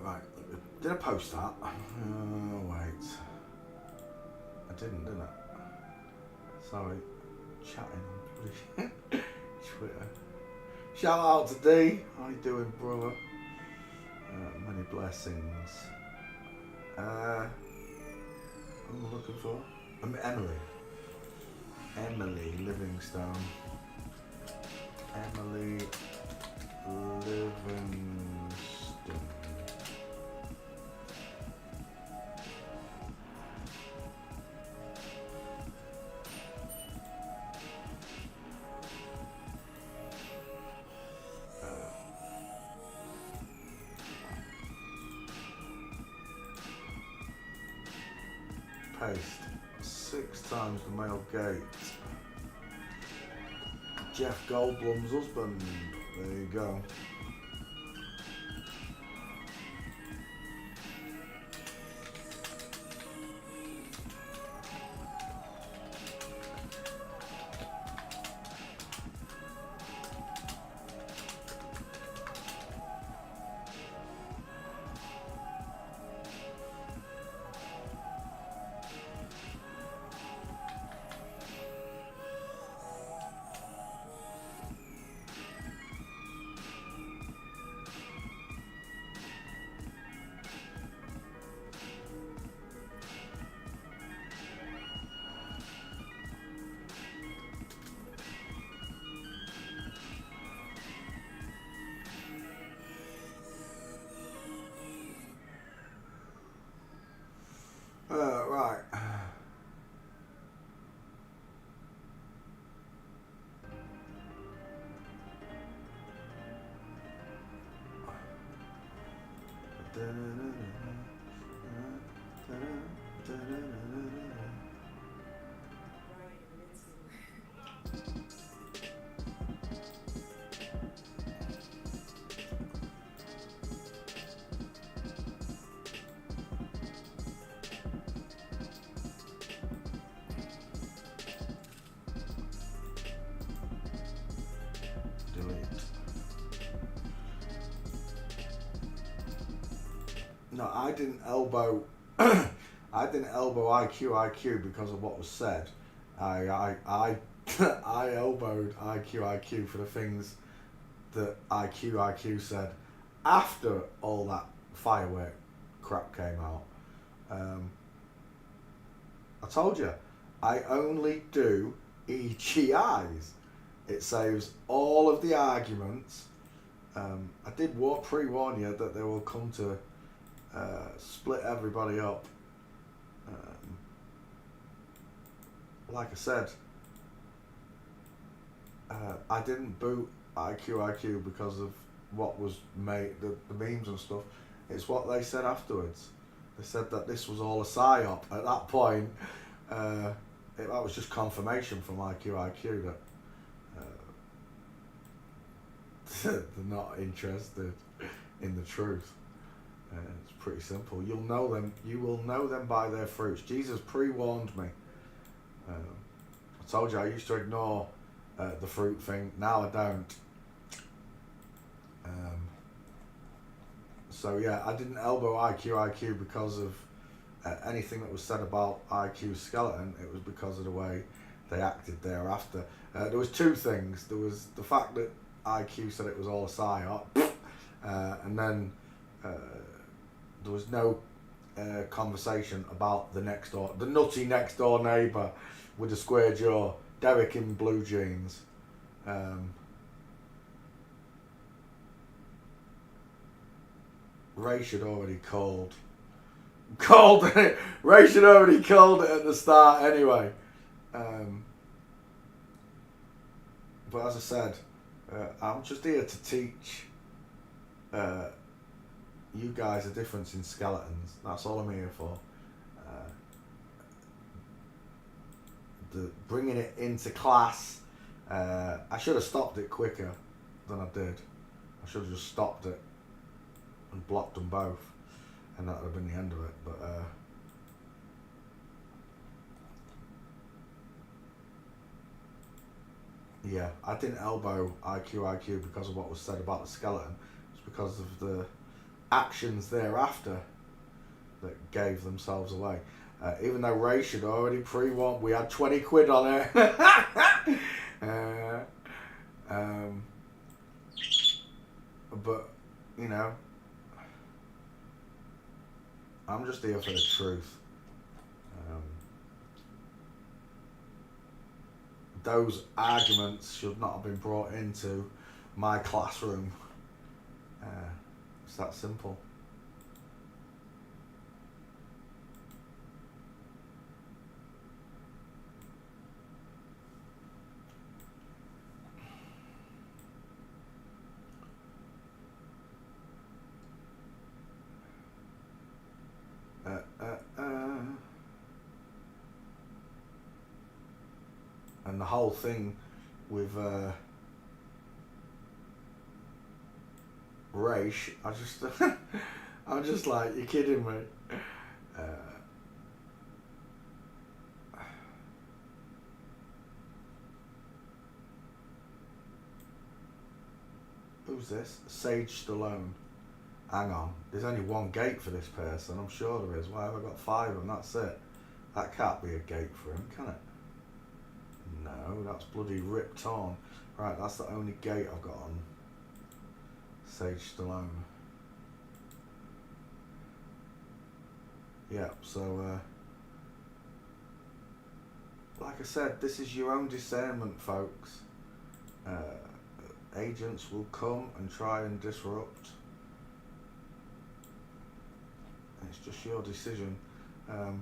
Right, did I post that? Wait. I didn't I? Sorry. Chatting on Twitter. Shout out to D. How you doing, brother? Many blessings. Who am I looking for? Emily. Emily Livingstone. Emily Livingston. Paste 6 times the male gate. Jeff Goldblum's husband. There you go. Right. No, I didn't elbow. I didn't elbow IQ because of what was said. I elbowed IQ for the things that IQ said after all that firework crap came out. I told you, I only do EGIs. It saves all of the arguments. I did pre-warn you that they will come to split everybody up. Like I said, I didn't boot IQ because of what was made, the memes and stuff. It's what they said afterwards. They said that this was all a psyop. At that point, that was just confirmation from IQ that they're not interested in the truth. It's pretty simple. You'll know them. You will know them by their fruits. Jesus pre-warned me. I told you I used to ignore the fruit thing. Now I don't. So yeah, I didn't elbow IQ because of anything that was said about IQ Skeleton. It was because of the way they acted thereafter. There was two things. There was the fact that IQ said it was all a psyop, and then there was no conversation about the nutty next door neighbour with the square jaw, Derek in blue jeans. Ray should already called it. Ray should already called it at the start anyway. But as I said, I'm just here to teach you guys the difference in skeletons. That's all I'm here for. Bringing it into class. I should have stopped it quicker than I did. I should have just stopped it and blocked them both, and that would have been the end of it. But yeah, I didn't elbow IQ because of what was said about the skeleton. It's because of the actions thereafter that gave themselves away. Even though Ray should already pre-warned, we had 20 quid on it. But, you know, I'm just here for the truth. Those arguments should not have been brought into my classroom. It's that simple. And the whole thing with Raish, I'm just like, you're kidding me. Who's this? Sage Stallone. Hang on, there's only one gate for this person, I'm sure there is. Why have I got 5 and that's it? That can't be a gate for him, can it? No, that's bloody Rip Torn. Right, that's the only gate I've got on Sage Stallone. Yeah, so like I said, this is your own discernment, folks. Agents will come and try and disrupt. It's just your decision. I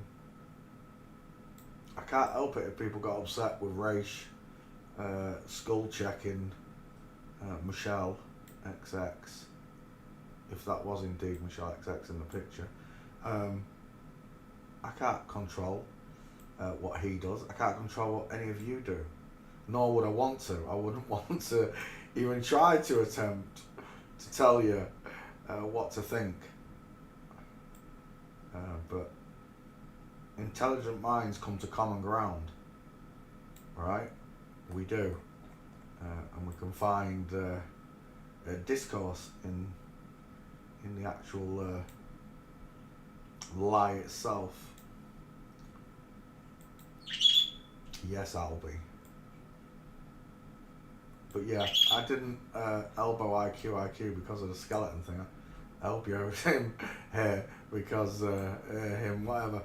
can't help it if people got upset with Raish skull checking Michelle XX, if that was indeed Michelle XX in the picture. I can't control what he does. I can't control what any of you do, nor would I want to. I wouldn't want to even try to attempt to tell you what to think. But intelligent minds come to common ground, right? We do, and we can find discourse in the actual lie itself. Yes, I'll be. But yeah, I didn't elbow IQ because of the skeleton thing. I elbowed him here because him whatever.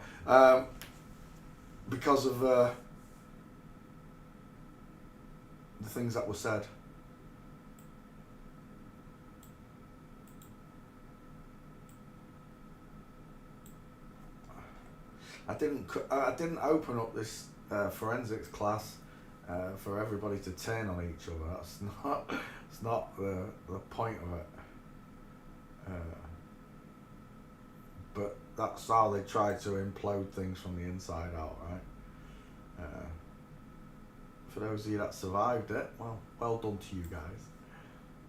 Because of the things that were said. I didn't open up this forensics class for everybody to turn on each other. It's not the point of it. But that's how they try to implode things from the inside out, right? For those of you that survived it, well done to you guys.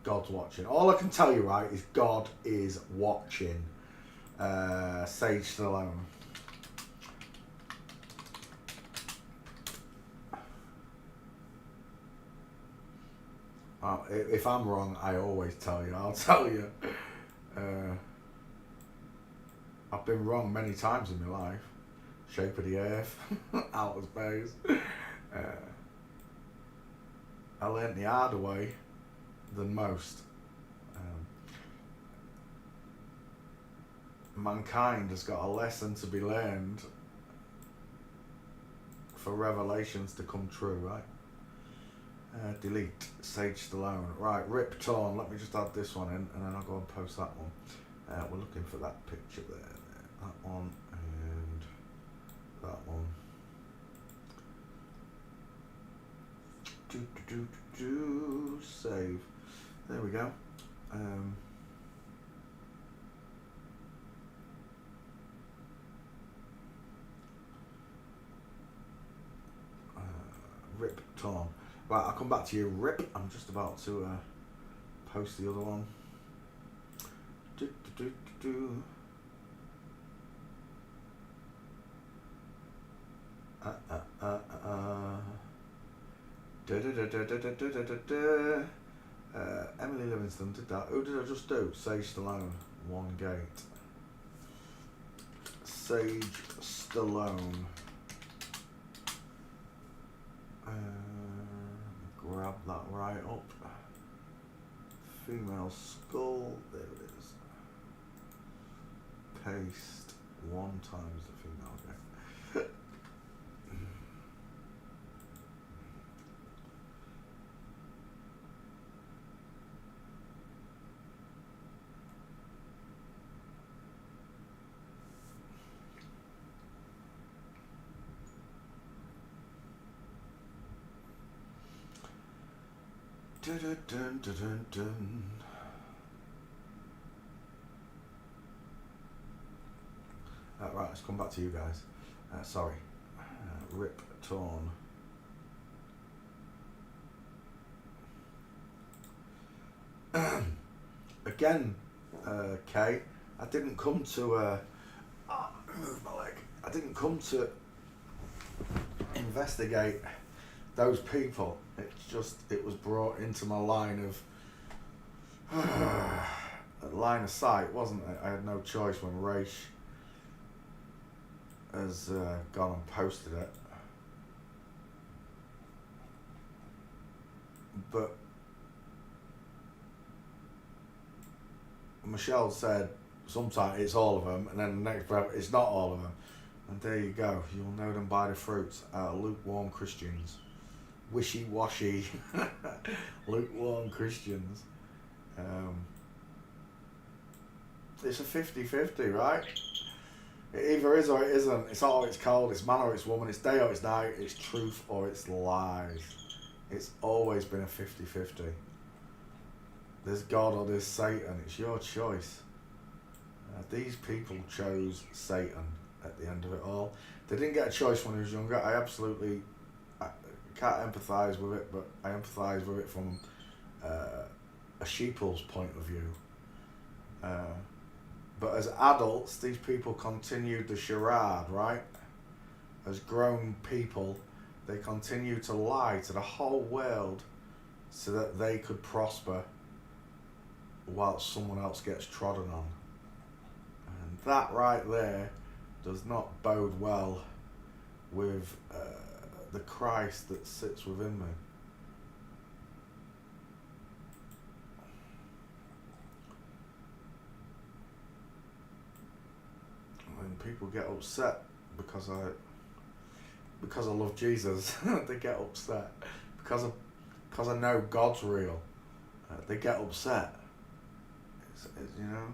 God's watching. All I can tell you, right, is God is watching. Sage Stallone. If I'm wrong, I always tell you. I'll tell you. I've been wrong many times in my life. Shape of the Earth, outer space. I learnt the harder way than most. Mankind has got a lesson to be learned for revelations to come true, right? Delete, Sage Stallone. Right, Rip Torn. Let me just add this one in and then I'll go and post that one. We're looking for that picture there. That one and that one. Save. There we go. Rip Torn. Right, I'll come back to you, Rip. I'm just about to post the other one. Emily Livingston did that. Who did I just do? Sage Stallone. One gate. Sage Stallone. Grab that right up. Female skull. There it is. Paste. 1 times the female gate. Dun, dun, dun, dun, dun. Right, let's come back to you guys. Sorry. Rip Torn. Again, Kay, I didn't come to move my leg. I didn't come to investigate those people. It's just, it was brought into my line of sight, wasn't it? I had no choice when Raish has gone and posted it. But Michelle said sometimes it's all of them, and then the next breath it's not all of them. And there you go. You'll know them by the fruits. Lukewarm Christians. Wishy-washy lukewarm Christians. It's a 50-50, right? It either is or it isn't. It's hot or it's cold. It's man or it's woman. It's day or it's night. It's truth or it's lies. It's always been a 50-50. There's God or there's Satan. It's your choice. These people chose Satan at the end of it all. They didn't get a choice when he was younger. I can't empathise with it, but I empathise with it from a sheeple's point of view. But as adults, these people continued the charade, right? As grown people, they continue to lie to the whole world so that they could prosper whilst someone else gets trodden on. And that right there does not bode well with the Christ that sits within me. When people get upset because I love Jesus, they get upset because because I know God's real, they get upset. You know,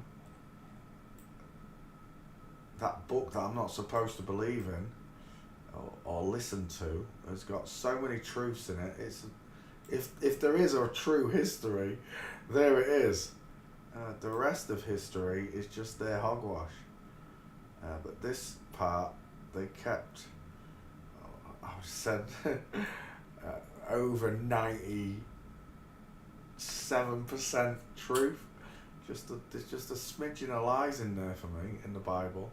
that book that I'm not supposed to believe in or listen to has got so many truths in it. It's if there is a true history, there it is. The rest of history is just their hogwash. But this part, they kept, I said, over 97% truth. There's just a smidgen of lies in there for me in the Bible.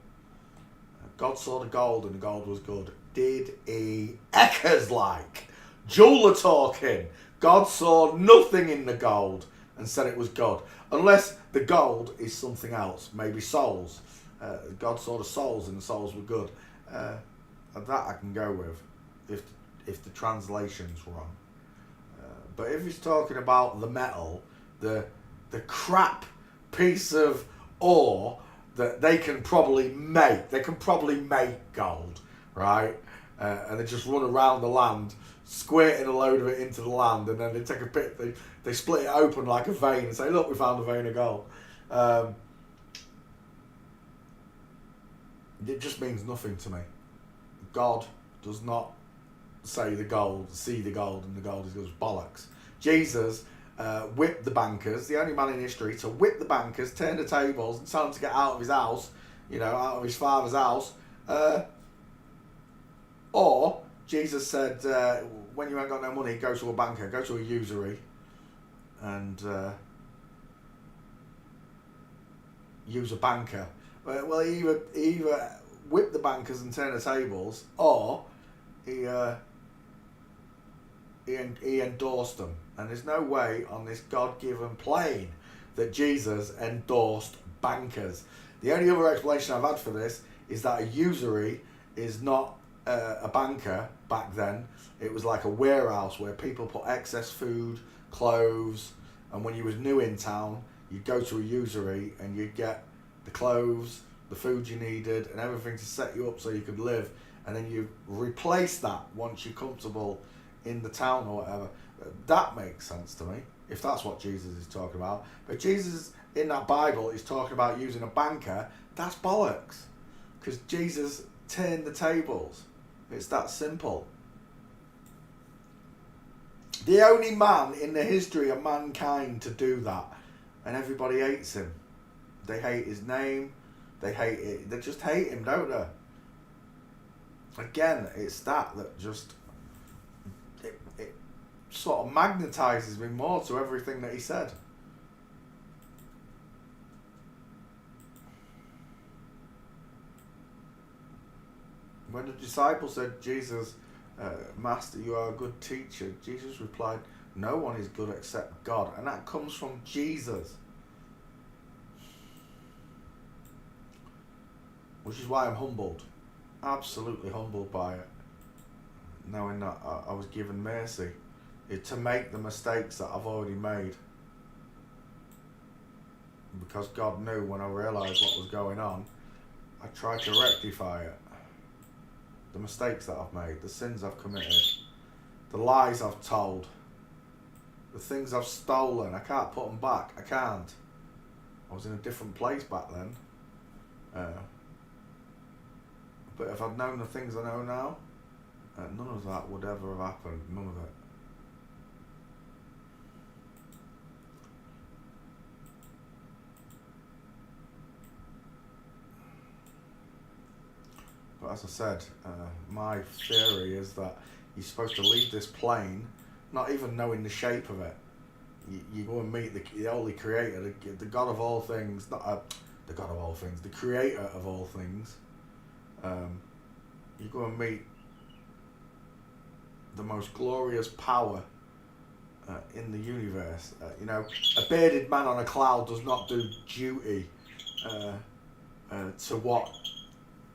God saw the gold and the gold was good. Did he? Eckers like. Jewel are talking. God saw nothing in the gold and said it was good. Unless the gold is something else, maybe souls. God saw the souls and the souls were good. That I can go with if the translation's wrong. But if he's talking about the metal, the crap piece of ore that they can probably make gold, right? And they just run around the land, squirting a load of it into the land, and then they take a bit, they split it open like a vein and say, look, we found a vein of gold. It just means nothing to me. God does not see the gold and the gold is just bollocks. Jesus whipped the bankers, the only man in history to whip the bankers, turn the tables and tell them to get out of his house, out of his father's house. Or Jesus said, when you ain't got no money, go to a banker, go to a usury and use a banker. Well, he either whipped the bankers and turned the tables, or he endorsed them. And there's no way on this God-given plane that Jesus endorsed bankers. The only other explanation I've had for this is that a usury is not a banker back then. It was like a warehouse where people put excess food, clothes, and when you was new in town, you'd go to a usury and you'd get the clothes, the food you needed, and everything to set you up so you could live. And then you replace that once you're comfortable in the town or whatever. That makes sense to me, if that's what Jesus is talking about. But Jesus in that Bible is talking about using a banker. That's bollocks, because Jesus turned the tables. It's that simple. The only man in the history of mankind to do that, and everybody hates him. They hate his name. They hate it. They just hate him, don't they? Again, it's that just it sort of magnetizes me more to everything that he said. When the disciples said, Jesus, Master, you are a good teacher, Jesus replied, no one is good except God. And that comes from Jesus. Which is why I'm humbled. Absolutely humbled by it. Knowing that I was given mercy to make the mistakes that I've already made. Because God knew when I realised what was going on, I tried to rectify it. The mistakes that I've made, the sins I've committed, the lies I've told, the things I've stolen. I can't put them back. I can't. I was in a different place back then. But if I'd known the things I know now, none of that would ever have happened. None of it. But as I said, my theory is that you're supposed to leave this plane not even knowing the shape of it. You go and meet the Holy Creator, the God of all things, not the God of all things, the Creator of all things. You go and meet the most glorious power in the universe. A bearded man on a cloud does not do duty to what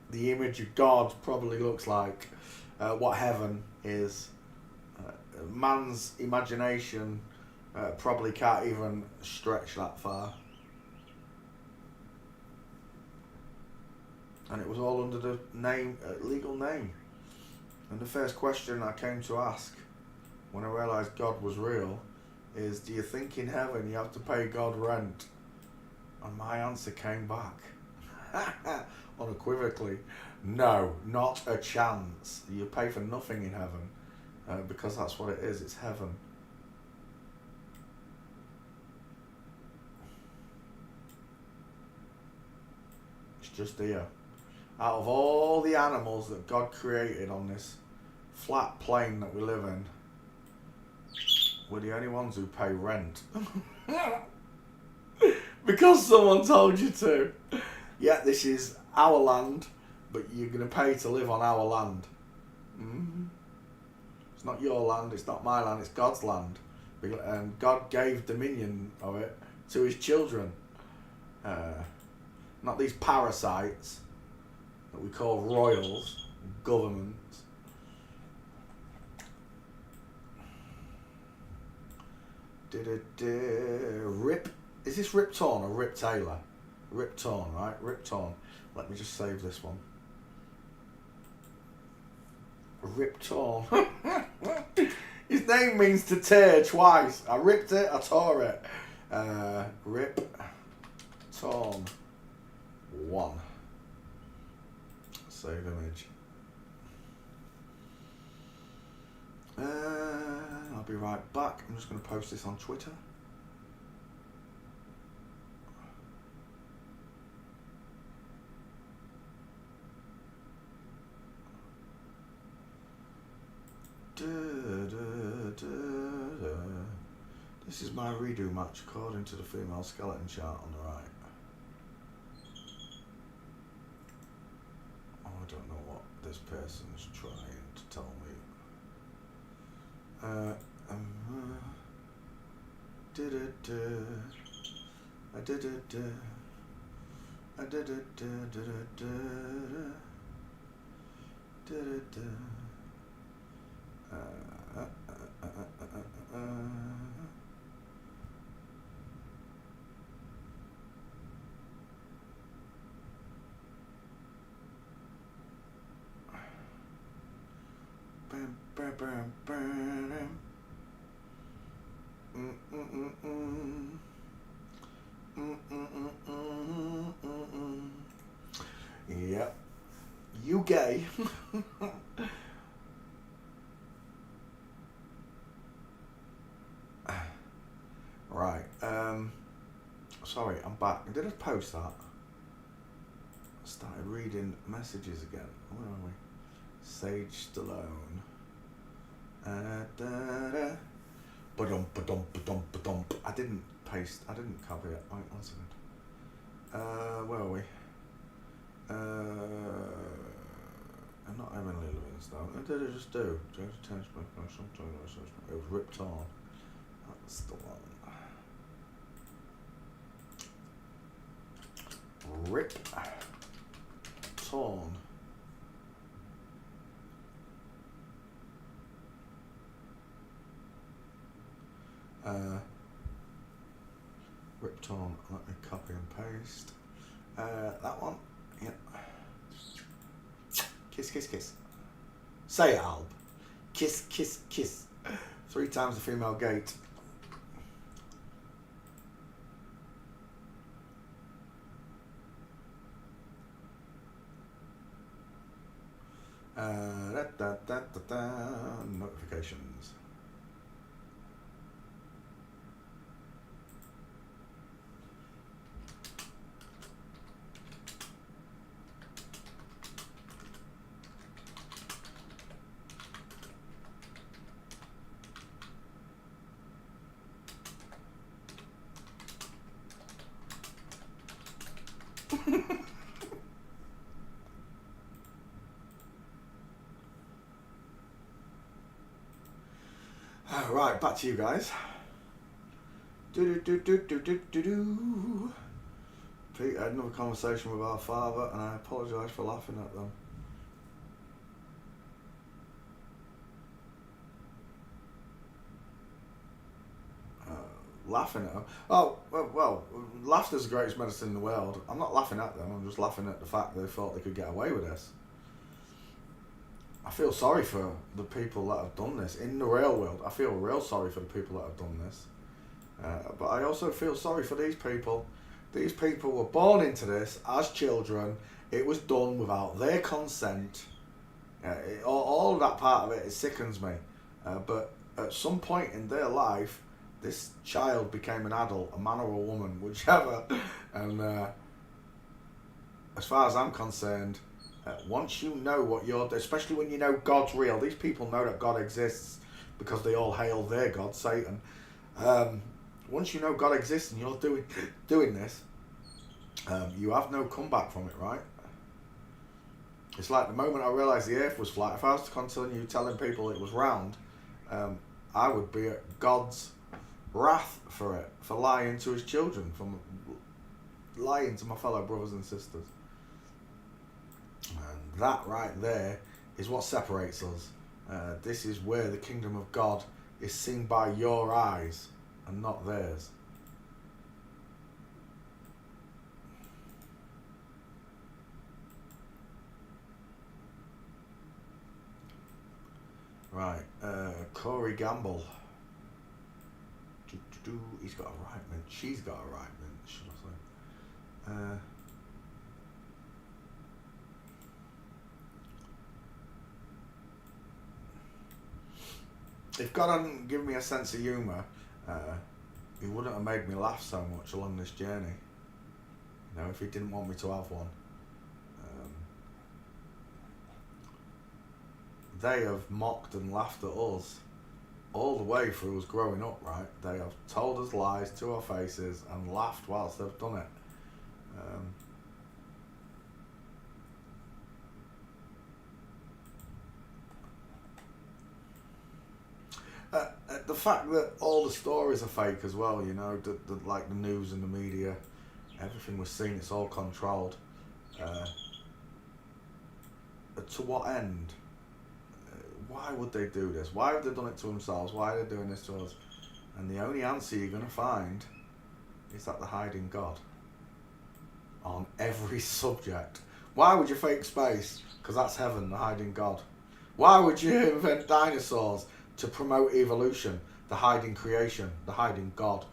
the image of God probably looks like, what heaven is. Man's imagination probably can't even stretch that far. And it was all under the name, legal name. And the first question I came to ask when I realised God was real is, do you think in heaven you have to pay God rent? And my answer came back unequivocally, no, not a chance. You pay for nothing in heaven, because that's what it is, it's heaven. It's just here. Out of all the animals that God created on this flat plane that we live in, we're the only ones who pay rent. Because someone told you to. Yeah, this is our land, but you're going to pay to live on our land. Mm-hmm. It's not your land, it's not my land, it's God's land. And God gave dominion of it to his children. Not these parasites that we call royals, governments. Rip. Is this Rip Torn or Rip Taylor? Rip Torn, right? Rip Torn. Let me just save this one. Rip Torn. His name means to tear twice. I ripped it, I tore it. Rip Torn 1. Save image. I'll be right back. I'm just going to post this on Twitter. This is my redo match according to the female skeleton chart on the right. Oh, I don't know what this person's trying to tell me. Yep. You gay. Right. Sorry, I'm back. Did I post that? I started reading messages again. Where are we? Sage Stallone. Ba-dum. I didn't paste. I didn't copy it. Wait, 1 second. Where are we? I'm not Emily Livingstone. What did I just do? It was Ripped On. That's the one. Rip Torn. Rip Torn. Let me copy and paste. That one. Yep. Kiss. Say it, Alb. Kiss. 3 times the female gate. Notifications. Right, back to you guys. Pete had another conversation with our father, and I apologise for laughing at them. Laughing at them? Oh, well, laughter's the greatest medicine in the world. I'm not laughing at them, I'm just laughing at the fact that they thought they could get away with this. I feel sorry for the people that have done this. In the real world, I feel real sorry for the people that have done this. But I also feel sorry for these people. These people were born into this as children. It was done without their consent. All of that part of it sickens me. But at some point in their life, this child became an adult, a man or a woman, whichever. And as far as I'm concerned, once you know what you're, especially when you know God's real, these people know that God exists because they all hail their God, Satan. Once you know God exists and you're doing this, you have no comeback from it, right? It's like the moment I realised the earth was flat, if I was to continue telling people it was round, I would be at God's wrath for it, for lying to his children, for lying to my fellow brothers and sisters. And that right there is what separates us. This is where the kingdom of God is seen by your eyes and not theirs. Right, Corey Gamble. He's got a right mint. She's got a right mint, should I say. If God hadn't given me a sense of humour, he wouldn't have made me laugh so much along this journey. You know, if he didn't want me to have one. They have mocked and laughed at us all the way through us growing up, right? They have told us lies to our faces and laughed whilst they've done it. The fact that all the stories are fake as well, you know, like the news and the media, everything we're seeing, it's all controlled. To what end? Why would they do this? Why have they done it to themselves? Why are they doing this to us? And the only answer you're going to find is that they're hiding God on every subject. Why would you fake space? Because that's heaven, they're hiding God. Why would you invent dinosaurs to promote evolution? They're hiding creation, they're hiding God.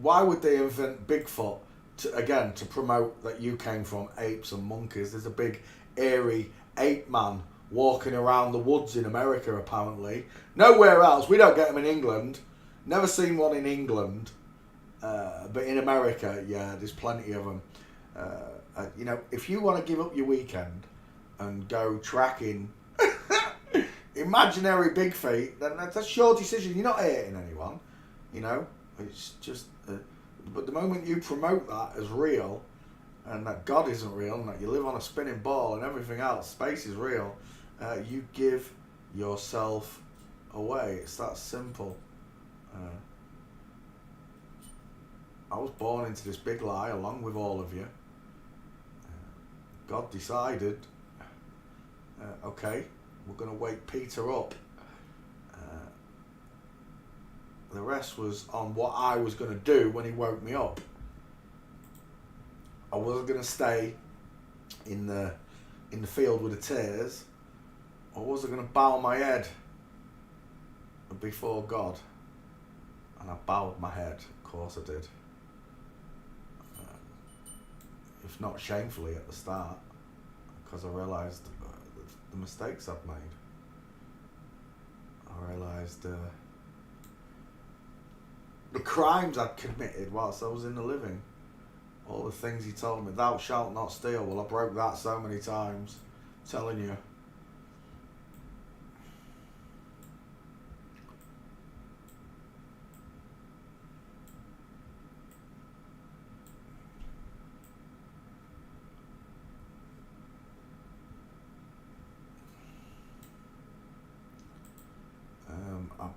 Why would they invent Bigfoot to promote that you came from apes and monkeys? There's a big airy ape man walking around the woods in America, apparently. Nowhere else. We don't get them in England. Never seen one in England. But in America, yeah, there's plenty of them. You know, if you want to give up your weekend and go tracking imaginary big feet, then that's your decision. You're not hurting anyone. You know, it's just... but the moment you promote that as real, and that God isn't real, and that you live on a spinning ball and everything else, space is real, you give yourself away. It's that simple. I was born into this big lie along with all of you. God decided, okay, we're going to wake Peter up. The rest was on what I was going to do when he woke me up. I wasn't going to stay in the field with the tares. I wasn't going to bow my head before God. And I bowed my head, of course I did. If not shamefully at the start, because I realised the mistakes I'd made. I realised the crimes I'd committed whilst I was in the living. All the things he told me, thou shalt not steal. Well, I broke that so many times, I'm telling you.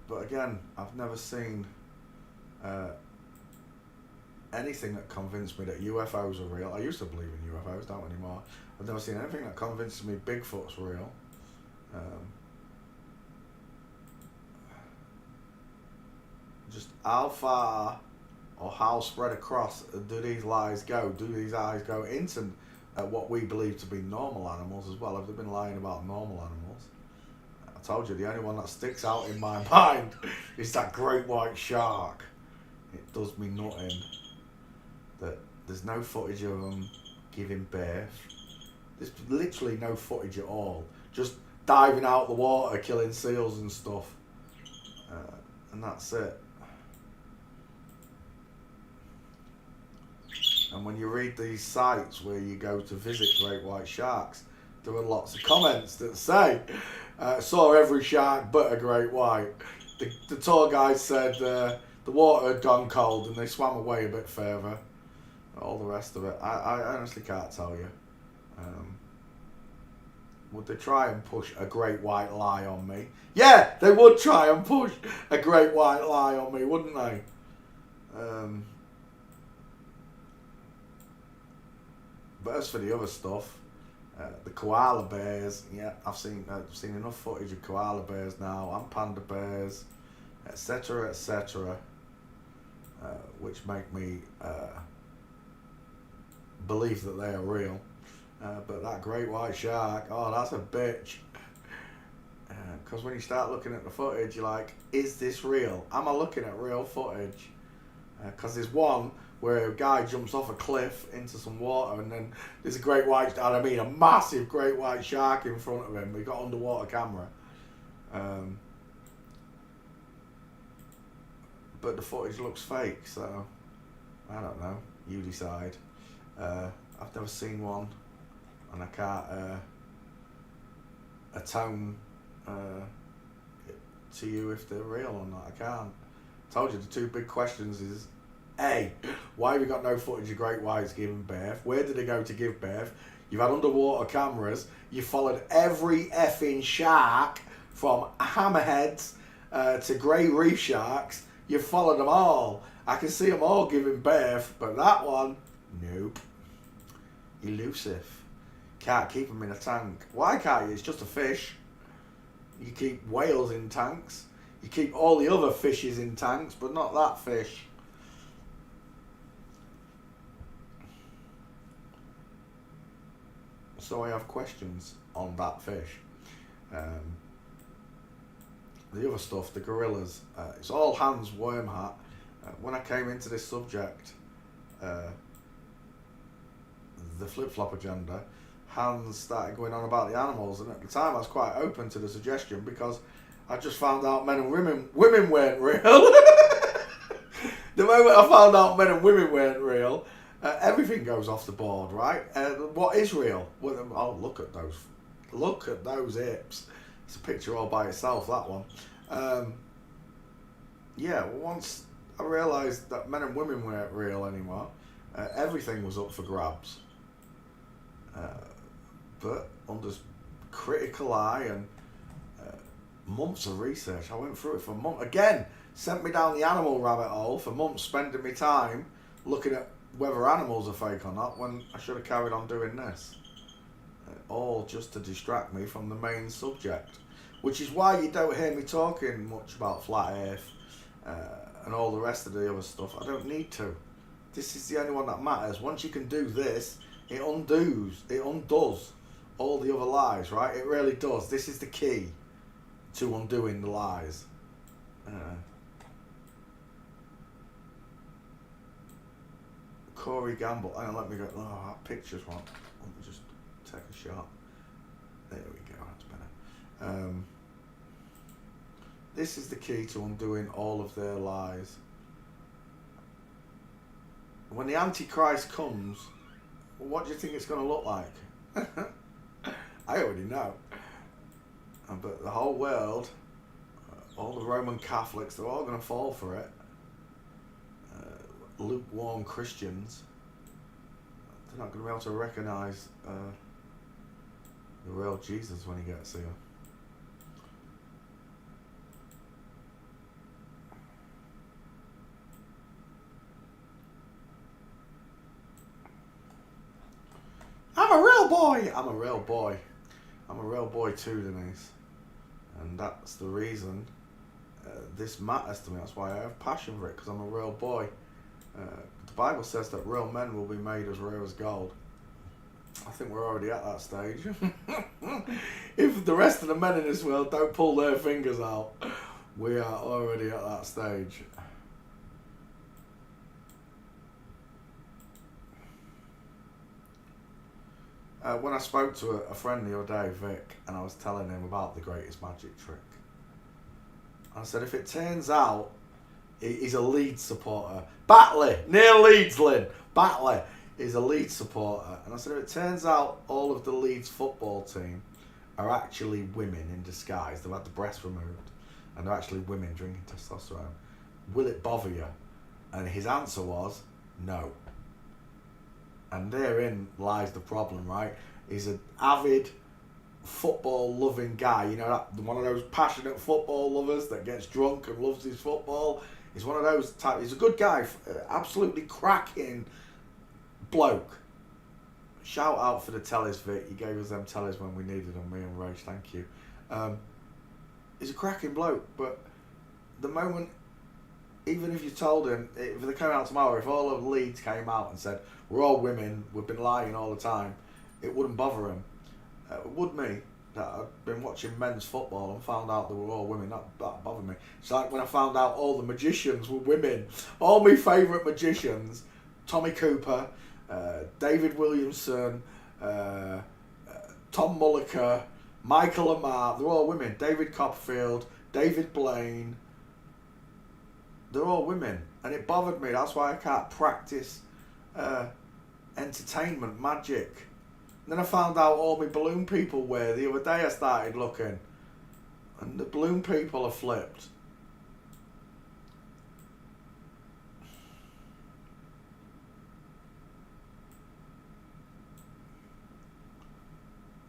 But again, I've never seen anything that convinced me that UFOs are real. I used to believe in UFOs, don't anymore. I've never seen anything that convinces me Bigfoot's real. Just how far or how spread across do these lies go? Do these eyes go into what we believe to be normal animals as well. Have they been lying about normal animals? I told you, the only one that sticks out in my mind is that great white shark. It does me nothing that there's no footage of them giving birth. There's literally no footage at all. Just diving out the water, killing seals and stuff. And that's it. And when you read these sites where you go to visit great white sharks, there are lots of comments that say, saw every shark but a great white. The tour guide said the water had gone cold and they swam away a bit further. All the rest of it, I honestly can't tell you. Would they try and push a great white lie on me? Yeah, they would try and push a great white lie on me, wouldn't they? But as for the other stuff, the koala bears, yeah, I've seen enough footage of koala bears now, and panda bears, etc., etc., which make me believe that they are real. But that great white shark, oh, that's a bitch. Because when you start looking at the footage, you're like, is this real? Am I looking at real footage? Because there's one where a guy jumps off a cliff into some water, and then there's a great white, a massive great white shark in front of him. We got underwater camera. But the footage looks fake, so I don't know. You decide. I've never seen one, and I can't atone to you if they're real or not. I can't. I told you the two big questions is, A, why have we got no footage of great whites giving birth? Where did they go to give birth? You've had underwater cameras. You followed every effing shark from hammerheads to grey reef sharks. You've followed them all. I can see them all giving birth, but that one, nope. Elusive. Can't keep them in a tank. Why can't you? It's just a fish. You keep whales in tanks. You keep all the other fishes in tanks, but not that fish. So I have questions on that fish. The other stuff, the gorillas, it's all Hans worm hat. When I came into this subject, the flip-flop agenda, Hans started going on about the animals, and at the time I was quite open to the suggestion because I just found out men and women weren't real. The moment I found out men and women weren't real, everything goes off the board, right? What is real? Well, oh, look at those hips. It's a picture all by itself, that one. Once I realised that men and women weren't real anymore, everything was up for grabs. But under critical eye and months of research, I went through it for months. Again, sent me down the animal rabbit hole for months, spending my time looking at whether animals are fake or not, when I should have carried on doing this. All just to distract me from the main subject. Which is why you don't hear me talking much about flat earth and all the rest of the other stuff. I don't need to. This is the only one that matters. Once you can do this, it undoes all the other lies, right? It really does. This is the key to undoing the lies. Corey Gamble. Hang on, let me go. Oh, that picture's one. Let me just take a shot. There we go. That's better. This is the key to undoing all of their lies. When the Antichrist comes, what do you think it's going to look like? I already know. But the whole world, all the Roman Catholics, they're all going to fall for it. Lukewarm Christians, they're not going to be able to recognise the real Jesus when he gets here. I'm a real boy. I'm a real boy too, Denise. And that's the reason this matters to me. That's why I have passion for it, because I'm a real boy. The Bible says that real men will be made as rare as gold. I think we're already at that stage. If the rest of the men in this world don't pull their fingers out, we are already at that stage. When I spoke to a friend the other day, Vic, and I was telling him about the greatest magic trick, I said, if it turns out he's a Leeds supporter, Batley, near Leeds, Lynn, Batley is a Leeds supporter, and I said, if it turns out all of the Leeds football team are actually women in disguise, they've had the breast removed, and they're actually women drinking testosterone, will it bother you? And his answer was, no. And therein lies the problem, right? He's an avid football-loving guy, you know, one of those passionate football lovers that gets drunk and loves his football. He's one of those type. He's a good guy, absolutely cracking bloke. Shout out for the tellies, Vic. You gave us them tellies when we needed them, me and Rage, thank you. He's a cracking bloke, but the moment, even if you told him, if they came out tomorrow, if all of Leeds came out and said, we're all women, we've been lying all the time, it wouldn't bother him. It would me, that I'd been watching men's football and found out they were all women, that bothered me. It's like when I found out all the magicians were women. All my favourite magicians, Tommy Cooper, David Williamson, Tom Mulliker, Michael Lamar, they're all women. David Copperfield, David Blaine, they're all women. And it bothered me, that's why I can't practice entertainment, magic. And then I found out all my balloon people were. The other day I started looking, and the balloon people are flipped.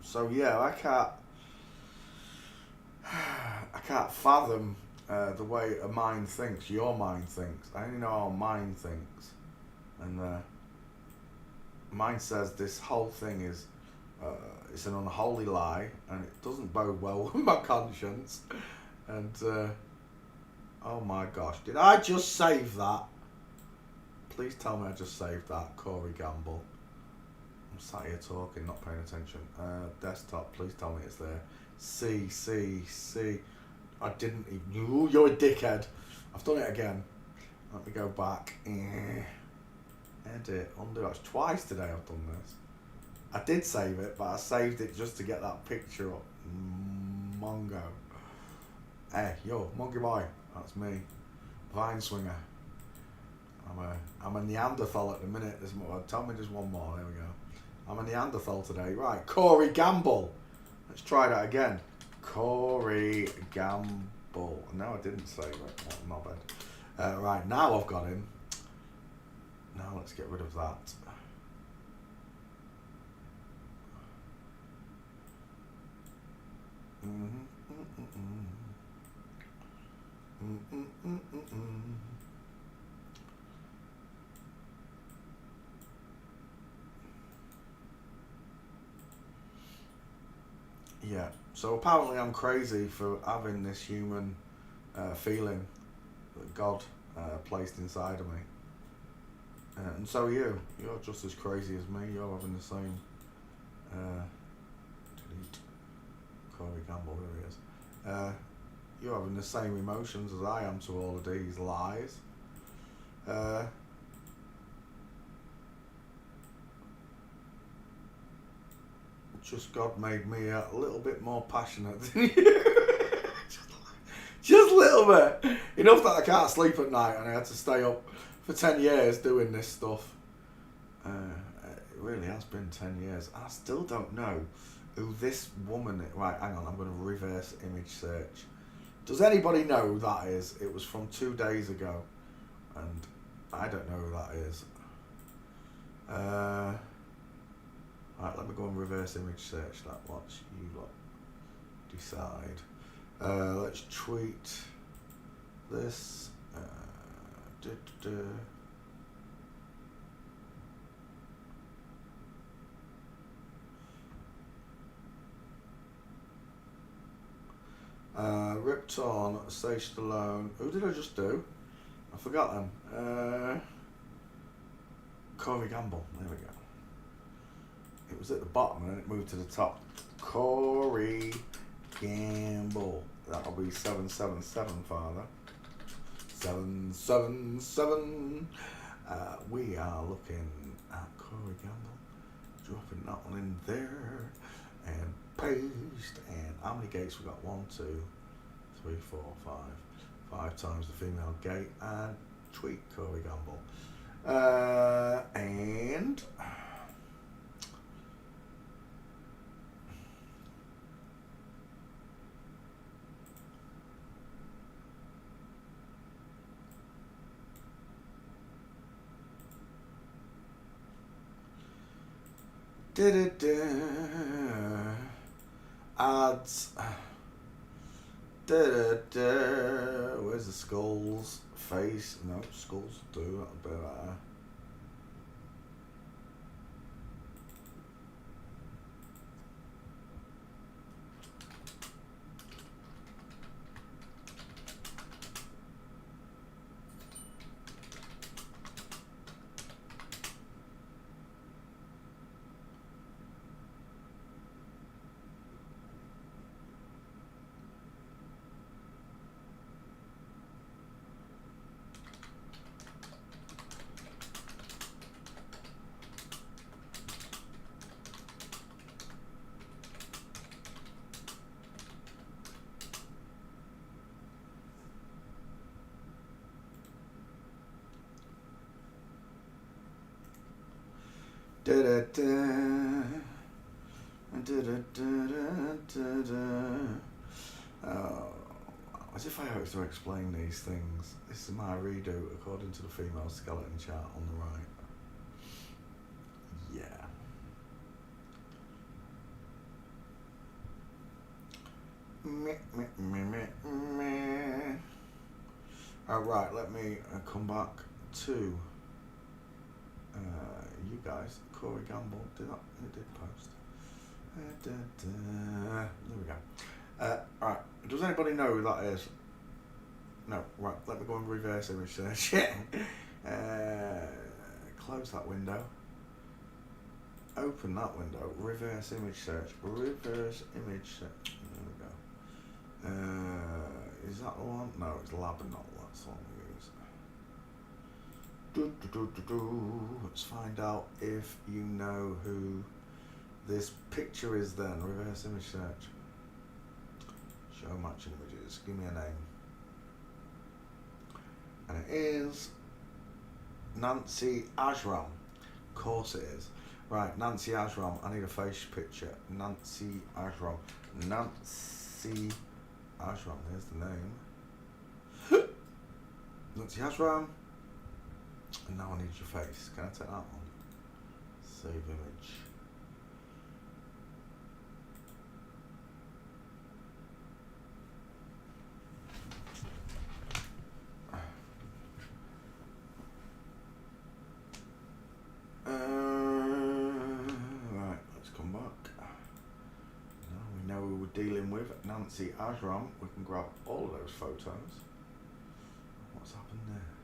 So yeah, I can't fathom the way a mind thinks, your mind thinks. I only know how mine thinks. And mine says this whole thing is it's an unholy lie, and it doesn't bode well with my conscience. And oh my gosh, did I just save that? Please tell me I just saved that, Corey Gamble. I'm sat here talking, not paying attention. Desktop, please tell me it's there. C. I didn't even... Ooh, you're a dickhead. I've done it again. Let me go back. Edit, undo. That's twice today I've done this. I did save it, but I saved it just to get that picture up. Mongo. Hey, yo, Monkey Boy. That's me. Vine Swinger. I'm a Neanderthal at the minute. There's more. Tell me there's one more. There we go. I'm a Neanderthal today. Right, Corey Gamble. Let's try that again. Corey Gamble. No, I didn't save it. Oh, my bad. Right, now I've got him. Now let's get rid of that. Yeah, so apparently I'm crazy for having this human feeling that God placed inside of me. And so are you. You're just as crazy as me. You're having the same... delete. Corey Campbell, here he is. You're having the same emotions as I am to all of these lies. Just God made me a little bit more passionate than you. Just a little bit. Enough that I can't sleep at night and I had to stay up for 10 years doing this stuff. It really has been 10 years. I still don't know who this woman is. Right, hang on, I'm going to reverse image search. Does anybody know who that is? It was from 2 days ago, and I don't know who that is. Right, let me go and reverse image search that. Watch you lot decide. Let's tweet this. Ripped on, Say Stallone. Who did I just do? I forgot them. Corey Gamble. There we go. It was at the bottom and then it moved to the top. Corey Gamble. That'll be 777, Father. 777. We are looking at Corey Gamble. Dropping that one in there. And paste. And how many gates we got? 1, 2, 3, 4, 5. 5 times the female gate. And tweet Corey Gamble. And ads. Where's the skulls? Face? No, skulls do. That'll be better. As if I have to explain these things. This is my redo according to the female skeleton chart on the right. Yeah. Alright, let me come back to you guys. Corey Gamble did that. It did post. There we go. Right. Does anybody know who that is? No. Right. Let me go and reverse image search. Close that window. Open that window. Reverse image search. Reverse image search. There we go. Is that the one? No, it's Labanol. That's the one we use. Let's find out if you know who this picture is then. Reverse image search. Show matching images. Give me a name. And it is Nancy Ashram. Of course it is. Right, Nancy Ashram. I need a face picture. Nancy Ashram. Nancy Ashram. There's the name. Nancy Ashram. And now I need your face. Can I take that one? Save image. Right, let's come back. Now we know who we're dealing with. Nancy Ashram. We can grab all of those photos. What's happened there?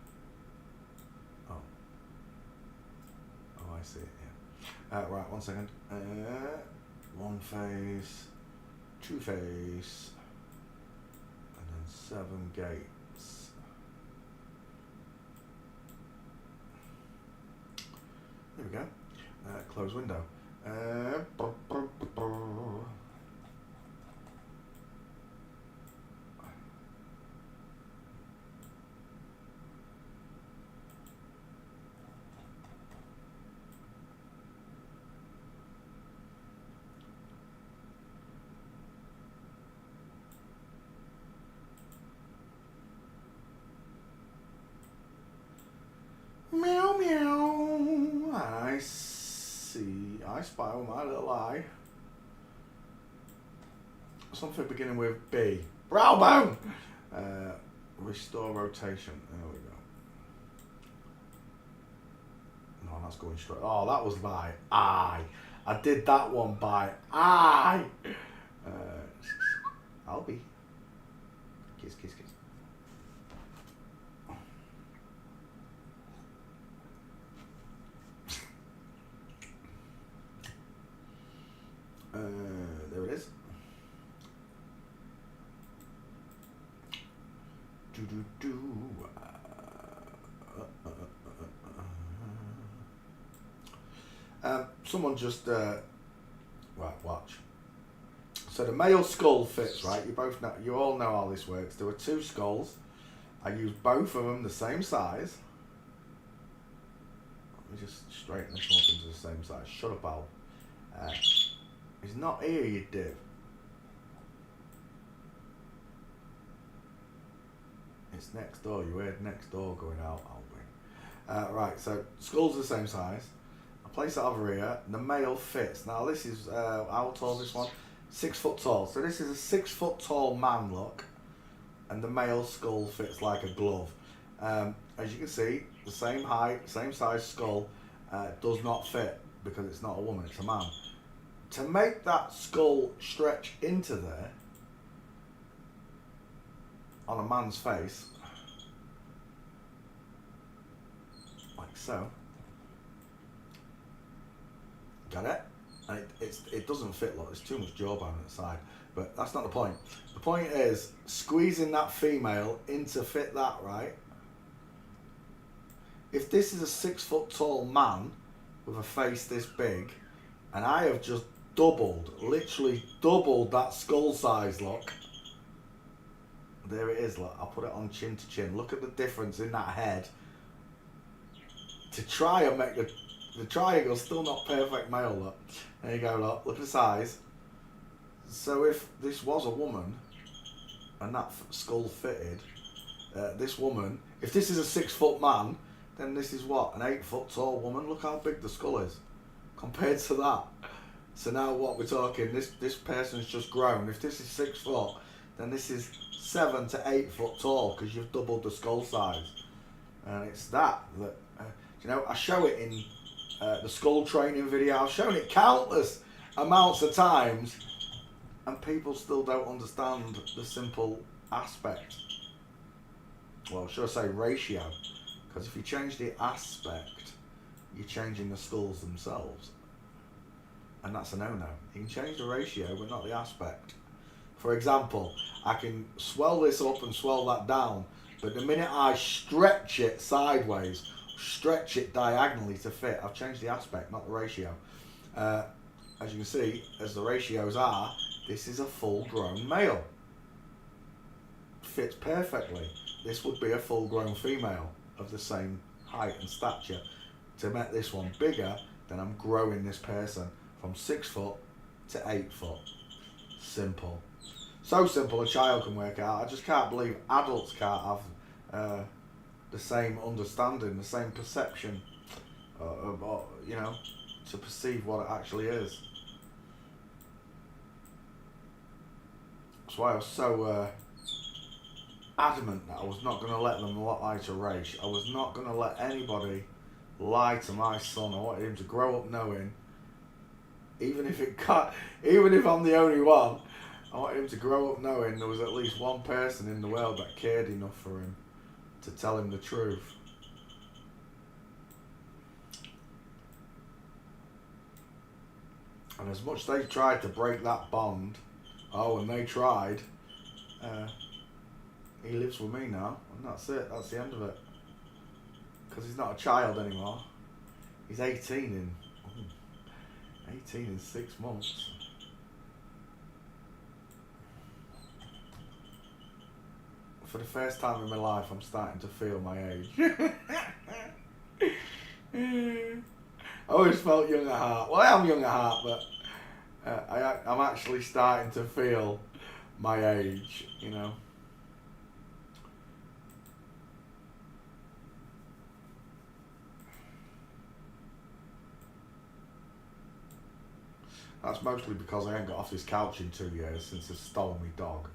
I see it, yeah. Right, 1 second. One face, two face, and then 7 gates. There we go. Close window. Meow meow. I see. I spy with my little eye. Something beginning with B. Brow bone. Restore rotation. There we go. No, that's going straight. Oh, that was by I. I did that one by I. I'll be. Kiss, kiss, kiss. Someone just right, watch. So the male skull fits, right? You all know how this works. There were two skulls. I used both of them the same size. Let me just straighten this one up into the same size. Shut up, Al. He's not here, you div. It's next door. You heard next door going out, Alvin. Right, so skulls the same size. I place it over here. And the male fits. Now this is how tall is this one? 6 foot tall. So this is a 6 foot tall man look, and the male skull fits like a glove. As you can see, the same height, same size skull does not fit because it's not a woman, it's a man. To make that skull stretch into there on a man's face, like so. Got it? And it doesn't fit, look, there's too much jawbone on the side, but that's not the point. The point is squeezing that female in to fit that, right? If this is a 6 foot tall man with a face this big, and I have just literally doubled that skull size, look. There it is, look, I'll put it on chin to chin. Look at the difference in that head. To try and make the triangle's still not perfect male, look. There you go, look at the size. So if this was a woman and that skull fitted, this woman, if this is a 6 foot man, then this is what, an 8 foot tall woman. Look how big the skull is compared to that. So now what we're talking, this person's just grown. If this is 6 foot, then this is 7 to 8 foot tall because you've doubled the skull size. And it's that you know, I show it in the skull training video. I've shown it countless amounts of times, and people still don't understand the simple aspect. Well, should I say ratio? Because if you change the aspect, you're changing the skulls themselves. And that's a no-no. You can change the ratio, but not the aspect. For example, I can swell this up and swell that down, but the minute I stretch it sideways, stretch it diagonally to fit, I've changed the aspect, not the ratio. As you can see, as the ratios are, this is a full-grown male. Fits perfectly. This would be a full-grown female of the same height and stature. To make this one bigger, then I'm growing this person from 6 foot to 8 foot. Simple. So simple a child can work out. I just can't believe adults can't have the same understanding, the same perception, you know, to perceive what it actually is. That's why I was so adamant that I was not going to let them lie to race. I was not going to let anybody lie to my son. I wanted him to grow up knowing, even if I'm the only one, I wanted him to grow up knowing there was at least one person in the world that cared enough for him to tell him the truth. And as much they tried to break that bond, and they tried, he lives with me now, and that's it, that's the end of it. Because he's not a child anymore. He's 18 in 6 months. For the first time in my life, I'm starting to feel my age. I always felt young at heart. Well, I am young at heart, but I'm actually starting to feel my age, you know. That's mostly because I ain't got off this couch in 2 years since they stole my dog.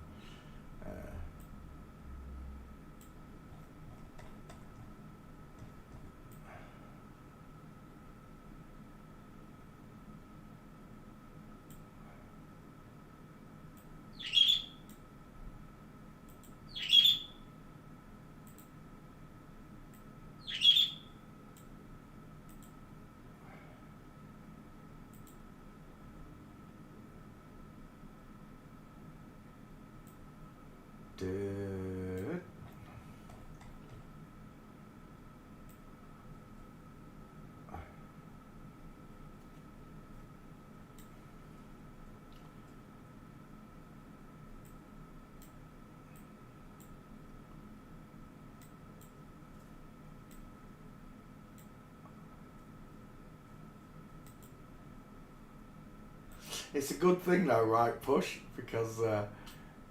It's a good thing though, right, Push? Because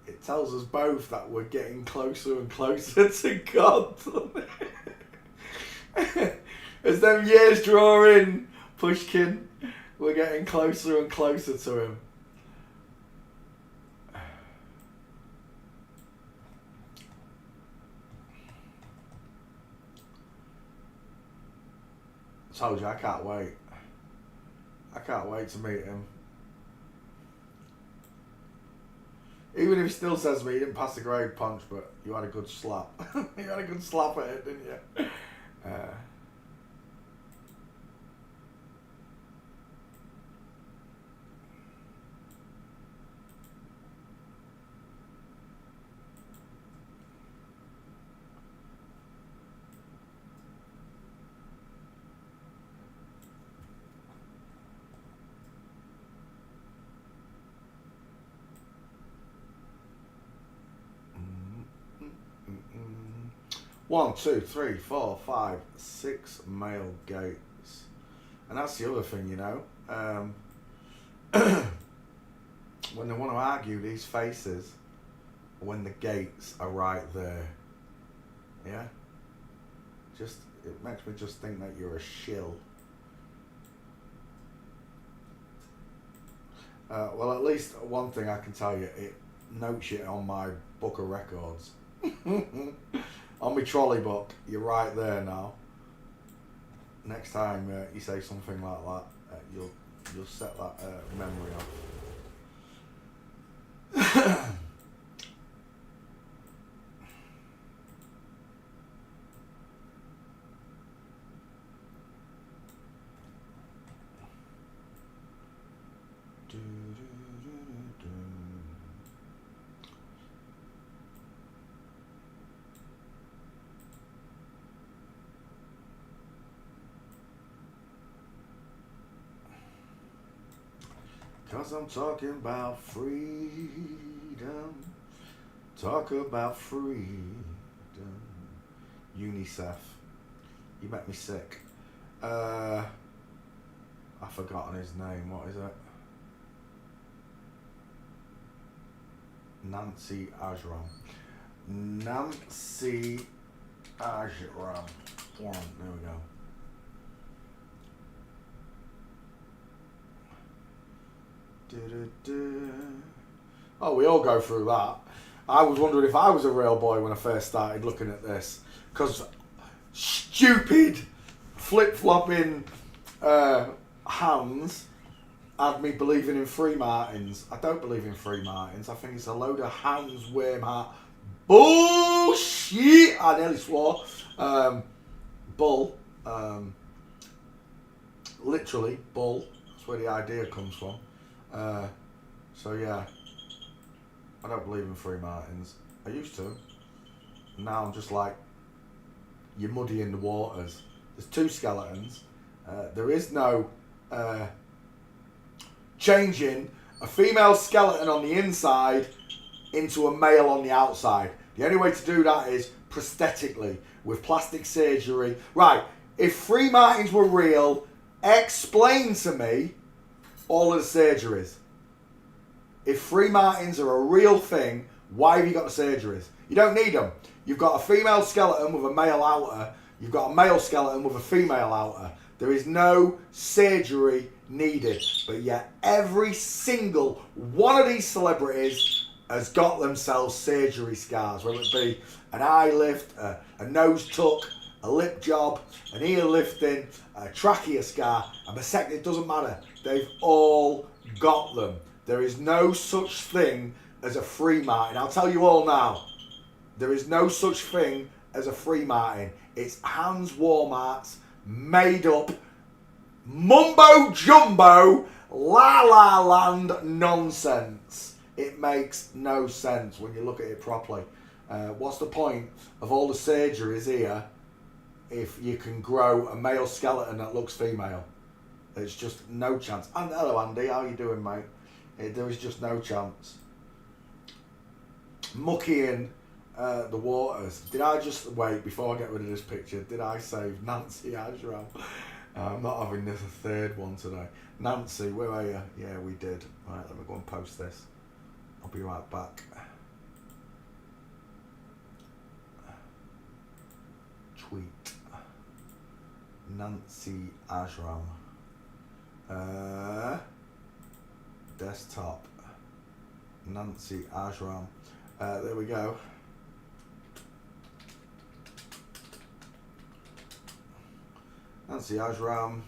it tells us both that we're getting closer and closer to God. As them years draw in, Pushkin, we're getting closer and closer to him. I told you, I can't wait. I can't wait to meet him. Even if he still says to me, you didn't pass the grade, Punch, but you had a good slap. You had a good slap at it, didn't you? One, two, three, 4, 5, 6 male gates. And that's the other thing, you know. When they want to argue these faces, when the gates are right there. Yeah? Just, it makes me just think that you're a shill. Well, at least one thing I can tell you, it notes it on my book of records. On my trolley book, you're right there now. Next time you say something like that, you'll set that memory up. Cause I'm talking about freedom. Talk about freedom. UNICEF. You make me sick. I've forgotten his name. What is it? Nancy Ajram. Nancy Ajram. There we go. Oh, we all go through that. I was wondering if I was a real boy when I first started looking at this, because stupid flip-flopping hands had me believing in free martins. I don't believe in free martins. I think it's a load of hands worm hat bullshit. I nearly swore. Bull. Literally bull. That's where the idea comes from. So yeah, I don't believe in free martins. I used to. Now I'm just like, you're muddying the waters. There's 2 skeletons. There is no changing a female skeleton on the inside into a male on the outside. The only way to do that is prosthetically, with plastic surgery. Right, if free martins were real, explain to me all of the surgeries. If free martins are a real thing, why have you got the surgeries? You don't need them. You've got a female skeleton with a male outer. You've got a male skeleton with a female outer. There is no surgery needed. But yet every single one of these celebrities has got themselves surgery scars, whether it be an eye lift, a nose tuck, a lip job, an ear lifting, a trachea scar, a mastectomy. It doesn't matter. They've all got them. There is no such thing as a free martin. I'll tell you all now. There is no such thing as a free martin. It's Hans Walmart's made up mumbo jumbo la la land nonsense. It makes no sense when you look at it properly. What's the point of all the surgeries here if you can grow a male skeleton that looks female? There's just no chance. And hello Andy, how you doing, mate? There is just no chance. Muckying the waters. Did I just wait before I get rid of this picture? Did I save Nancy Ajram? I'm not having this a third one today. Nancy, where are you? Yeah, we did. Right, let me go and post this. I'll be right back. Tweet. Nancy Ashram. Desktop. Nancy Ashram. There we go. Nancy Ashram.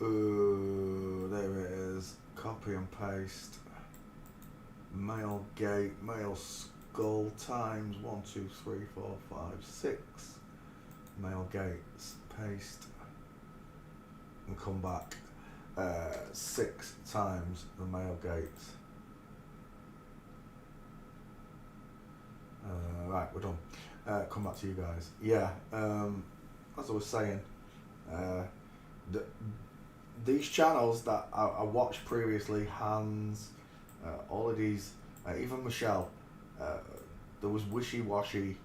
There it is. Copy and paste. Male gate, male skull times 1, 2, 3, 4, 5, 6. Male gates, paste. And come back 6 times the male gates. Right, we're done. Come back to you guys. Yeah, as I was saying, these channels that I watched previously, Hans, all of these, even Michelle, there was wishy-washy,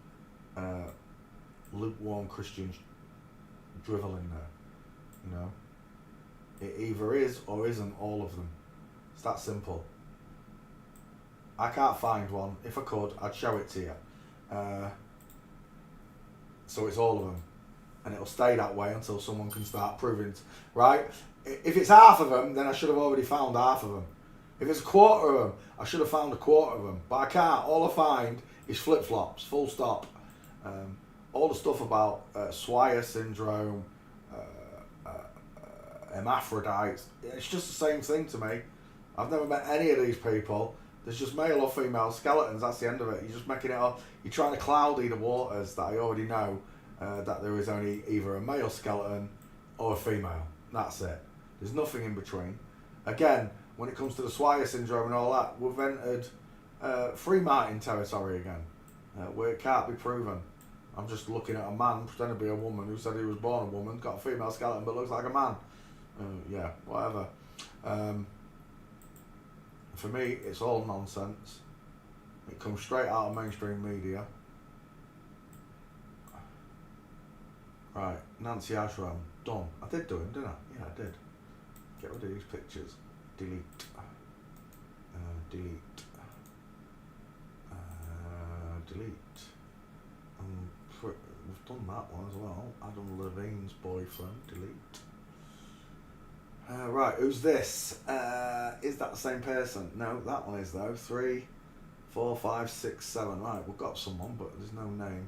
lukewarm Christian drivel in there, you know. It either is or isn't all of them. It's that simple. I can't find one. If I could, I'd show it to you. So it's all of them. And it'll stay that way until someone can start proving, right? If it's half of them, then I should have already found half of them. If it's a quarter of them, I should have found a quarter of them. But I can't. All I find is flip-flops, full stop. All the stuff about Swire syndrome, hermaphrodites, it's just the same thing to me. I've never met any of these people. There's just male or female skeletons, that's the end of it. You're just making it up. You're trying to cloudy the waters that I already know that there is only either a male skeleton or a female. That's it. There's nothing in between. Again, when it comes to the Swire syndrome and all that, we've entered free Martin territory again, where it can't be proven. I'm just looking at a man pretending to be a woman who said he was born a woman, got a female skeleton but looks like a man. Yeah, whatever. For me, it's all nonsense. It comes straight out of mainstream media. Right, Nancy Ashram, done. I did do him, didn't I? Yeah, I did. Get rid of these pictures. Delete. Delete. Delete. We've done that one as well. Adam Levine's boyfriend. Delete. Right, who's this? Is that the same person? No, that one is though. 3, 4, 5, 6, 7. Right, we've got someone, but there's no name.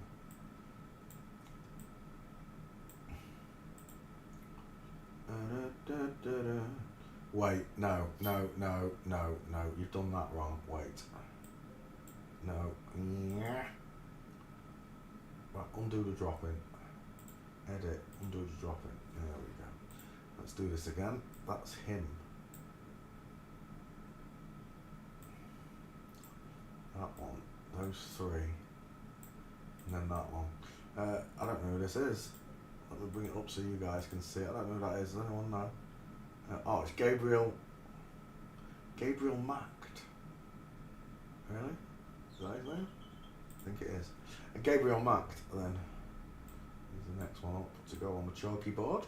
Wait, no, you've done that wrong. Wait. No. Yeah. Right, undo the dropping. Edit, undo the dropping. There we go. Let's do this again. That's him. That one. Those 3. And then that one. I don't know who this is. Let me bring it up so you guys can see it. I don't know who that is. Does anyone know? Oh, it's Gabriel Macht. Really? Is that his name? I think it is. Gabriel Macht, then. Here's the next one up to go on the chalky board.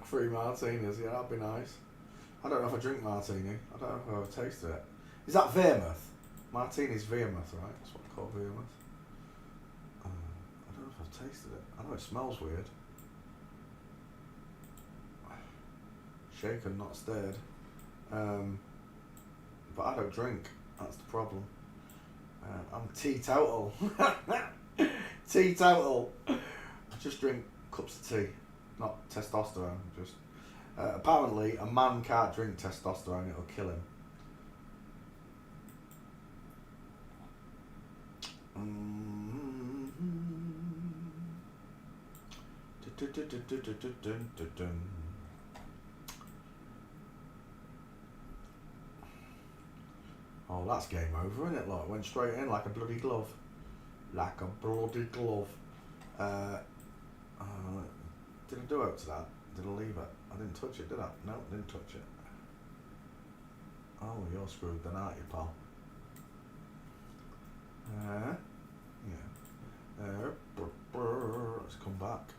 Free martinis, yeah, that'd be nice. I don't know if I drink martini. I don't know if I've ever tasted it. Is that vermouth? Martini's vermouth, right? That's what I call vermouth. I don't know if I've tasted it. I know it smells weird. Shaken, not stirred. But I don't drink. That's the problem. I'm teetotal. Teetotal. I just drink cups of tea. Not testosterone, just... apparently, a man can't drink testosterone, it'll kill him. Oh, that's game over, isn't it? Like, went straight in like a bloody glove. Like a bloody glove. Did I do out to that? Did I leave it? I didn't touch it, did I? No, didn't touch it. Oh, you're screwed then, aren't you, pal? Yeah. Let's come back.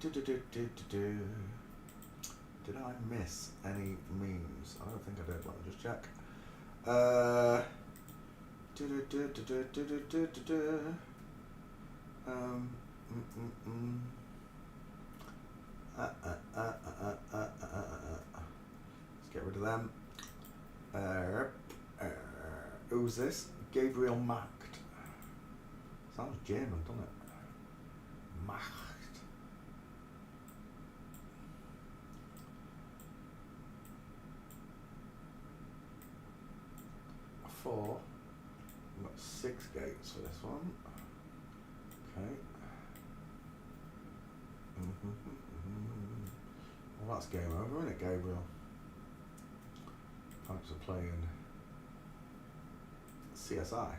Did I miss any memes? I don't think I did. Let me just check. Let's get rid of them. Who's this? Gabriel Macht. Sounds German, doesn't it? Macht. Four. We've got 6 gates for this one. Okay. Well, that's game over, isn't it, Gabriel? Thanks for playing CSI.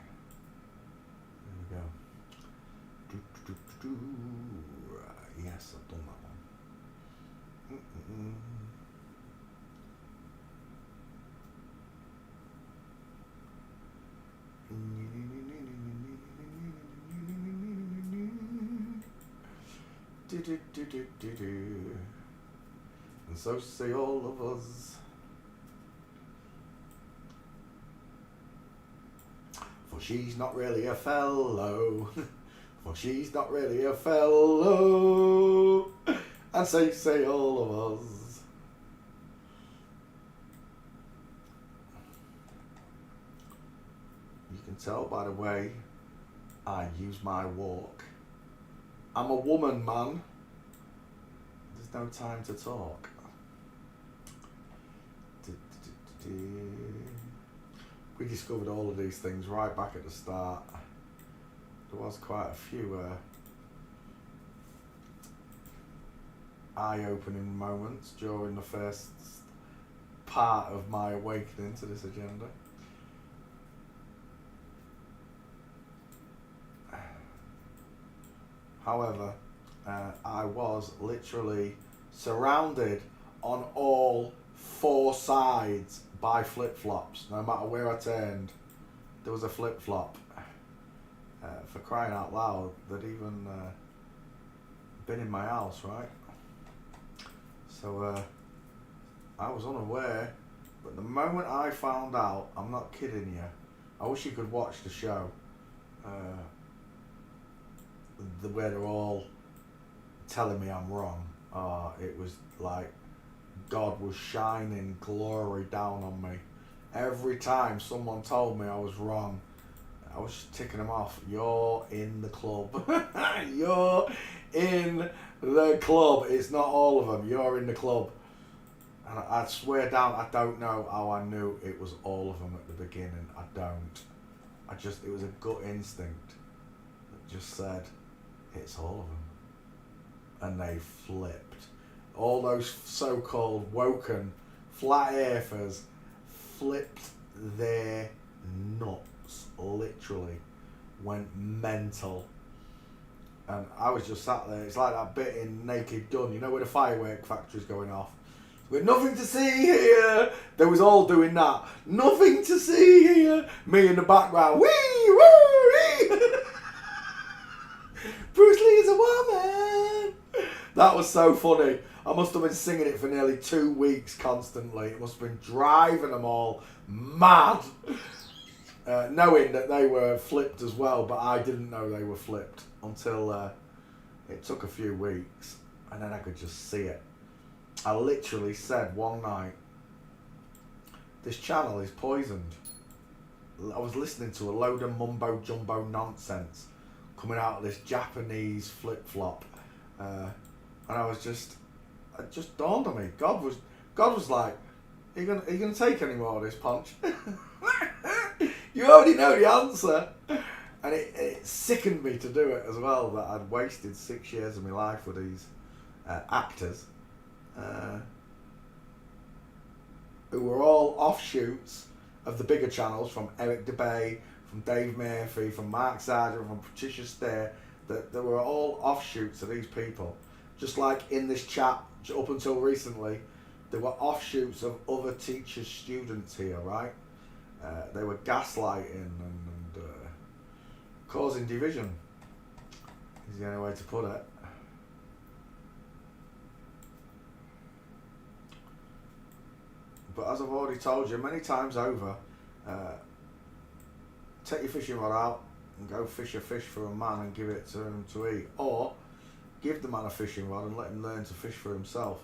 There we go. Yes, I've done that one. And so say all of us. For she's not really a fellow. For she's not really a fellow. And so say all of us. You can tell by the way I use my walk. I'm a woman, man. There's no time to talk. We discovered all of these things right back at the start. There was quite a few eye-opening moments during the first part of my awakening to this agenda. However, I was literally surrounded on all 4 sides by flip-flops. No matter where I turned, there was a flip-flop. For crying out loud, they'd even been in my house, right? So I was unaware, but the moment I found out, I'm not kidding you, I wish you could watch the show, where they're all telling me I'm wrong. It was like God was shining glory down on me. Every time someone told me I was wrong, I was just ticking them off. You're in the club. You're in the club. It's not all of them. You're in the club. And I swear down, I don't know how I knew it was all of them at the beginning. I don't. It was a gut instinct that just said, it's all of them. And they flipped. All those so-called woken flat earthers flipped their nuts, literally went mental. And I was just sat there. It's like that bit in Naked Gun, you know, where the firework factory's going off. With nothing to see here. They was all doing that. Nothing to see here. Me in the background. Wee, woo, wee. Bruce Lee is a woman. That was so funny. I must have been singing it for nearly 2 weeks constantly. It must have been driving them all mad. Knowing that they were flipped as well, but I didn't know they were flipped until it took a few weeks, and then I could just see it. I literally said one night, this channel is poisoned. I was listening to a load of mumbo jumbo nonsense coming out of this Japanese flip-flop, and it just dawned on me. God was like, are you gonna take any more of this, Punch? You already know the answer. And it sickened me to do it as well, that I'd wasted 6 years of my life with these actors who were all offshoots of the bigger channels, from Eric DeBay, from Dave Murphy, from Mark Sargent, from Patricia Stair. that there were all offshoots of these people. Just like in this chat, up until recently, there were offshoots of other teachers' students here, right? They were gaslighting and causing division, is the only way to put it. But as I've already told you many times over, take your fishing rod out and go fish a fish for a man and give it to him to eat. Or give the man a fishing rod and let him learn to fish for himself.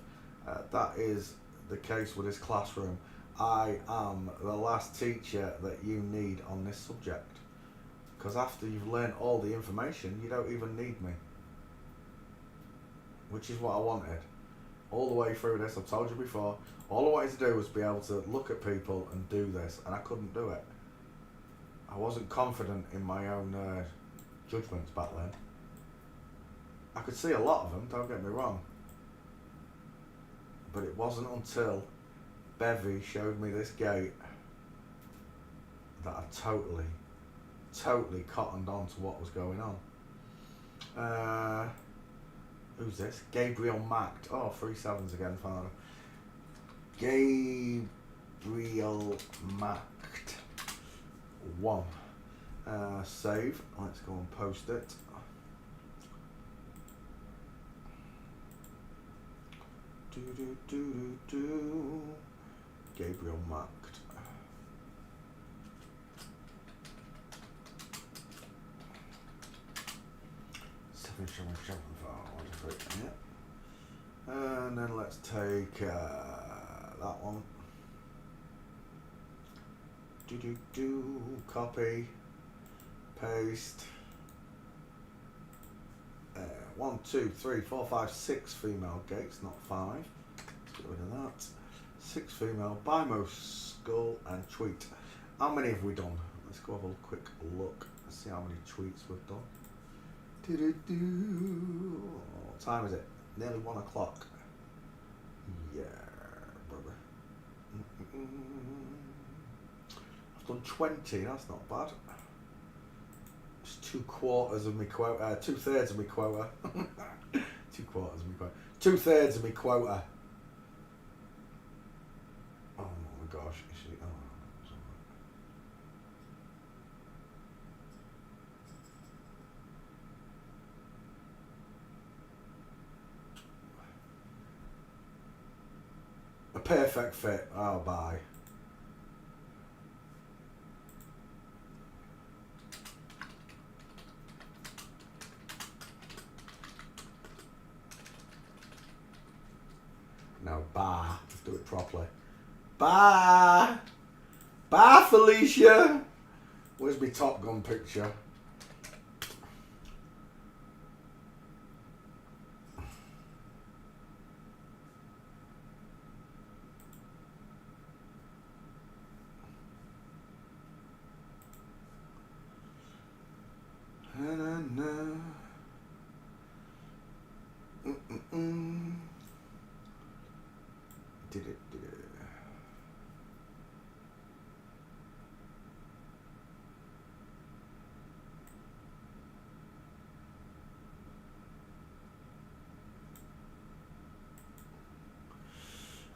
That is the case with this classroom. I am the last teacher that you need on this subject. Because after you've learned all the information, you don't even need me. Which is what I wanted. All the way through this, I've told you before, all I wanted to do was be able to look at people and do this, and I couldn't do it. I wasn't confident in my own judgments back then. I could see a lot of them, don't get me wrong. But it wasn't until Bevy showed me this gate that I totally cottoned on to what was going on. Who's this? Gabriel Macked. Oh, 3 7s again, father. Gabriel Macked. 1. Save. Let's go and post it. Gabriel Macked. And then let's take that one. Copy, paste. 1, 2, 3, 4, 5, 6 female gates, not 5. Let's get rid of that. 6 female, Bimo, Skull, and Tweet. How many have we done? Let's go have a quick look and see how many tweets we've done. What time is it? Nearly 1 o'clock. Yeah, brother. I've done 20, that's not bad. It's 2/4 of my quota, 2/3 of my quota. 2/4 of my quota. 2/3 of my quota. Oh my gosh, you see, a perfect fit. Oh, bye. No, bye. Let's do it properly. Bye. Bye, Felicia. Where's my Top Gun picture?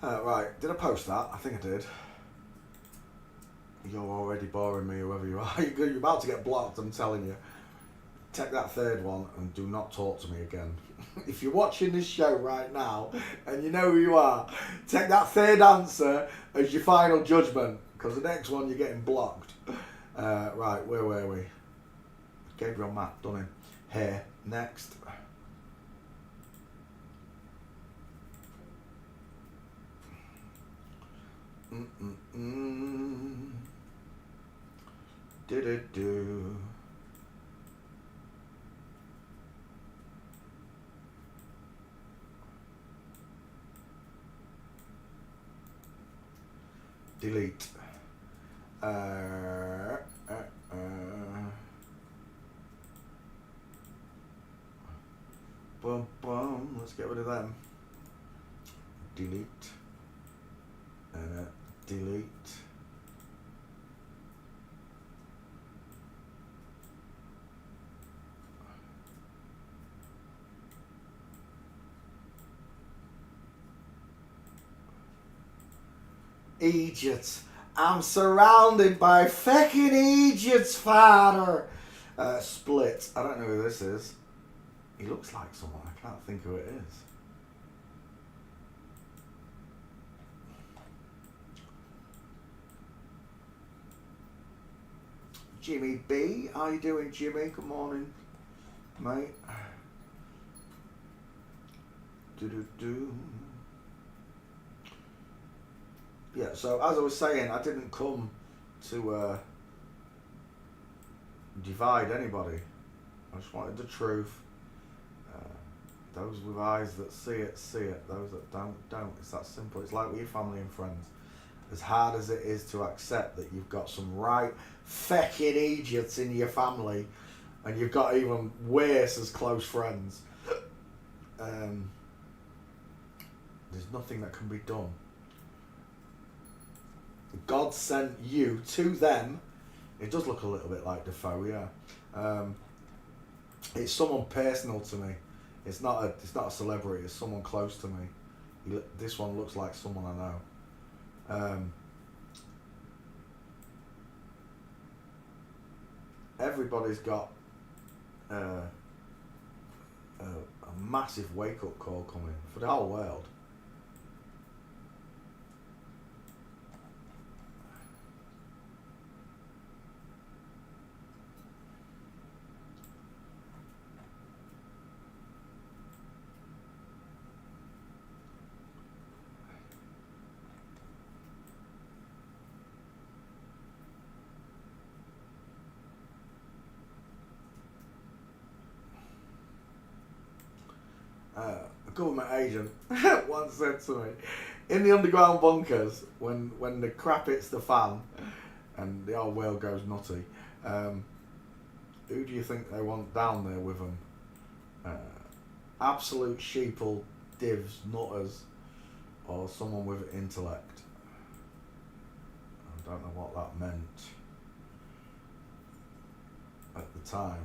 Right, did I post that? I think I did. You're already boring me, whoever you are. You're about to get blocked, I'm telling you. Take that 3rd one and do not talk to me again. If you're watching this show right now and you know who you are, take that 3rd answer as your final judgment, because the next one you're getting blocked. Right, where were we? Gabriel Matt, done him. Here, next. Do. Delete. Boom, boom. Let's get rid of them. Delete. Delete. Idiots. I'm surrounded by fucking idiots, father. Split. I don't know who this is. He looks like someone. I can't think who it is. Jimmy B. How you doing, Jimmy? Good morning, mate. Do. Yeah, so as I was saying, I didn't come to divide anybody. I just wanted the truth. Those with eyes that see it, see it. Those that don't. It's that simple. It's like with your family and friends. As hard as it is to accept that you've got some right feckin' idiots in your family, and you've got even worse as close friends, there's nothing that can be done. God sent you to them. It does look a little bit like Defoe, yeah. It's someone personal to me. It's not a celebrity. It's someone close to me. This one looks like someone I know. Everybody's got a massive wake-up call coming for the whole world. A government agent once said to me, in the underground bunkers, when the crap hits the fan and the old world goes nutty, who do you think they want down there with them? Absolute sheeple, divs, nutters, or someone with intellect? I don't know what that meant at the time.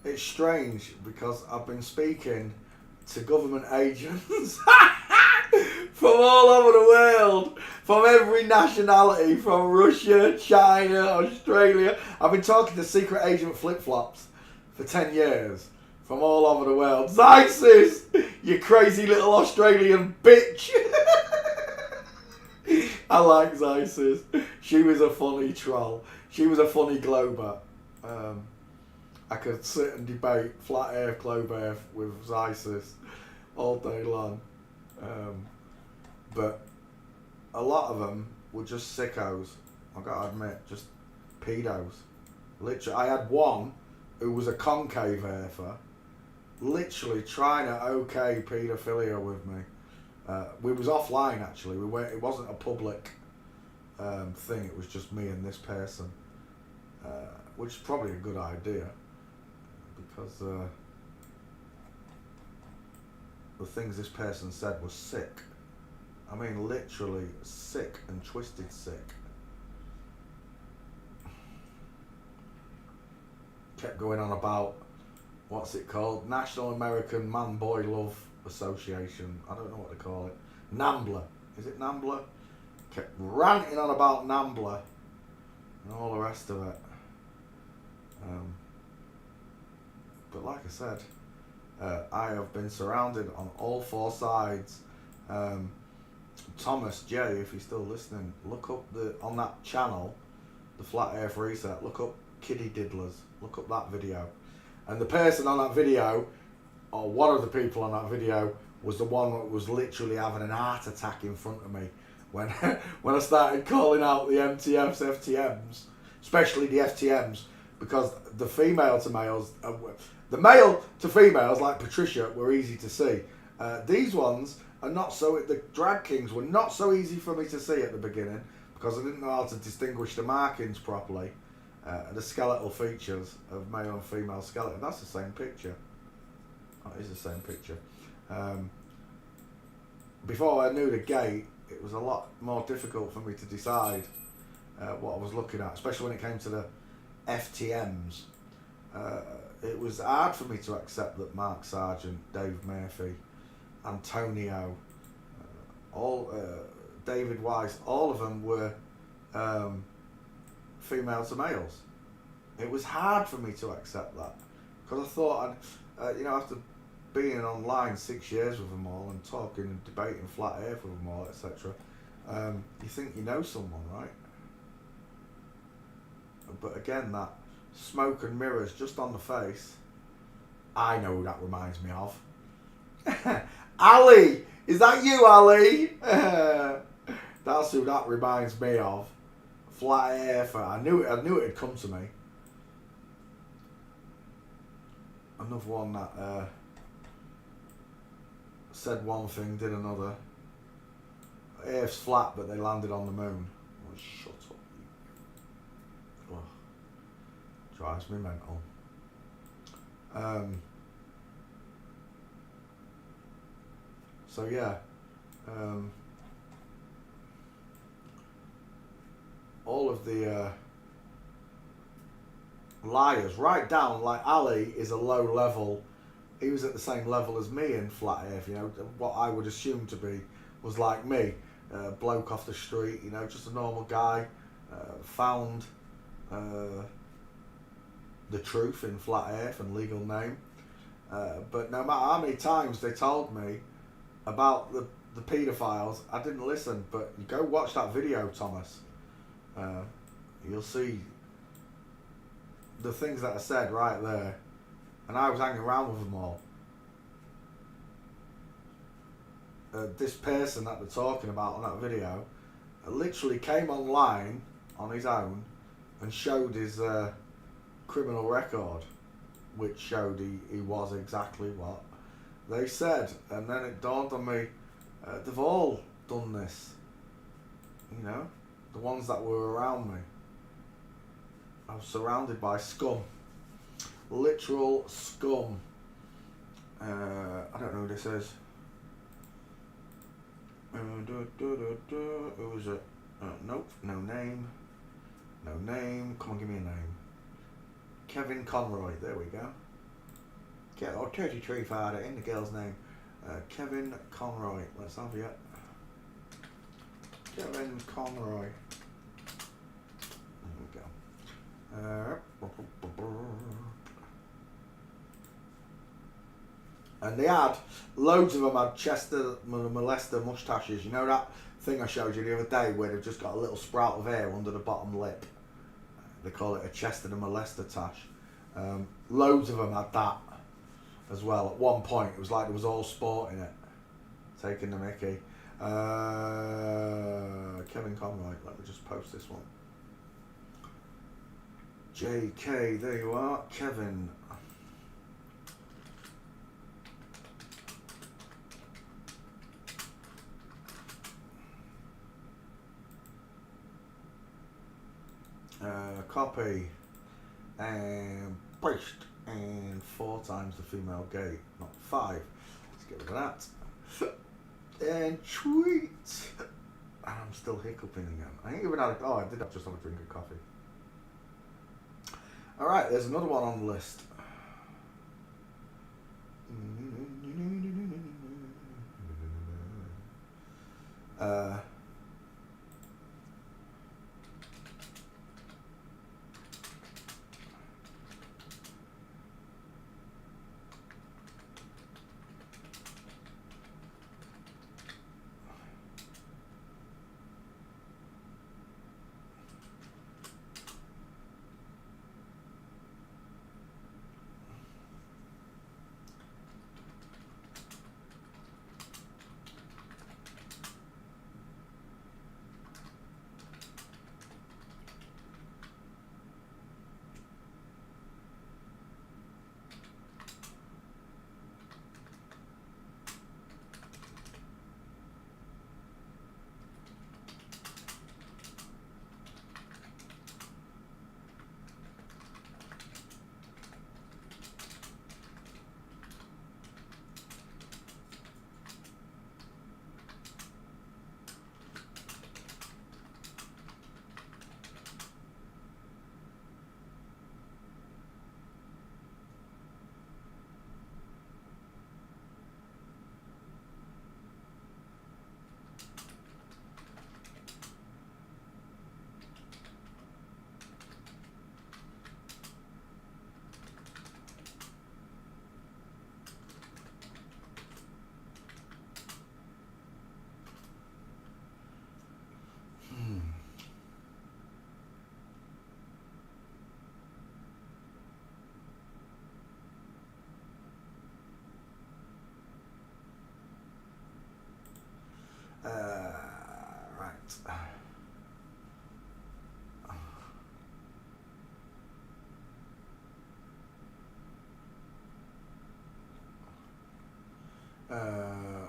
It's strange because I've been speaking to government agents from all over the world, from every nationality, from Russia, China, Australia. I've been talking to secret agent flip-flops for 10 years from all over the world. Zysis, you crazy little Australian bitch. I like Zysis. She was a funny troll. She was a funny glober. I could sit and debate flat earth, globe earth with Zysis all day long. But a lot of them were just sickos. I've got to admit, just pedos. Literally, I had one who was a concave earther, literally trying to okay paedophilia with me. We was offline actually. It wasn't a public thing. It was just me and this person, which is probably a good idea. Because the things this person said was sick. I mean, literally sick and twisted sick. Kept going on about, what's it called? National American Man-Boy Love Association. I don't know what they call it. NAMBLA. Is it NAMBLA? Kept ranting on about NAMBLA and all the rest of it. But like I said, I have been surrounded on all four sides. Thomas J, if you're still listening, look up on that channel, the Flat Earth Reset, look up Kiddie Diddlers, look up that video. And the person on that video, or one of the people on that video, was the one that was literally having an heart attack in front of me when when I started calling out the MTFs, FTMs, especially the FTMs, because the female to males, the male to females like Patricia were easy to see. These ones are not so. The drag kings were not so easy for me to see at the beginning because I didn't know how to distinguish the markings properly. The skeletal features of male and female skeleton. That's the same picture. That is the same picture. Before I knew the gate, it was a lot more difficult for me to decide what I was looking at, especially when it came to the FTMs. It was hard for me to accept that Mark Sargent, Dave Murphy, Antonio, David Weiss, all of them were female to males. It was hard for me to accept that because I thought, after being online 6 years with them all and talking and debating flat earth with them all, etc., you think you know someone, right? But again, that smoke and mirrors just on the face, I know who that reminds me of. Ali! Is that you, Ali? That's who that reminds me of. Flat earth. I knew it'd come to me. Another one that said one thing, did another. Earth's flat, but they landed on the moon. Oh, shut up. Oh, drives me mental. So yeah, all of the liars, right down, like Ali is a low level. He was at the same level as me in flat earth, what I would assume to be was like me, bloke off the street, just a normal guy, found the truth in flat earth and legal name, but no matter how many times they told me about the paedophiles, I didn't listen. But you go watch that video, Thomas, you'll see the things that I said right there, and I was hanging around with them all. This person that they're talking about on that video literally came online on his own and showed his criminal record, which showed he was exactly what they said. And then it dawned on me, they've all done this, the ones that were around me. I was surrounded by scum, literal scum. I don't know who this is. Who was it? Nope, no name. Come on, give me a name. Kevin Conroy, there we go. 33 father in the girl's name. Kevin Conroy, let's have it. Kevin Conroy. There we go. And they had, loads of them had Chester molester moustaches. You know that thing I showed you the other day where they've just got a little sprout of hair under the bottom lip? They call it a Chester the molester tash. Loads of them had that as well. At one point it was like there was all sport in it, taking the mickey. Kevin Conroy, let me just post this one. JK, there you are, Kevin. Copy and paste, and 4 times the female gate, not 5. Let's get rid of that. And tweet. I'm still hiccuping again. I ain't even had I did just have a drink of coffee. Alright, there's another one on the list.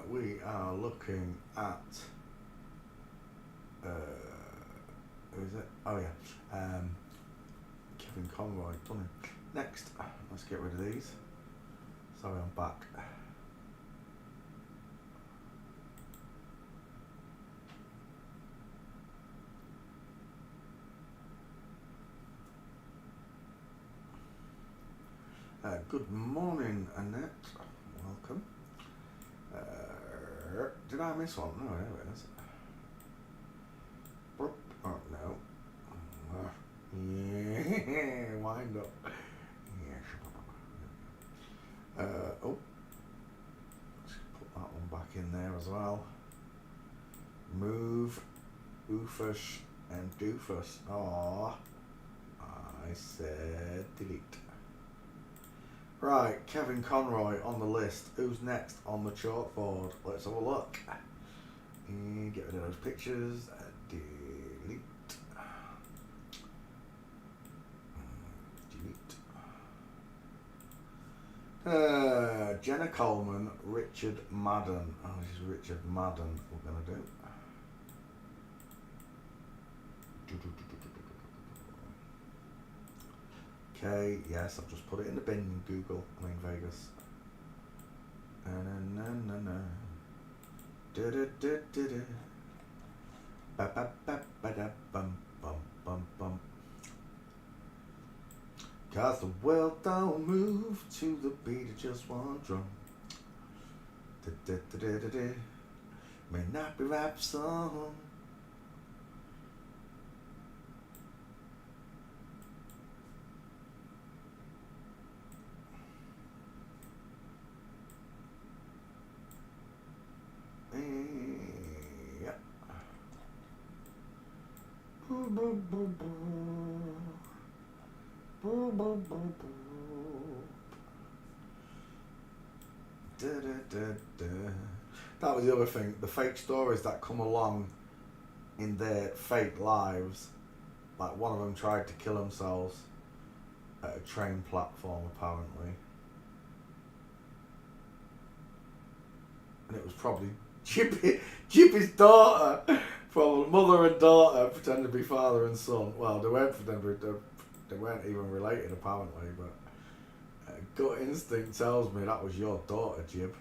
We are looking at who is it? Oh yeah, Kevin Conroy. Funny. Next, let's get rid of these. Sorry, I'm back. Good morning, Annette. Welcome. Did I miss one? No, there it is. Oh, no. Yeah, wind up. Yeah. Oh. Let's put that one back in there as well. Move, oofus, and doofus. Aww. I said delete. Right, Kevin Conroy on the list. Who's next on the chalkboard? Let's have a look. And get rid of those pictures. Delete. Delete. Jenna Coleman, Richard Madden. Oh, this is Richard Madden we're going to do. Okay, yes, I've just put it in the bin in Google. I mean Vegas. Cause the world don't move to the beat of just one drum. May not be rap song. Yeah. That was the other thing, the fake stories that come along in their fake lives. Like one of them tried to kill themselves at a train platform apparently. And it was probably Jippy's daughter, probably mother and daughter pretending to be father and son. Well, they weren't they weren't even related apparently, but gut instinct tells me that was your daughter, Jib.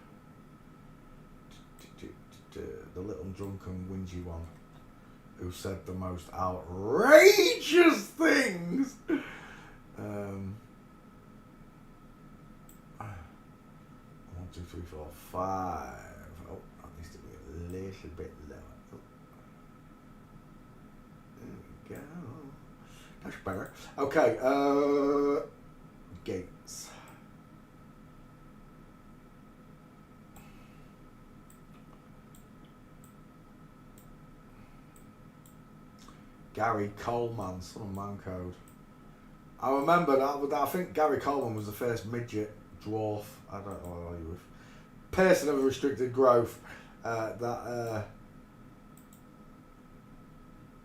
The little drunken whingy one who said the most outrageous things. 1, 2, 3, 4, 5. Oh, that needs to be a little bit lower. Oh. There we go. That's better. Okay, Gates. Gary Coleman, son of man code. I remember that. I think Gary Coleman was the first midget dwarf. I don't know how you would. Person of restricted growth that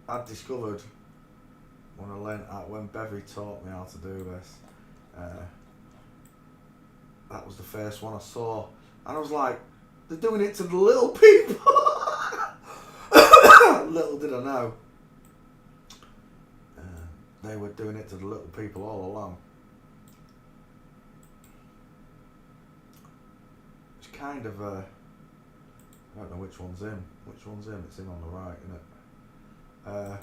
I discovered when I learned when Bevy taught me how to do this. That was the first one I saw, and I was like, they're doing it to the little people. Little did I know. They were doing it to the little people all along. It's kind of I don't know which one's him. Which one's him? It's him on the right, isn't it?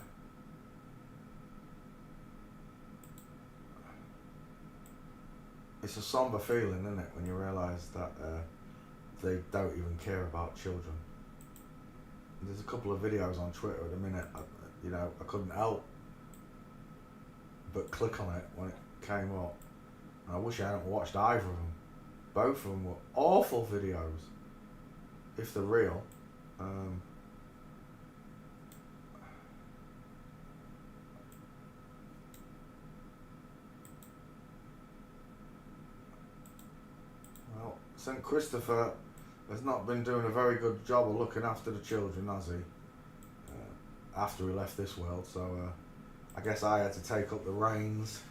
It's a somber feeling, isn't it, when you realise that they don't even care about children. There's a couple of videos on Twitter at the minute. I couldn't help but click on it when it came up. And I wish I hadn't watched either of them. Both of them were awful videos, if they're real. Well, St. Christopher has not been doing a very good job of looking after the children, has he? after he left this world, so I guess I had to take up the reins.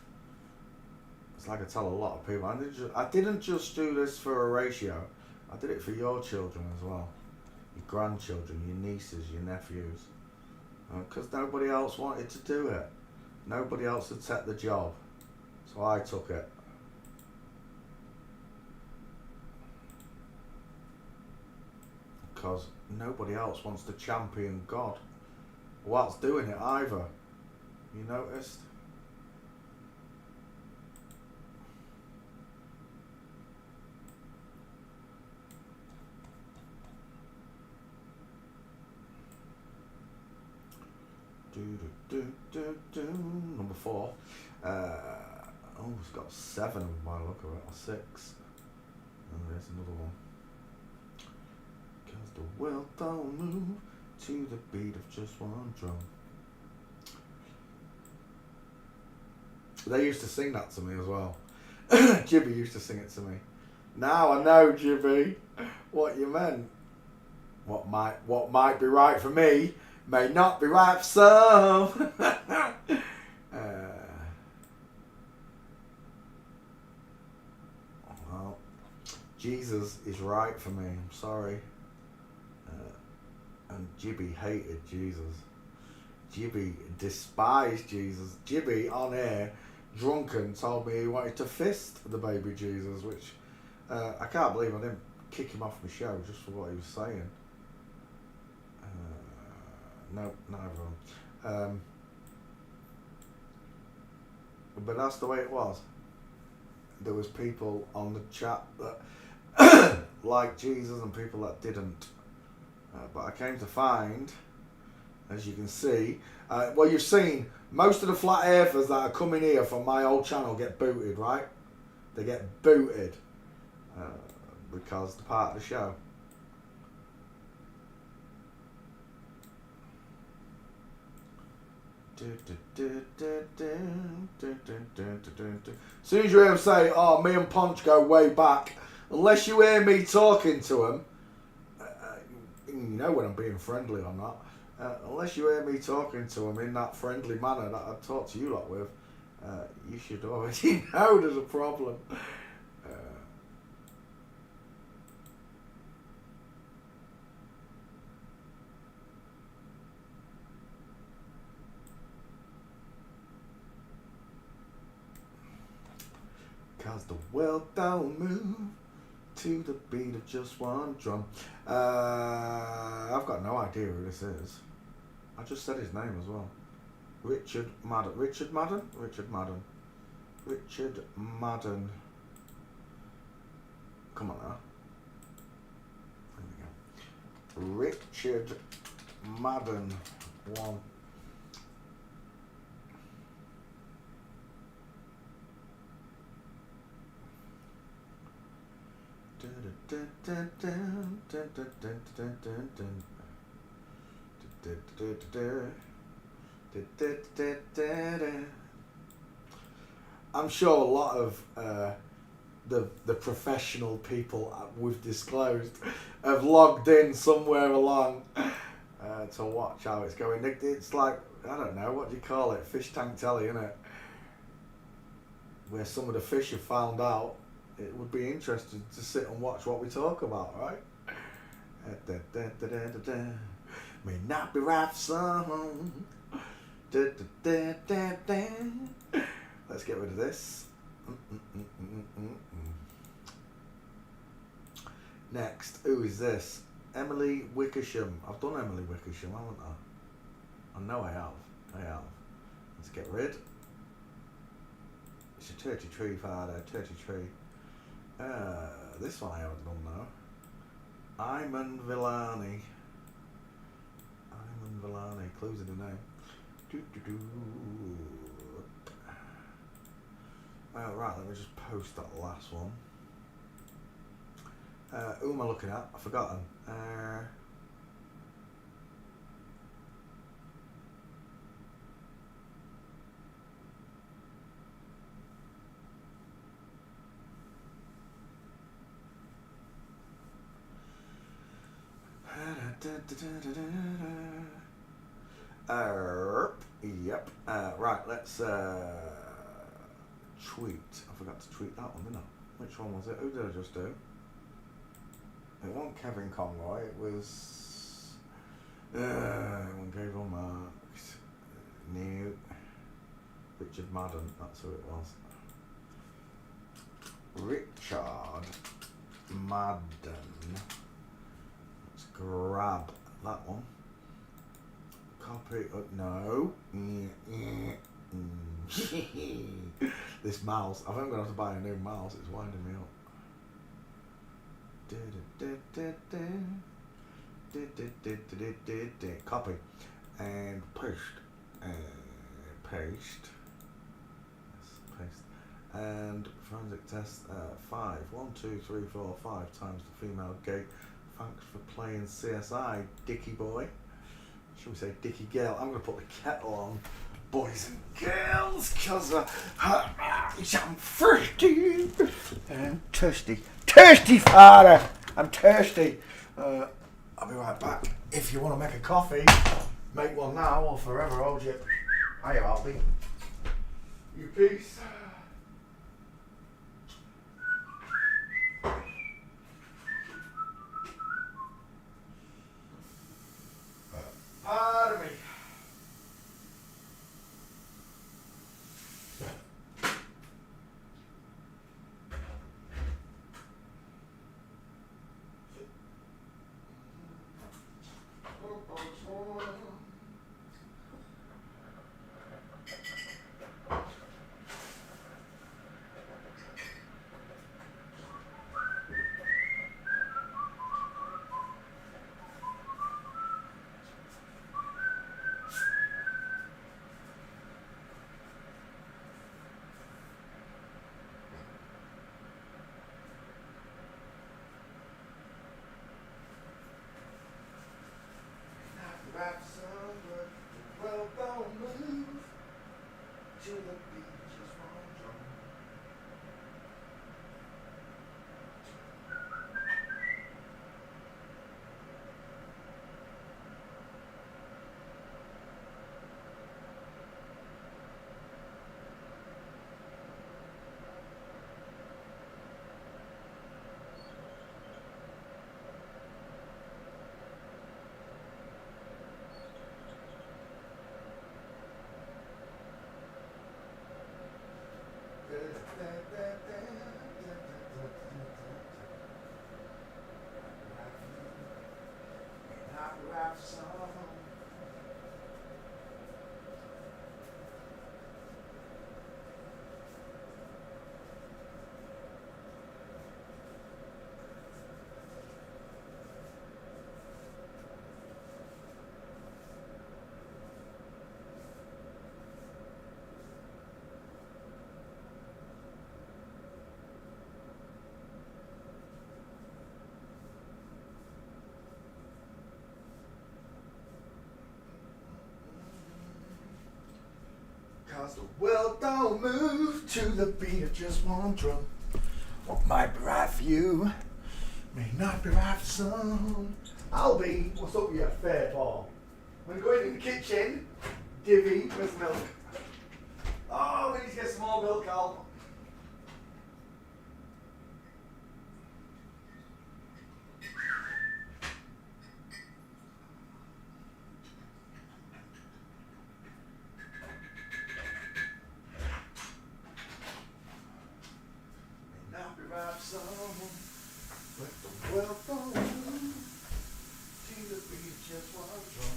It's like I tell a lot of people, I didn't just do this for Horatio, I did it for your children as well. Your grandchildren, your nieces, your nephews. Because nobody else wanted to do it. Nobody else had set the job. So I took it. Because nobody else wants to champion God whilst doing it either. You noticed? Number 4. It's got 7 by the look of it, or 6. And there's another one. Cause the world don't move to the beat of just one drum. They used to sing that to me as well. Jibby used to sing it to me. Now I know, Jibby, what you meant. What might be right for me may not be right for some. Well, Jesus is right for me. I'm sorry. And Jibby hated Jesus. Jibby despised Jesus. Jibby on air, drunken, told me he wanted to fist the baby Jesus, which I can't believe I didn't kick him off my show just for what he was saying. No, neither of them. But that's the way it was. There was people on the chat that liked Jesus and people that didn't. But I came to find, as you can see, well, you've seen most of the flat earthers that are coming here from my old channel get booted, right? They get booted because they're part of the show. As soon as you hear him say, "Oh, me and Punch go way back," unless you hear me talking to him, you know when I'm being friendly or not. Unless you hear me talking to him in that friendly manner that I talk to you lot with, you should already know there's a problem. Cause the world don't move to the beat of just one drum. I've got no idea who this is. I just said his name as well. Richard Madden. Richard Madden? Richard Madden. Richard Madden. Come on now. There we go. Richard Madden 1. I'm sure a lot of the professional people we've disclosed have logged in somewhere along to watch how it's going. It's like, I don't know, what do you call it? Fish tank telly, innit? Where some of the fish have found out. It would be interesting to sit and watch what we talk about, right? May not be right for some. Let's get rid of this. Next, who is this? Emily Wickersham. I've done Emily Wickersham, haven't I? I know I have. Let's get rid. It's a 33 father, 33. This one I haven't done now. Iman Villani. Clues in the name. Right, let me just post that last one. Who am I looking at? I've forgotten. Yep. Right, let's tweet. I forgot to tweet that one, didn't I? Which one was it? Who did I just do? It wasn't Kevin Conroy, it was one Gabriel Marks, New, Richard Madden, that's who it was. Richard Madden. Let's grab that one. Copy, no. This mouse, I think I'm going to have to buy a new mouse, it's winding me up. Copy and paste and paste. Yes, paste and forensic test 5. 1, 2, 3, 4, 5 times the female gate. Thanks for playing CSI, Dicky boy. Should we say Dicky girl? I'm going to put the kettle on, boys and girls, because I'm thirsty. I'm thirsty. Thirsty, father! I'm thirsty. I'll be right back. If you want to make a coffee, make one now or forever hold you. Hiya, Albie. You peace. Pardon me. Rap song, but well, don't move to the beat, just one drum. Rap song. Cause the world don't move to the beat of just one drum. What might be right for you may not be right for some. Albie, what's up with your fair Paul? I'm going in the kitchen. Divvy, where's milk? Oh, we need to get some more milk, Al. But the world don't move to the beat just one drum.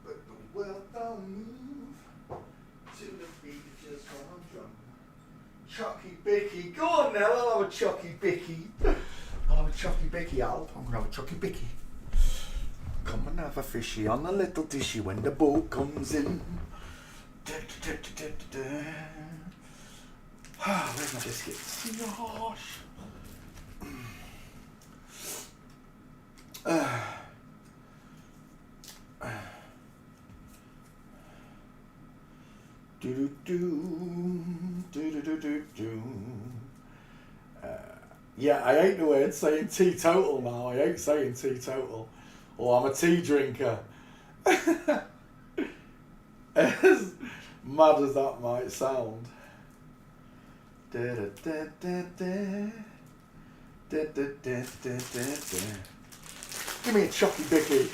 But the world don't move to the beat of just one drum. Chucky Bicky, go on now, I'll have a Chucky Bicky. I'll have a Chucky Bicky, Al. I'm gonna have a Chucky Bicky. Come and have a fishy on a little dishy when the boat comes in. Where's my biscuits? Gosh. Yeah, I hate the word saying teetotal now. I hate saying teetotal. Oh, I'm a tea drinker. As mad as that might sound. Give me a chocky bicky.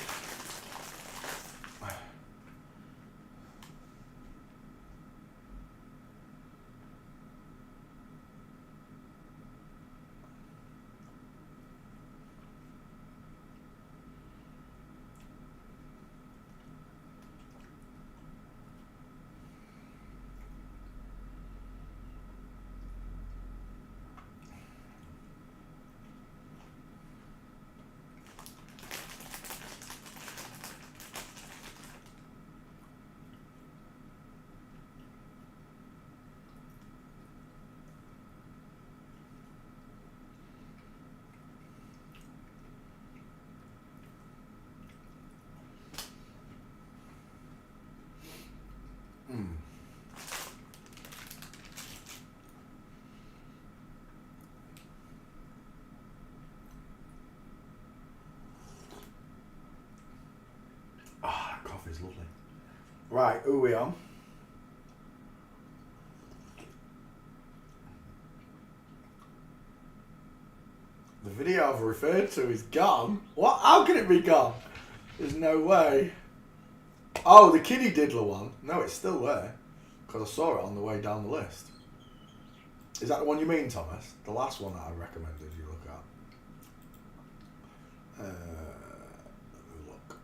Ah, coffee's lovely. Right, who are we on? The video I've referred to is gone. What? How can it be gone? There's no way. Oh, the Kiddie Diddler one. No, it's still there. Because I saw it on the way down the list. Is that the one you mean, Thomas? The last one that I recommended you look at. Let me look.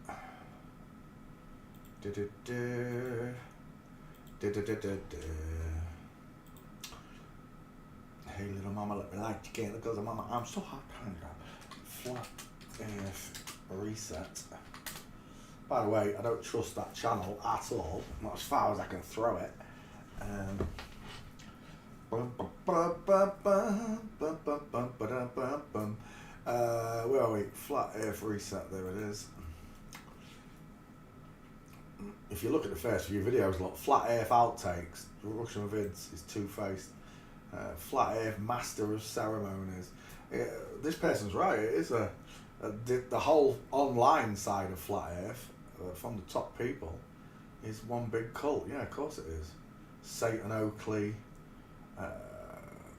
Hey little mama, let me light you again because mama, I'm so hot. Flat earth reset. By the way, I don't trust that channel at all. Not as far as I can throw it. Where are we? Flat earth reset, there it is. If you look at the first few videos, look, flat earth outtakes, Russian vids is two-faced. Flat earth master of ceremonies. This person's right, it is the whole online side of flat earth, from the top people, is one big cult. Yeah, of course it is. Satan Oakley,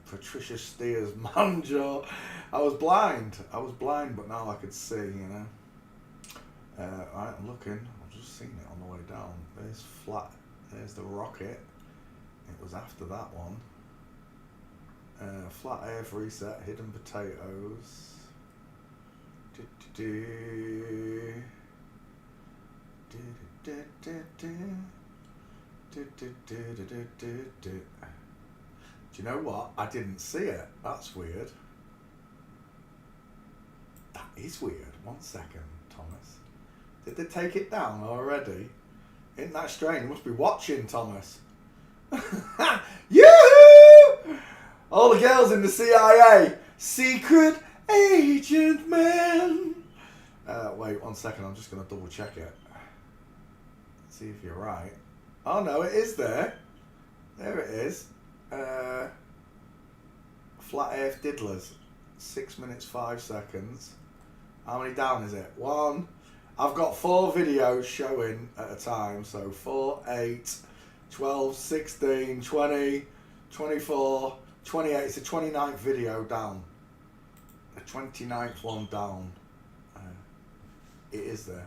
Patricia Steers, Manjo. I was blind, but now I could see, you know. Right, I'm looking, I've just seen it on the way down. There's flat, there's the rocket. It was after that one. Flat earth reset, hidden potatoes. Do you know what? I didn't see it. That's weird. That is weird. 1 second, Thomas. Did they take it down already? Isn't that strange? You must be watching, Thomas. Yoo-hoo! All the girls in the CIA. Secret agent man. Wait 1 second. I'm just going to double check it. See if you're right. Oh no, it is there. There it is. Flat Earth Diddlers. 6 minutes 5 seconds. How many down is it? 1. I've got 4 videos showing at a time. So 4, 8, 12, 16, 20, 24, 28. It's the 29th video down. The 29th one down. It is there.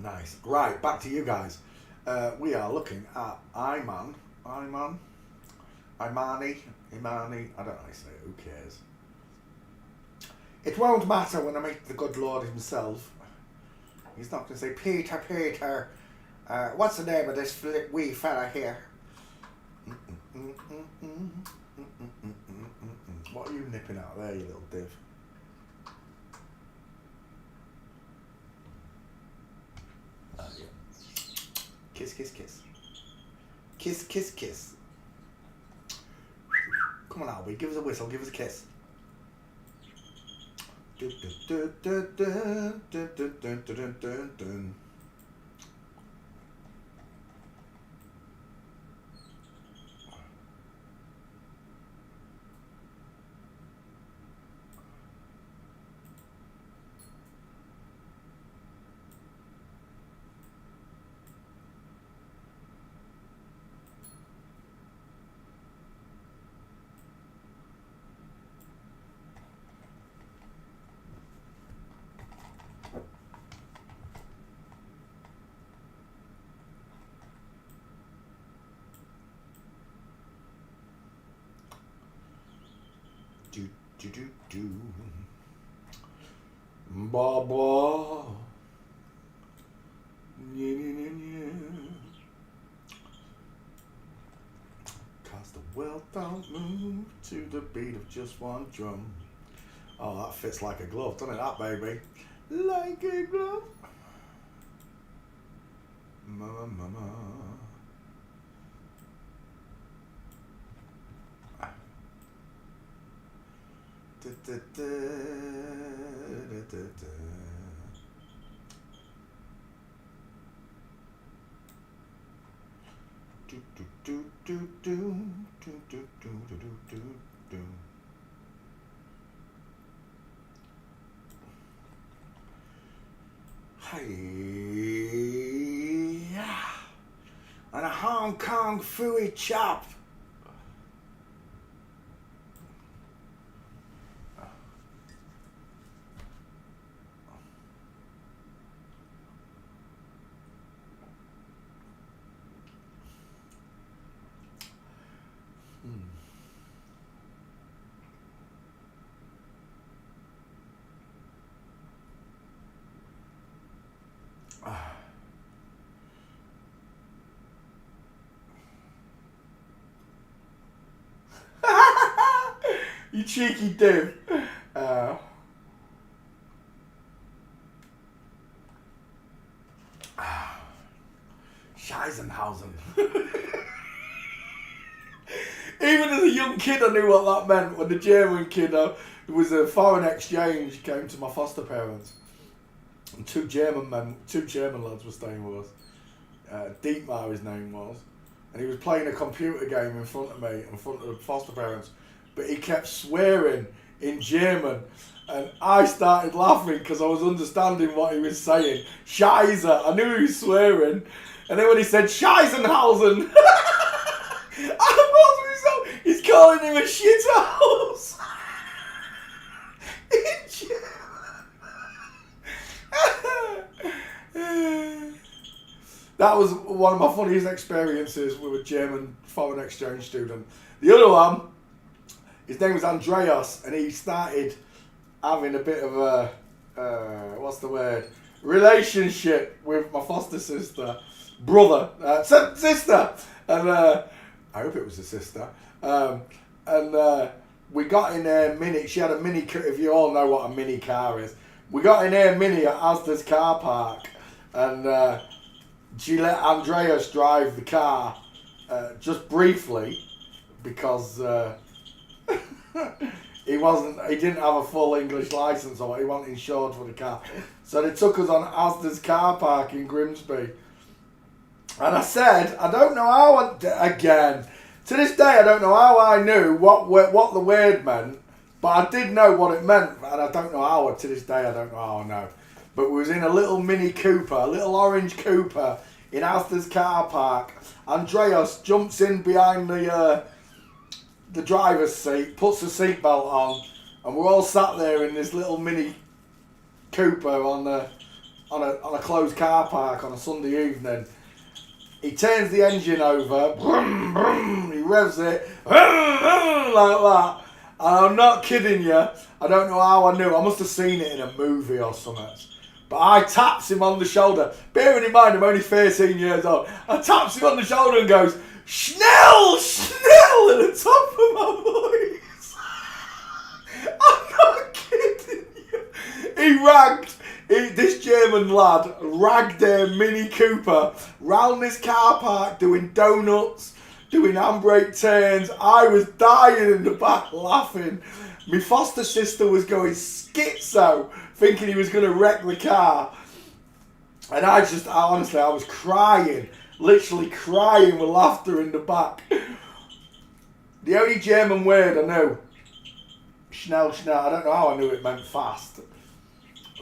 Nice. Right, back to you guys. We are looking at Imani, I don't know how you say it, who cares? It won't matter when I meet the good Lord himself. He's not going to say, Peter, What's the name of this wee fella here? What are you nipping out there, you little div? Oh, yeah. Kiss, kiss, kiss. Kiss, kiss, kiss. Come on, Albie, give us a whistle, give us a kiss. Dun, dun, dun, dun, dun, dun, dun, dun, dun, dun. Do. Ba ba. Yeah, yeah, yeah. Cause the world don't move to the beat of just one drum. Oh, that fits like a glove, doesn't it, that baby? Like a glove. Mama, mama. Da, da, da, da, da, da. Do, do, do, do, do, do, do, do, do, do, do. Hey, and a Hong Kong Phooey chop. You cheeky div. Scheisenhausen. Even as a young kid, I knew what that meant. When the German kid, it was a foreign exchange, came to my foster parents, and two German lads were staying with us. Dietmar, his name was, and he was playing a computer game in front of me, in front of the foster parents, but he kept swearing in German, and I started laughing because I was understanding what he was saying. Scheiße, I knew he was swearing, and then when he said Scheisenhausen, I thought to myself, he's calling him a shithouse. In German. That was one of my funniest experiences with a German foreign exchange student. The other one, his name was Andreas, and he started having a bit of a, relationship with my foster sister, sister, and I hope it was a sister, and we got in a Mini. She had a Mini. If you all know what a Mini car is, we got in a Mini at Asda's car park, and she let Andreas drive the car just briefly because he didn't have a full English license, or he wasn't insured for the car. So they took us on Asda's car park in Grimsby. And I said, I don't know how, again, to this day I don't know how I knew what the word meant, but I did know what it meant, and I don't know how, to this day I don't know how I know. But we was in a little Mini Cooper, a little orange Cooper, in Asda's car park. Andreas jumps in behind the driver's seat, puts the seatbelt on, and we're all sat there in this little Mini Cooper on a closed car park on a Sunday evening. He turns the engine over, brum, brum, he revs it, brum, brum, like that. And I'm not kidding you, I don't know how I knew. I must have seen it in a movie or something. But I taps him on the shoulder. Bearing in mind I'm only 13 years old. I taps him on the shoulder and goes, Schnell! Schnell! At the top of my voice. I'm not kidding you. This German lad ragged a Mini Cooper round this car park doing donuts, doing handbrake turns. I was dying in the back laughing. My foster sister was going schizo, thinking he was going to wreck the car. And honestly, I was crying, literally crying with laughter in the back. The only German word I know, schnell, schnell, I don't know how I knew it meant fast.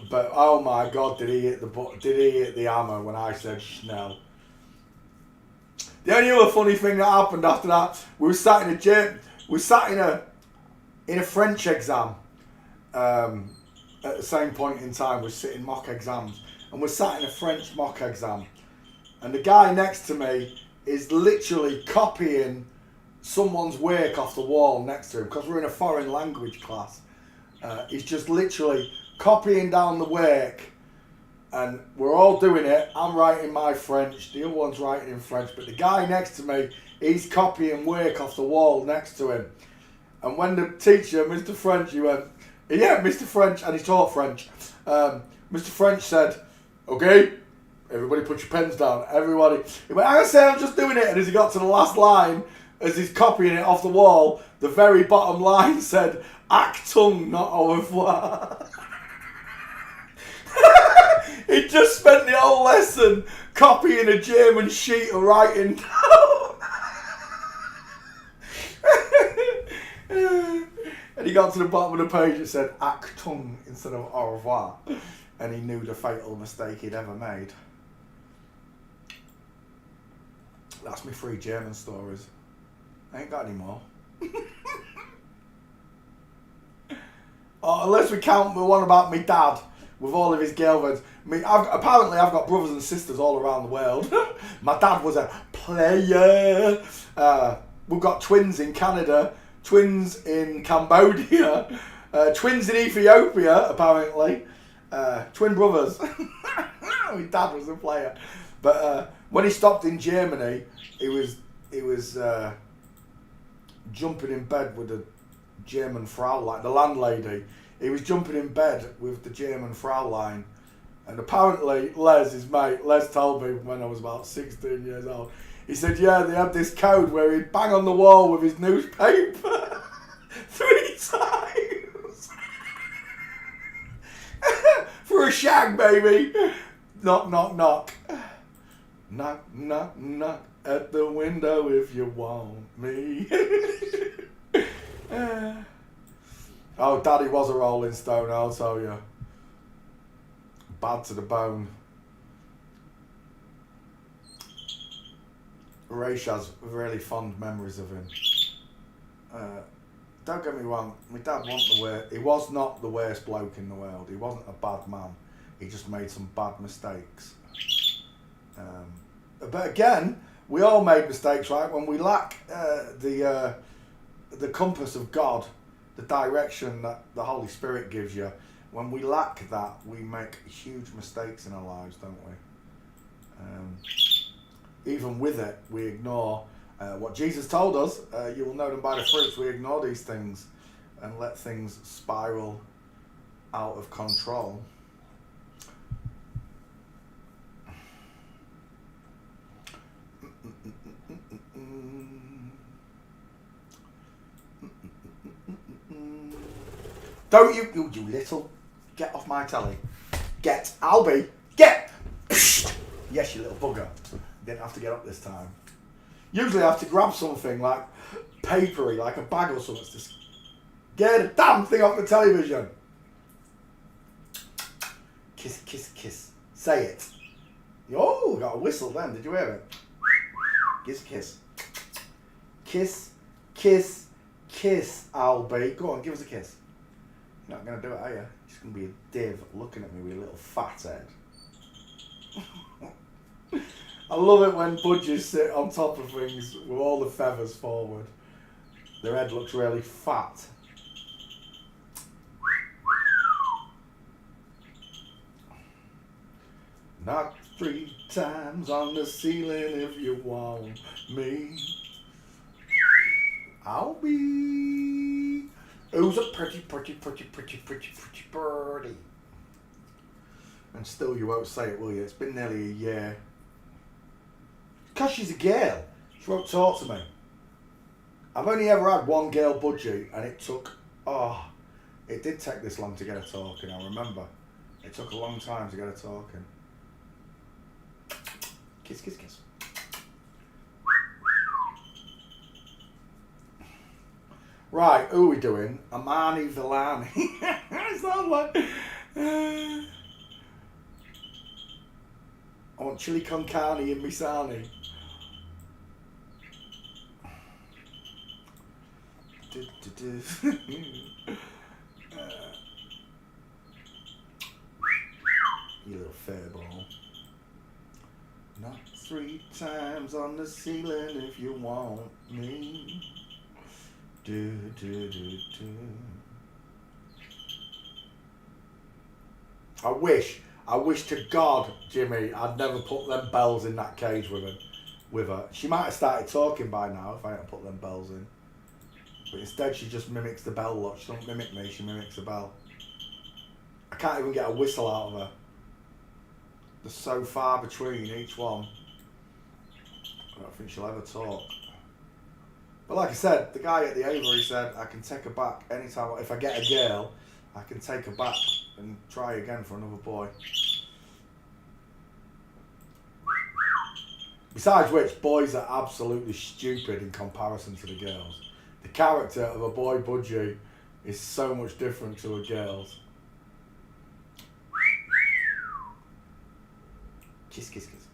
But oh my God, did he hit the hammer when I said schnell. The only other funny thing that happened after that, we were sat in a French exam at the same point in time. We're sitting mock exams, and we're sat in a French mock exam, and the guy next to me is literally copying someone's work off the wall next to him, because we're in a foreign language class. He's just literally copying down the work, and we're all doing it. I'm writing my French, the other one's writing in French, but the guy next to me, he's copying work off the wall next to him. And when the teacher, Mr. French, he went, yeah, Mr. French, and he taught French. Mr. French said, okay, everybody put your pens down. Everybody. He went, I'm just doing it. And as he got to the last line, as he's copying it off the wall, the very bottom line said, Achtung, not au revoir. He just spent the whole lesson copying a German sheet of writing down. And he got to the bottom of the page, it said Achtung instead of au revoir. And he knew the fatal mistake he'd ever made. That's my 3 German stories. I ain't got any more. Unless we count the one about my dad with all of his girlfriends. Apparently I've got brothers and sisters all around the world. My dad was a player. We've got twins in Canada, twins in Cambodia, twins in Ethiopia, apparently. Twin brothers. My dad was a player. But when he stopped in Germany, he was jumping in bed with a German Fraulein, the landlady. He was jumping in bed with the German Fraulein. And apparently Les, his mate, Les told me when I was about 16 years old, he said, yeah, they had this code where he'd bang on the wall with his newspaper 3 times. For a shag, baby. Knock, knock, knock. Knock, knock, knock at the window if you want me. Oh, Daddy was a Rolling Stone, I'll tell you. Bad to the bone. Raish has really fond memories of him. Don't get me wrong, my dad he was not the worst bloke in the world. He wasn't a bad man. He just made some bad mistakes. But again, we all made mistakes, right? When we lack the compass of God, the direction that the Holy Spirit gives you, when we lack that, we make huge mistakes in our lives, don't we? Even with it, we ignore what Jesus told us. You will know them by the fruits. We ignore these things and let things spiral out of control. Don't you little, get off my telly. Albie, get. Yes, you little bugger. Didn't have to get up this time. Usually I have to grab something like papery, like a bag or something. Just get the damn thing off the television. Kiss, kiss, kiss. Say it. Oh, got a whistle then. Did you hear it? Kiss, kiss. Kiss, kiss, kiss, Albie. Go on, give us a kiss. You're not going to do it, are you? You're just going to be a div looking at me with your little fat head. I love it when budgies sit on top of things with all the feathers forward. Their head looks really fat. Knock 3 times on the ceiling if you want me. I'll be. Who's a pretty birdie? And still you won't say it, will you? It's been nearly a year. Because she's a girl. She won't talk to me. I've only ever had one girl budgie, and it took, it did take this long to get her talking, I remember. It took a long time to get her talking. Kiss, kiss, kiss. Right, who are we doing? Amani Villani. It sounds like... I want chili con carne in Misani. You little fairball. Knock 3 times on the ceiling if you want me. Do, do, do, do. I wish to God, Jimmy, I'd never put them bells in that cage with her. She might have started talking by now if I hadn't put them bells in. But instead she just mimics the bell lot. She don't mimic me, she mimics the bell. I can't even get a whistle out of her. They're so far between each one. I don't think she'll ever talk. But like I said, the guy at the Avery said I can take her back anytime. If I get a girl, I can take her back and try again for another boy. Besides which, boys are absolutely stupid in comparison to the girls. The character of a boy budgie is so much different to a girl's. Kiss, kiss, kiss.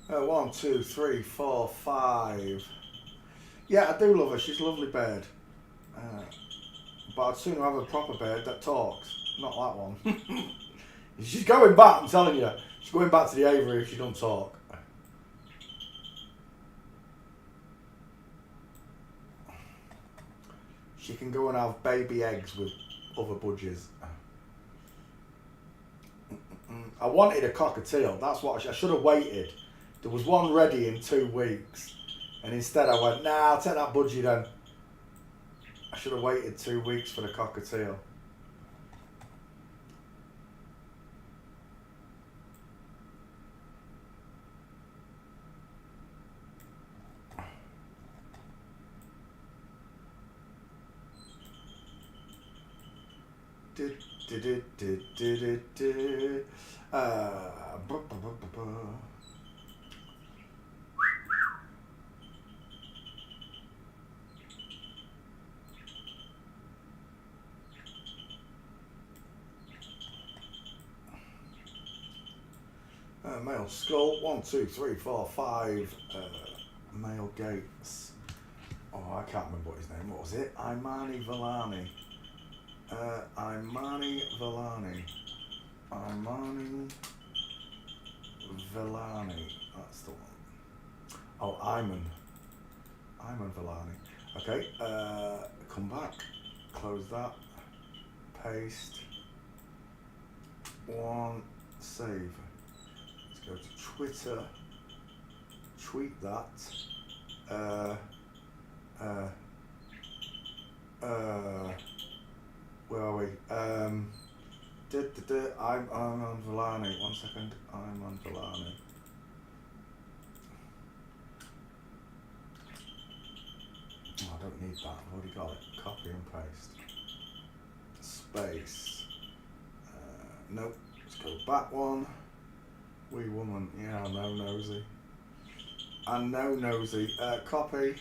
One, two, three, four, five. Yeah, I do love her. She's a lovely bird. But I'd sooner have a proper bird that talks. Not that one. She's going back, I'm telling you. She's going back to the Avery if she don't talk. She can go and have baby eggs with other budgies. I wanted a cockatiel. That's what I should have waited. There was one ready in 2 weeks. And instead I went, nah, I'll take that budgie then. I should have waited 2 weeks for the cockatiel. Male skull, 1, 2, 3, 4, 5. Male gates. Oh, I can't remember what his name was. It Imani Villani. Imani Villani. Imani Villani. That's the one. Oh, Iman Villani. Okay. Come back. Close that. Paste. 1. Save. Let's go to Twitter. Tweet that. Where are we? I'm on Villani. 1 second. I'm on Villani. Oh, I don't need that. I've already got it. Copy and paste. Space. Nope. Let's go back one. Wee woman. Yeah, I know nosy. I know nosy. Copy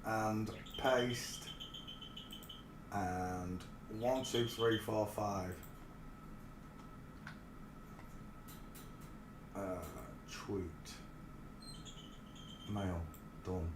and paste. And 1, 2, 3, 4, 5. Tweet. Mail. Done.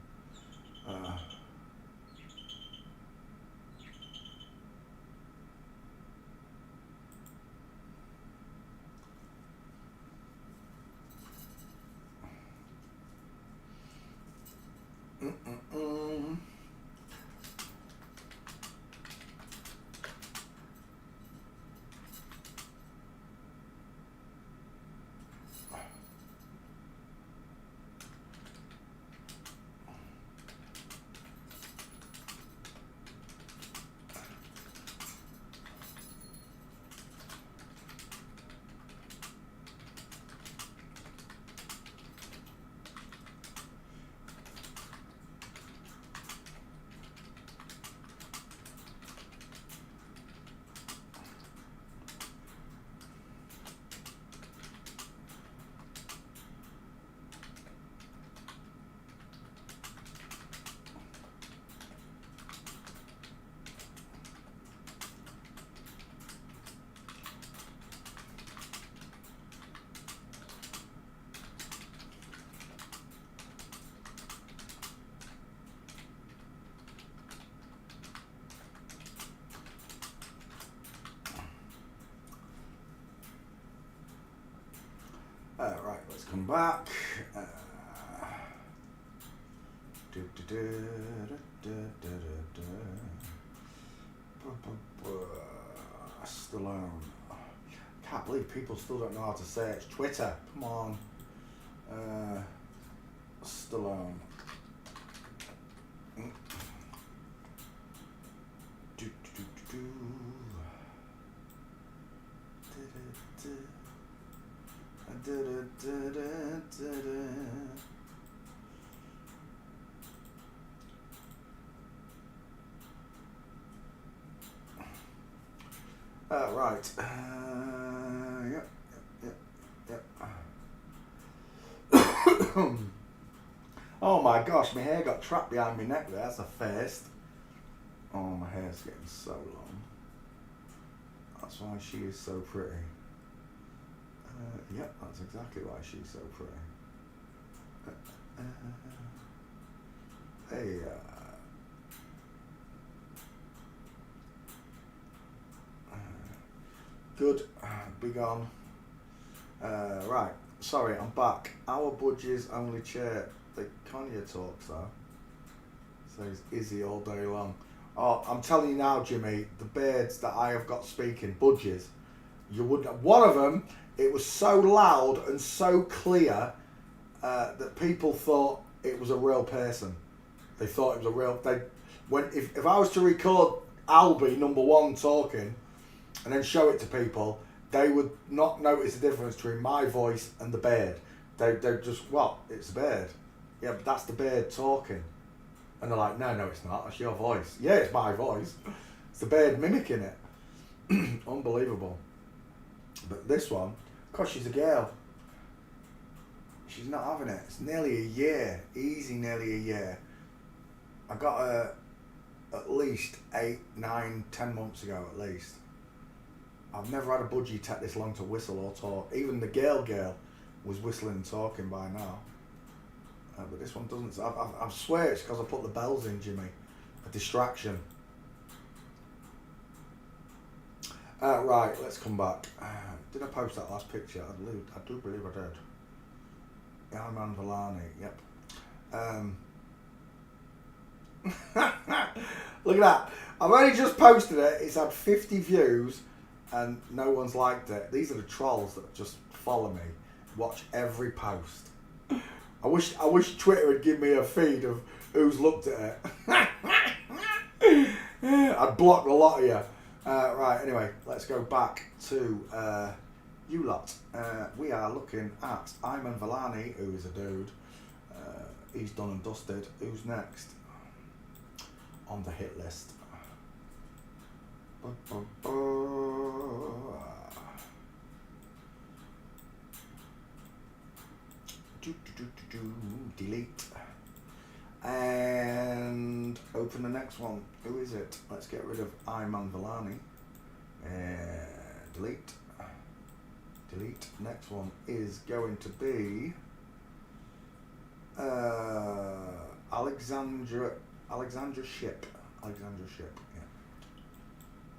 Come back. Stallone. Can't believe people still don't know how to say it. It's Twitter. Come on. Stallone. Right. Yep. Oh my gosh, my hair got trapped behind my neck there. That's a first. Oh, my hair's getting so long. That's why she is so pretty. Yep, that's exactly why she's so pretty. Hey. Good. Be gone. Right. Sorry, I'm back. Our Budgie's only chair. The Kanye talks though. Says Izzy all day long. Oh, I'm telling you now, Jimmy, the birds that I have got speaking, Budgies, you wouldn't. One of them, it was so loud and so clear that people thought it was a real person. They thought it was a real. If I was to record Albie #1 talking, and then show it to people, they would not notice the difference between my voice and the bird. They'd just, well, it's a bird. Yeah, but that's the bird talking. And they're like, no, it's not. That's your voice. Yeah, it's my voice. It's the bird mimicking it. Unbelievable. But this one, because she's a girl, she's not having it. It's nearly a year. Easy, nearly a year. I got her at least 8, 9, 10 months ago at least. I've never had a budgie take this long to whistle or talk. Even the girl was whistling and talking by now. But this one doesn't. I swear it's because I put the bells in, Jimmy. A distraction. Right, let's come back. Did I post that last picture? I do believe I did. Iman Vellani, yep. Look at that. I've only just posted it. It's had 50 views and no one's liked it. These are the trolls that just follow me, watch every post. I wish Twitter would give me a feed of who's looked at it. I'd block a lot of you. Right, anyway, let's go back to you lot. We are looking at Iman Vellani, who is a dude. He's done and dusted. Who's next on the hit list? Delete and open the next one. Who is it? Let's get rid of Iman Vellani. Delete. Next one is going to be Alexandra Ship. Yeah.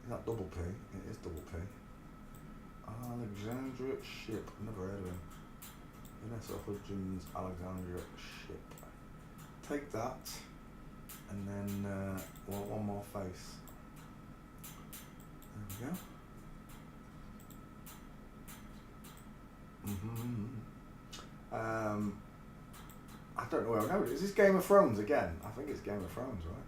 Is that double P? It is double P. Alexandra Ship. Never heard of him. Vanessa Hudgens, Alexandra Ship. Take that, and then one more face. There we go. I don't know where I know. Is this Game of Thrones again? I think it's Game of Thrones, right?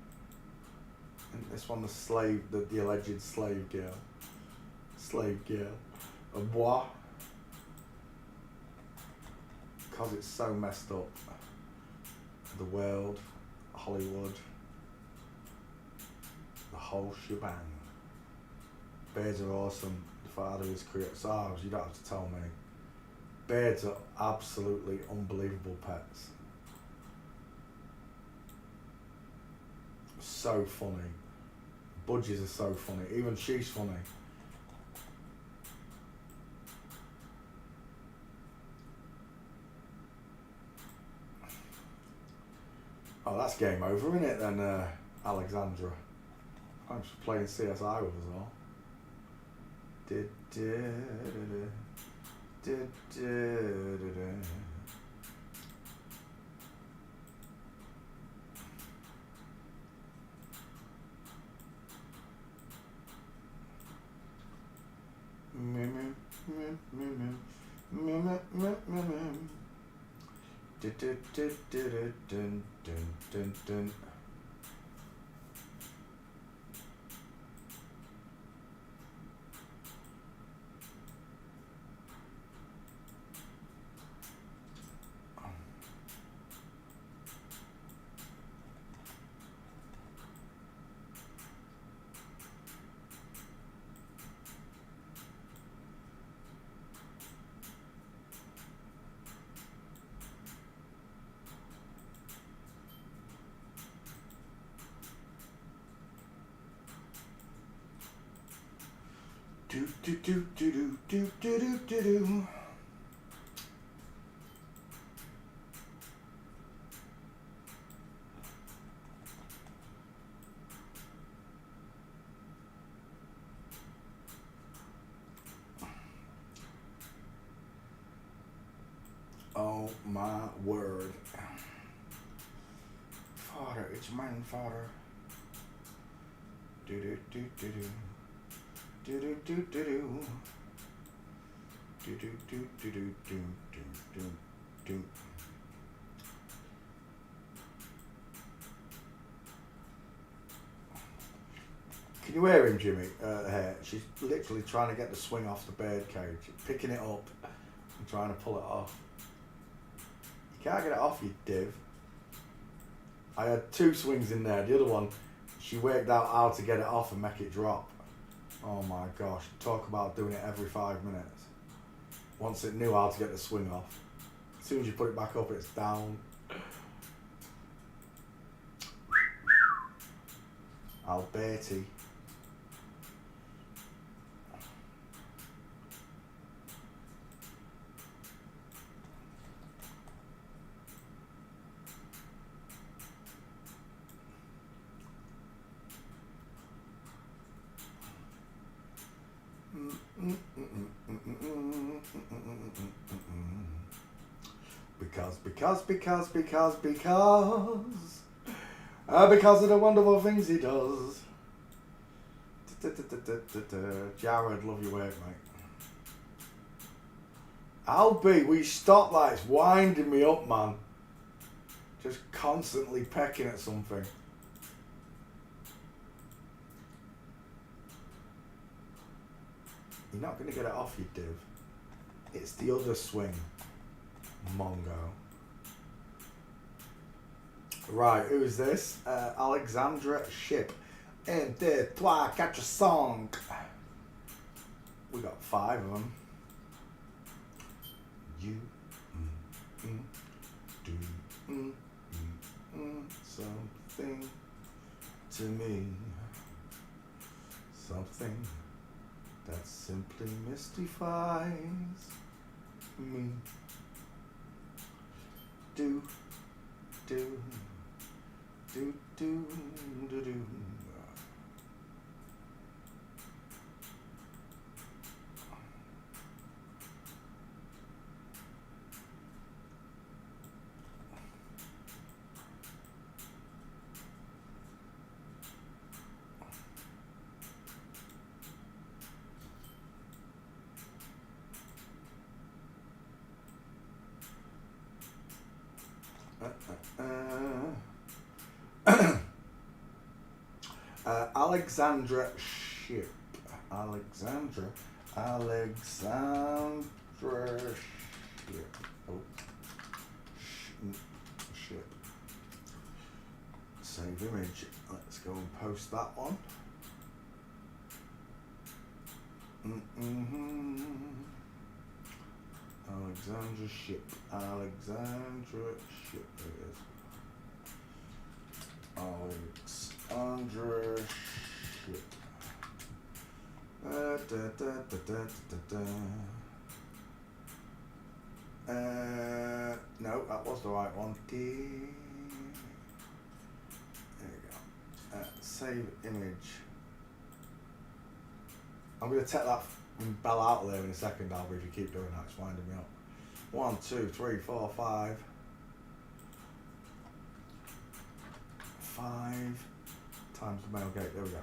And this one, the alleged slave girl. A bois. Because it's so messed up. The world, Hollywood, the whole shebang. Birds are awesome. The father is creative. So you don't have to tell me. Birds are absolutely unbelievable pets. So funny. Budgies are so funny. Even she's funny. Oh, that's game over, isn't it then, Alexandra? I'm just playing CSI with us all. Do do do do do do do do do. Oh my word. Father, it's mine, Father. Do do do do do. Do do do do do. Do do do do do do do do. Can you hear him, Jimmy? She's literally trying to get the swing off the bird cage, picking it up and trying to pull it off. You can't get it off, you div. I had 2 swings in there. The other one, she worked out how to get it off and make it drop. Oh my gosh, talk about doing it every 5 minutes. Once it knew how to get the swing off. As soon as you put it back up, it's down. Alberti. Because of the wonderful things he does. Jared, love your work, mate. Albie, will you stop that? It's winding me up, man. Just constantly pecking at something. You're not going to get it off, you div. It's the other swing. Mongo. Right, who's this? Alexandra Ship. Un, deux, trois, quatre, cinq. We got 5 of them. You do something to me. Something that simply mystifies me. Do, do, do, do, do, do. Alexandra Ship. Alexandra Ship. Oh. Ship. Save image. Let's go and post that one. Alexandra Ship. Alexandra Ship. There it is. Alexandra Ship. No, that was the right one. There you go. Save image. I'm going to take that bell out of there in a second, Albert, if you keep doing that. It's winding me up. 1, 2, 3, 4, 5. 5 times the male gate. There we go.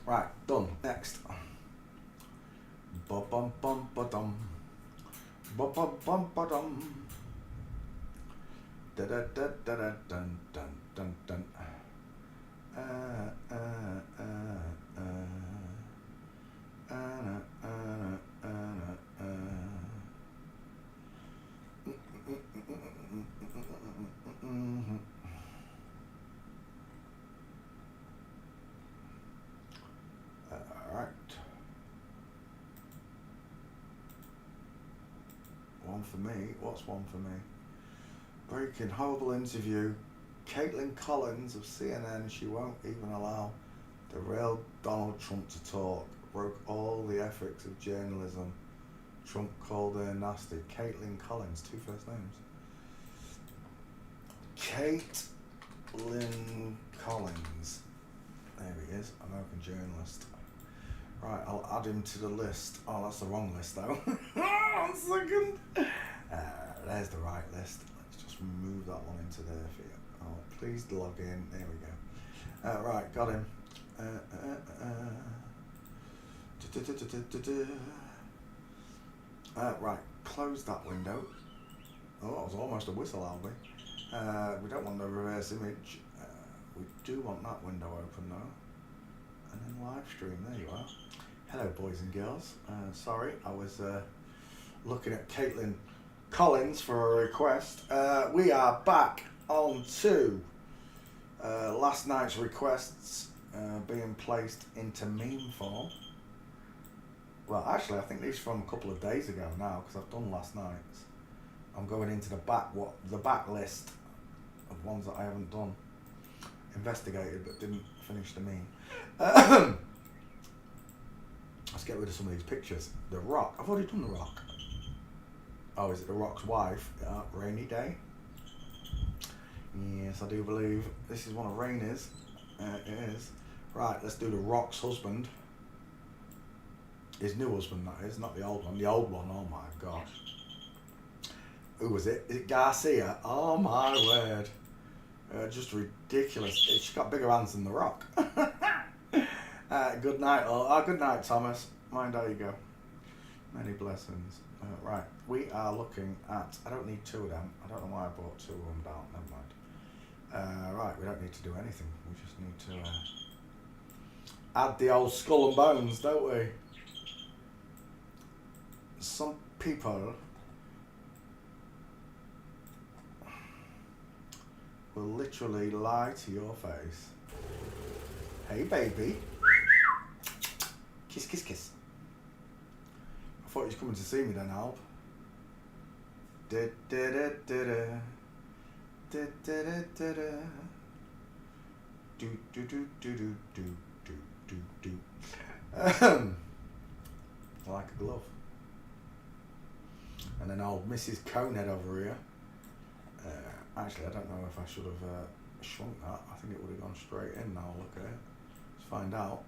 Right, done. Next. Ba-bum-bum-ba-dum. Ba-bum-bum-ba-dum. Da-da-da-da-da-dun-dun-dun-dun. Alright. One for me. What's one for me? Breaking horrible interview. Caitlin Collins of CNN, she won't even allow the real Donald Trump to talk. Broke all the ethics of journalism. Trump called her nasty. Caitlin Collins, 2 first names. Caitlin Collins. There he is, American journalist. Right, I'll add him to the list. Oh, that's the wrong list though. 1 second. There's the right list. Let's just move that one into there for you. Oh, please log in. There we go. Right, got him. Right, close that window. Oh, that was almost a whistle, Albie. We don't want the reverse image. We do want that window open though. And then live stream, there you are. Hello boys and girls. Sorry, I was looking at Caitlin Collins for a request. We are back on to last night's requests being placed into meme form. Well, actually, I think these are from a couple of days ago now because I've done last night's. I'm going into the back list of ones that I haven't done, investigated but didn't finish the meme. Let's get rid of some of these pictures. The Rock. I've already done The Rock. Oh, is it The Rock's wife? Rainy Day. Yes, I do believe this is one of Rainy's. It is. Right, let's do The Rock's husband. His new husband, that is, not the old one. The old one, oh my gosh. Who was it? Is it Garcia? Oh my word. Just ridiculous. She's got bigger hands than The Rock. Good night, all. Good night, Thomas. Mind how you go. Many blessings. Right, we are looking at. I don't need 2 of them. I don't know why I brought 2 of them down. Never mind. Right, we don't need to do anything. We just need to add the old skull and bones, don't we? Some people will literally lie to your face. Hey, baby. Kiss, kiss, kiss. I thought you was coming to see me then, Alb. Do like a glove. And then old Mrs. Conehead over here. Actually, I don't know if I should have shrunk that. I think it would have gone straight in now. Look at it. Let's find out.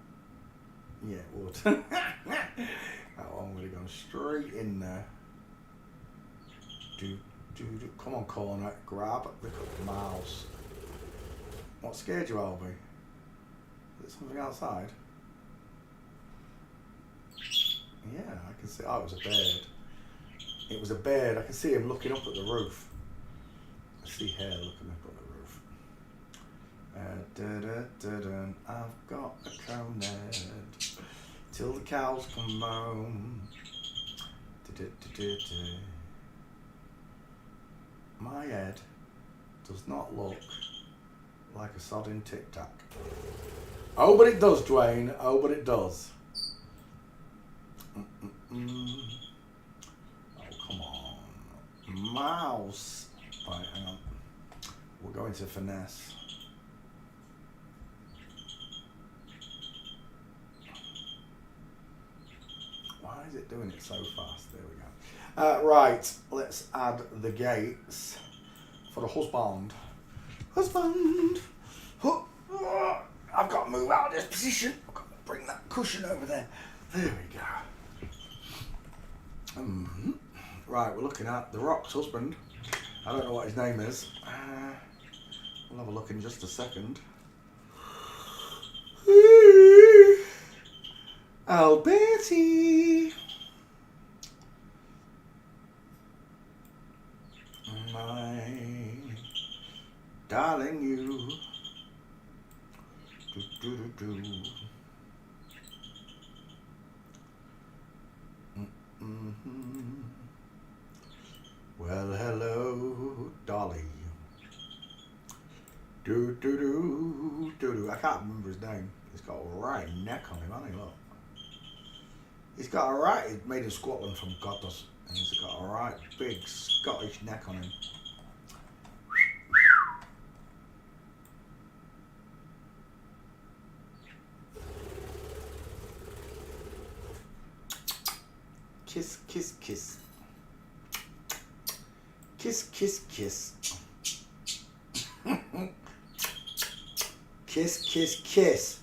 Yeah, it would. That one would have gone straight in there. Come on, corner. Grab the mouse. What scared you, Albie? Is it something outside? Yeah, I can see. Oh, it was a bird. It was a bird. I can see him looking up at the roof. I see hair looking up at the roof. I've got a conehead till the cows come home. My head does not look like a sodding Tic Tac. Oh, but it does, Dwayne. Oh, but it does. Oh, come on. Mouse. Right, hang on. We're going to finesse. Why is it doing it so fast? There we go. Right, let's add the gates for the husband. Husband! I've got to move out of this position. I've got to bring that cushion over there. There we go. Right, we're looking at The Rock's husband. I don't know what his name is. We'll have a look in just a second. Alberti. My darling, you. Do, do, do, do. Mm-hmm. Well, hello, Dolly. Do, do, do, do, do. I can't remember his name. He's got a right neck on him, hasn't he? Look. He's got a right, he's made in Scotland from Gothas, and he's got a right big Scottish neck on him. Kiss, kiss, kiss. Kiss, kiss, kiss. Kiss, kiss, kiss.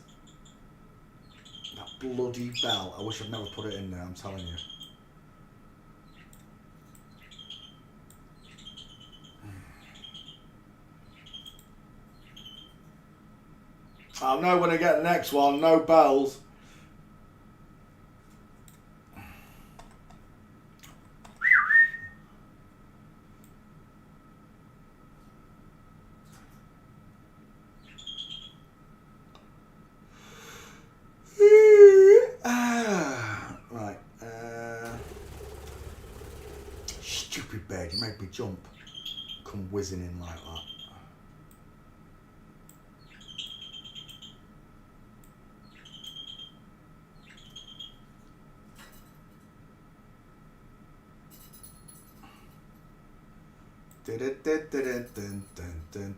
That bloody bell. I wish I'd never put it in there, I'm telling you. I'll know when I get the next one, no bells. Right. Stupid bed, you made me jump. Come whizzing in like that.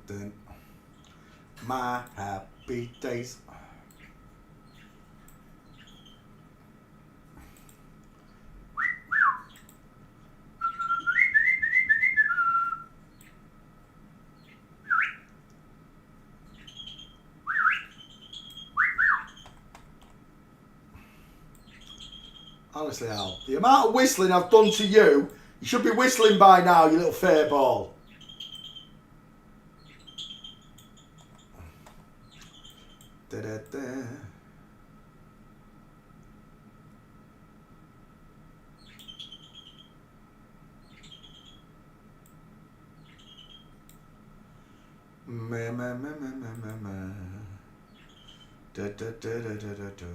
Dun. My happy days. Honestly, Al, the amount of whistling I've done to you, you should be whistling by now, you little fair ball. Da-da-da. Ma. Da-da-da-da-da-da-da.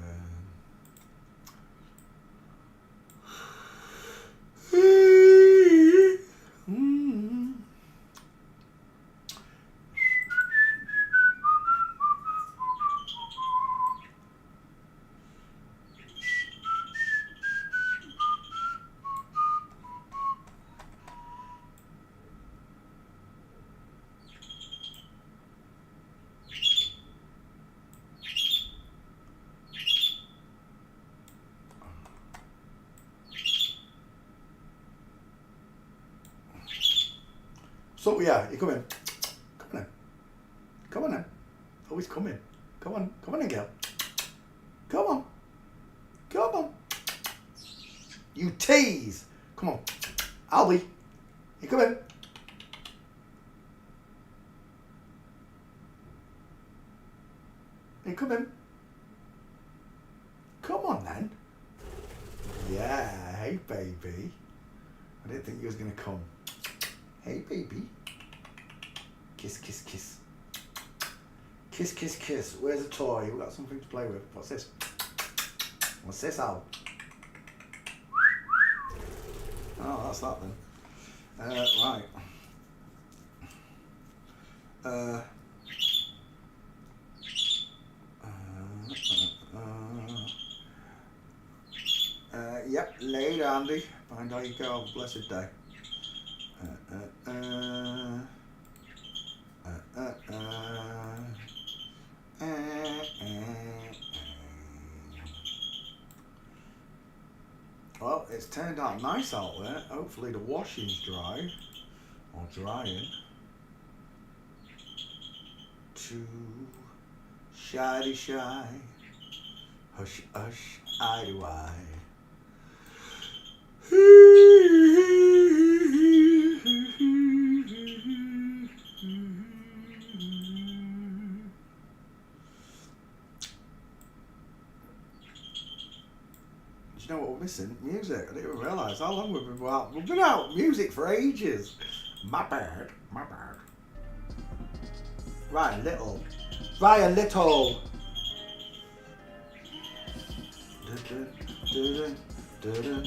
So yeah, you come in. Come on in. Come on in. Always come in. Come on in, girl. Come on. Come on. You tease. Come on. Albie. You come in. You come in. Come on then. Yeah, hey baby. I didn't think you was gonna come. Hey baby. Kiss, kiss, kiss. Kiss, kiss, kiss. Where's the toy? We've got something to play with. What's this? What's this, Al? Oh, that's that then. Right. Yep, later, Andy. Find how you go. Have a blessed day. Well, it's turned out nice out there. Hopefully the washing's dry, or drying. Too shy, shy, hush, hush, eye to eye. you know what we're missing? Music. I didn't even realise how long we've been out. We've been out music for ages. My bad. My bad. Right, a little. Right, a little. Dun, dun, dun, dun, dun.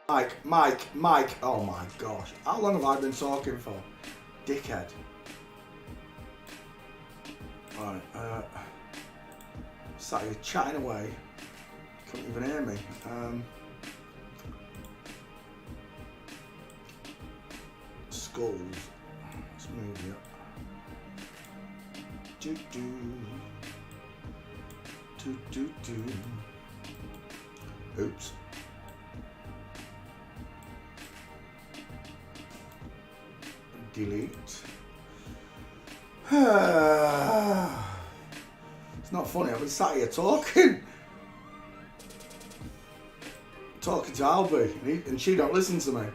Mike. Oh my gosh. How long have I been talking for? Dickhead. Right, sat here chatting away. Couldn't even hear me. Skulls. Let's move it. Oops. Delete. It's not funny, I've been sat here talking to Albie, and she don't listen to me.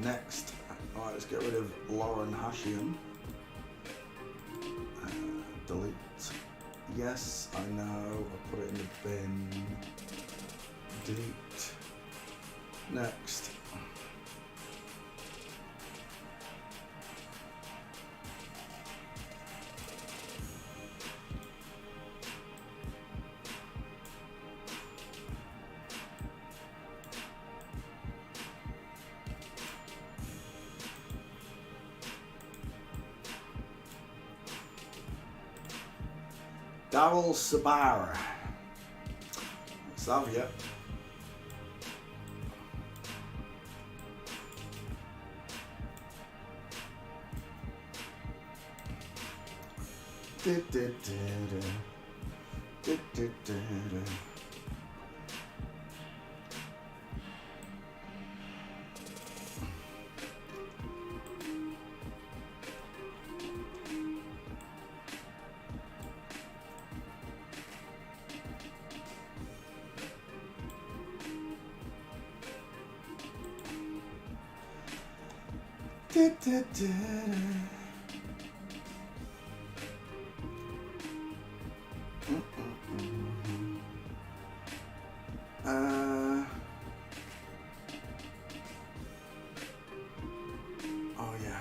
Next. Alright, let's get rid of Lauren Hashian. Delete. Yes, I know, I'll put it in the bin. Delete. Next. Daryl Sabara. Let's have you. Oh yeah.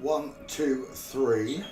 1, 2, 3.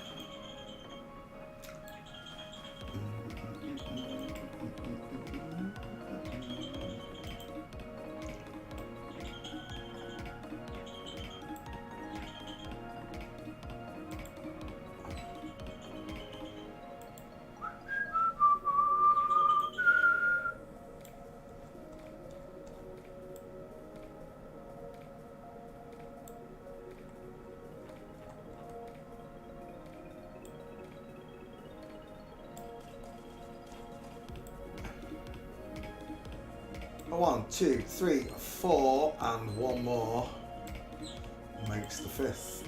One, two, three, 4, and one more makes the 5th.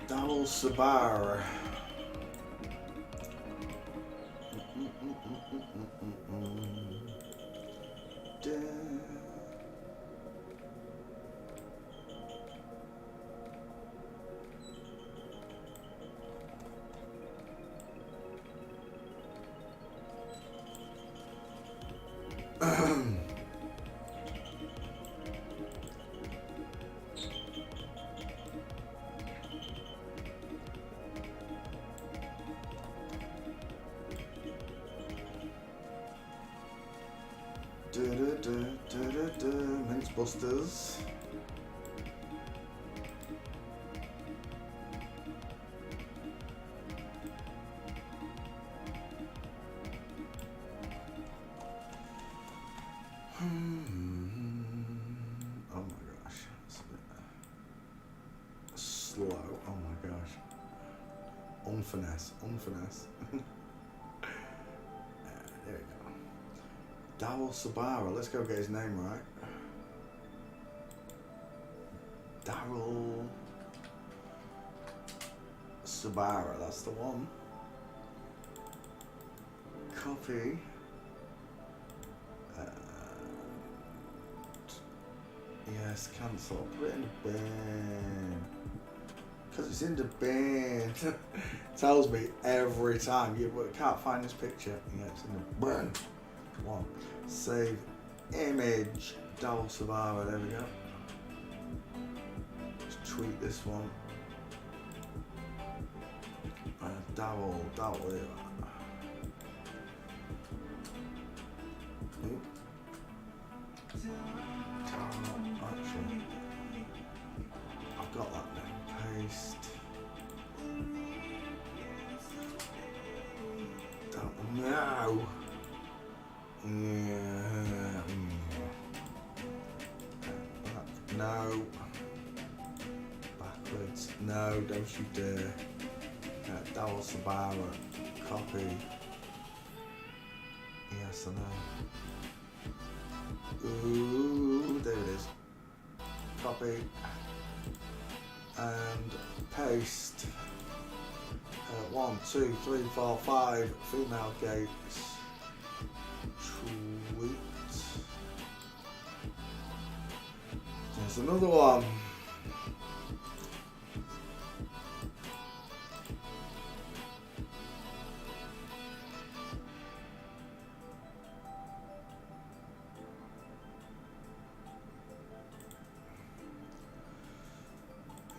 Dowel Sabar. Mince Busters. Oh my gosh, it's a bit slow. Oh my gosh. Unfinesse. There we go. Dowel Sabara, let's go get his name right. Darryl Sabara, that's the one. Copy. Yes, cancel. Put it in the bin. Because it's in the bin. Tells me every time. You can't find this picture. Yeah, it's in the bin. 1. Save image. Dowel Sabara, there we go. Just tweet this one. Dowel, here. Actually, I've got that now. Paste. Now. No. Backwards. No, don't you dare. Dowel Sabara. Copy. Yes, I know. Ooh, there it is. Copy. And paste. 1, 2, 3, 4, 5 female gates. Tweet. There's another one.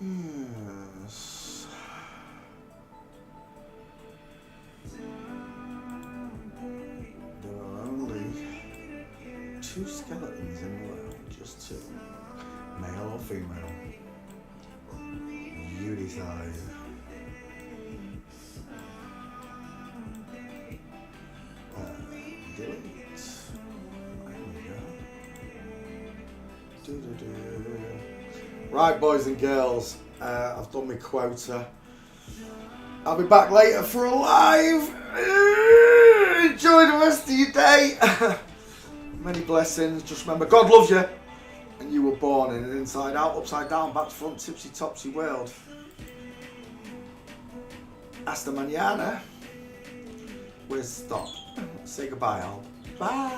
Yes. There are only 2 skeletons in the world, just 2. Male or female? You decide. Delete. There we go. Right, boys and girls, I've done my quota. I'll be back later for a live. Enjoy the rest of your day. Many blessings. Just remember, God loves you. and you were born in an inside out, upside down, back to front, tipsy topsy world. Hasta mañana. We'll stop. Say goodbye, Al. Bye.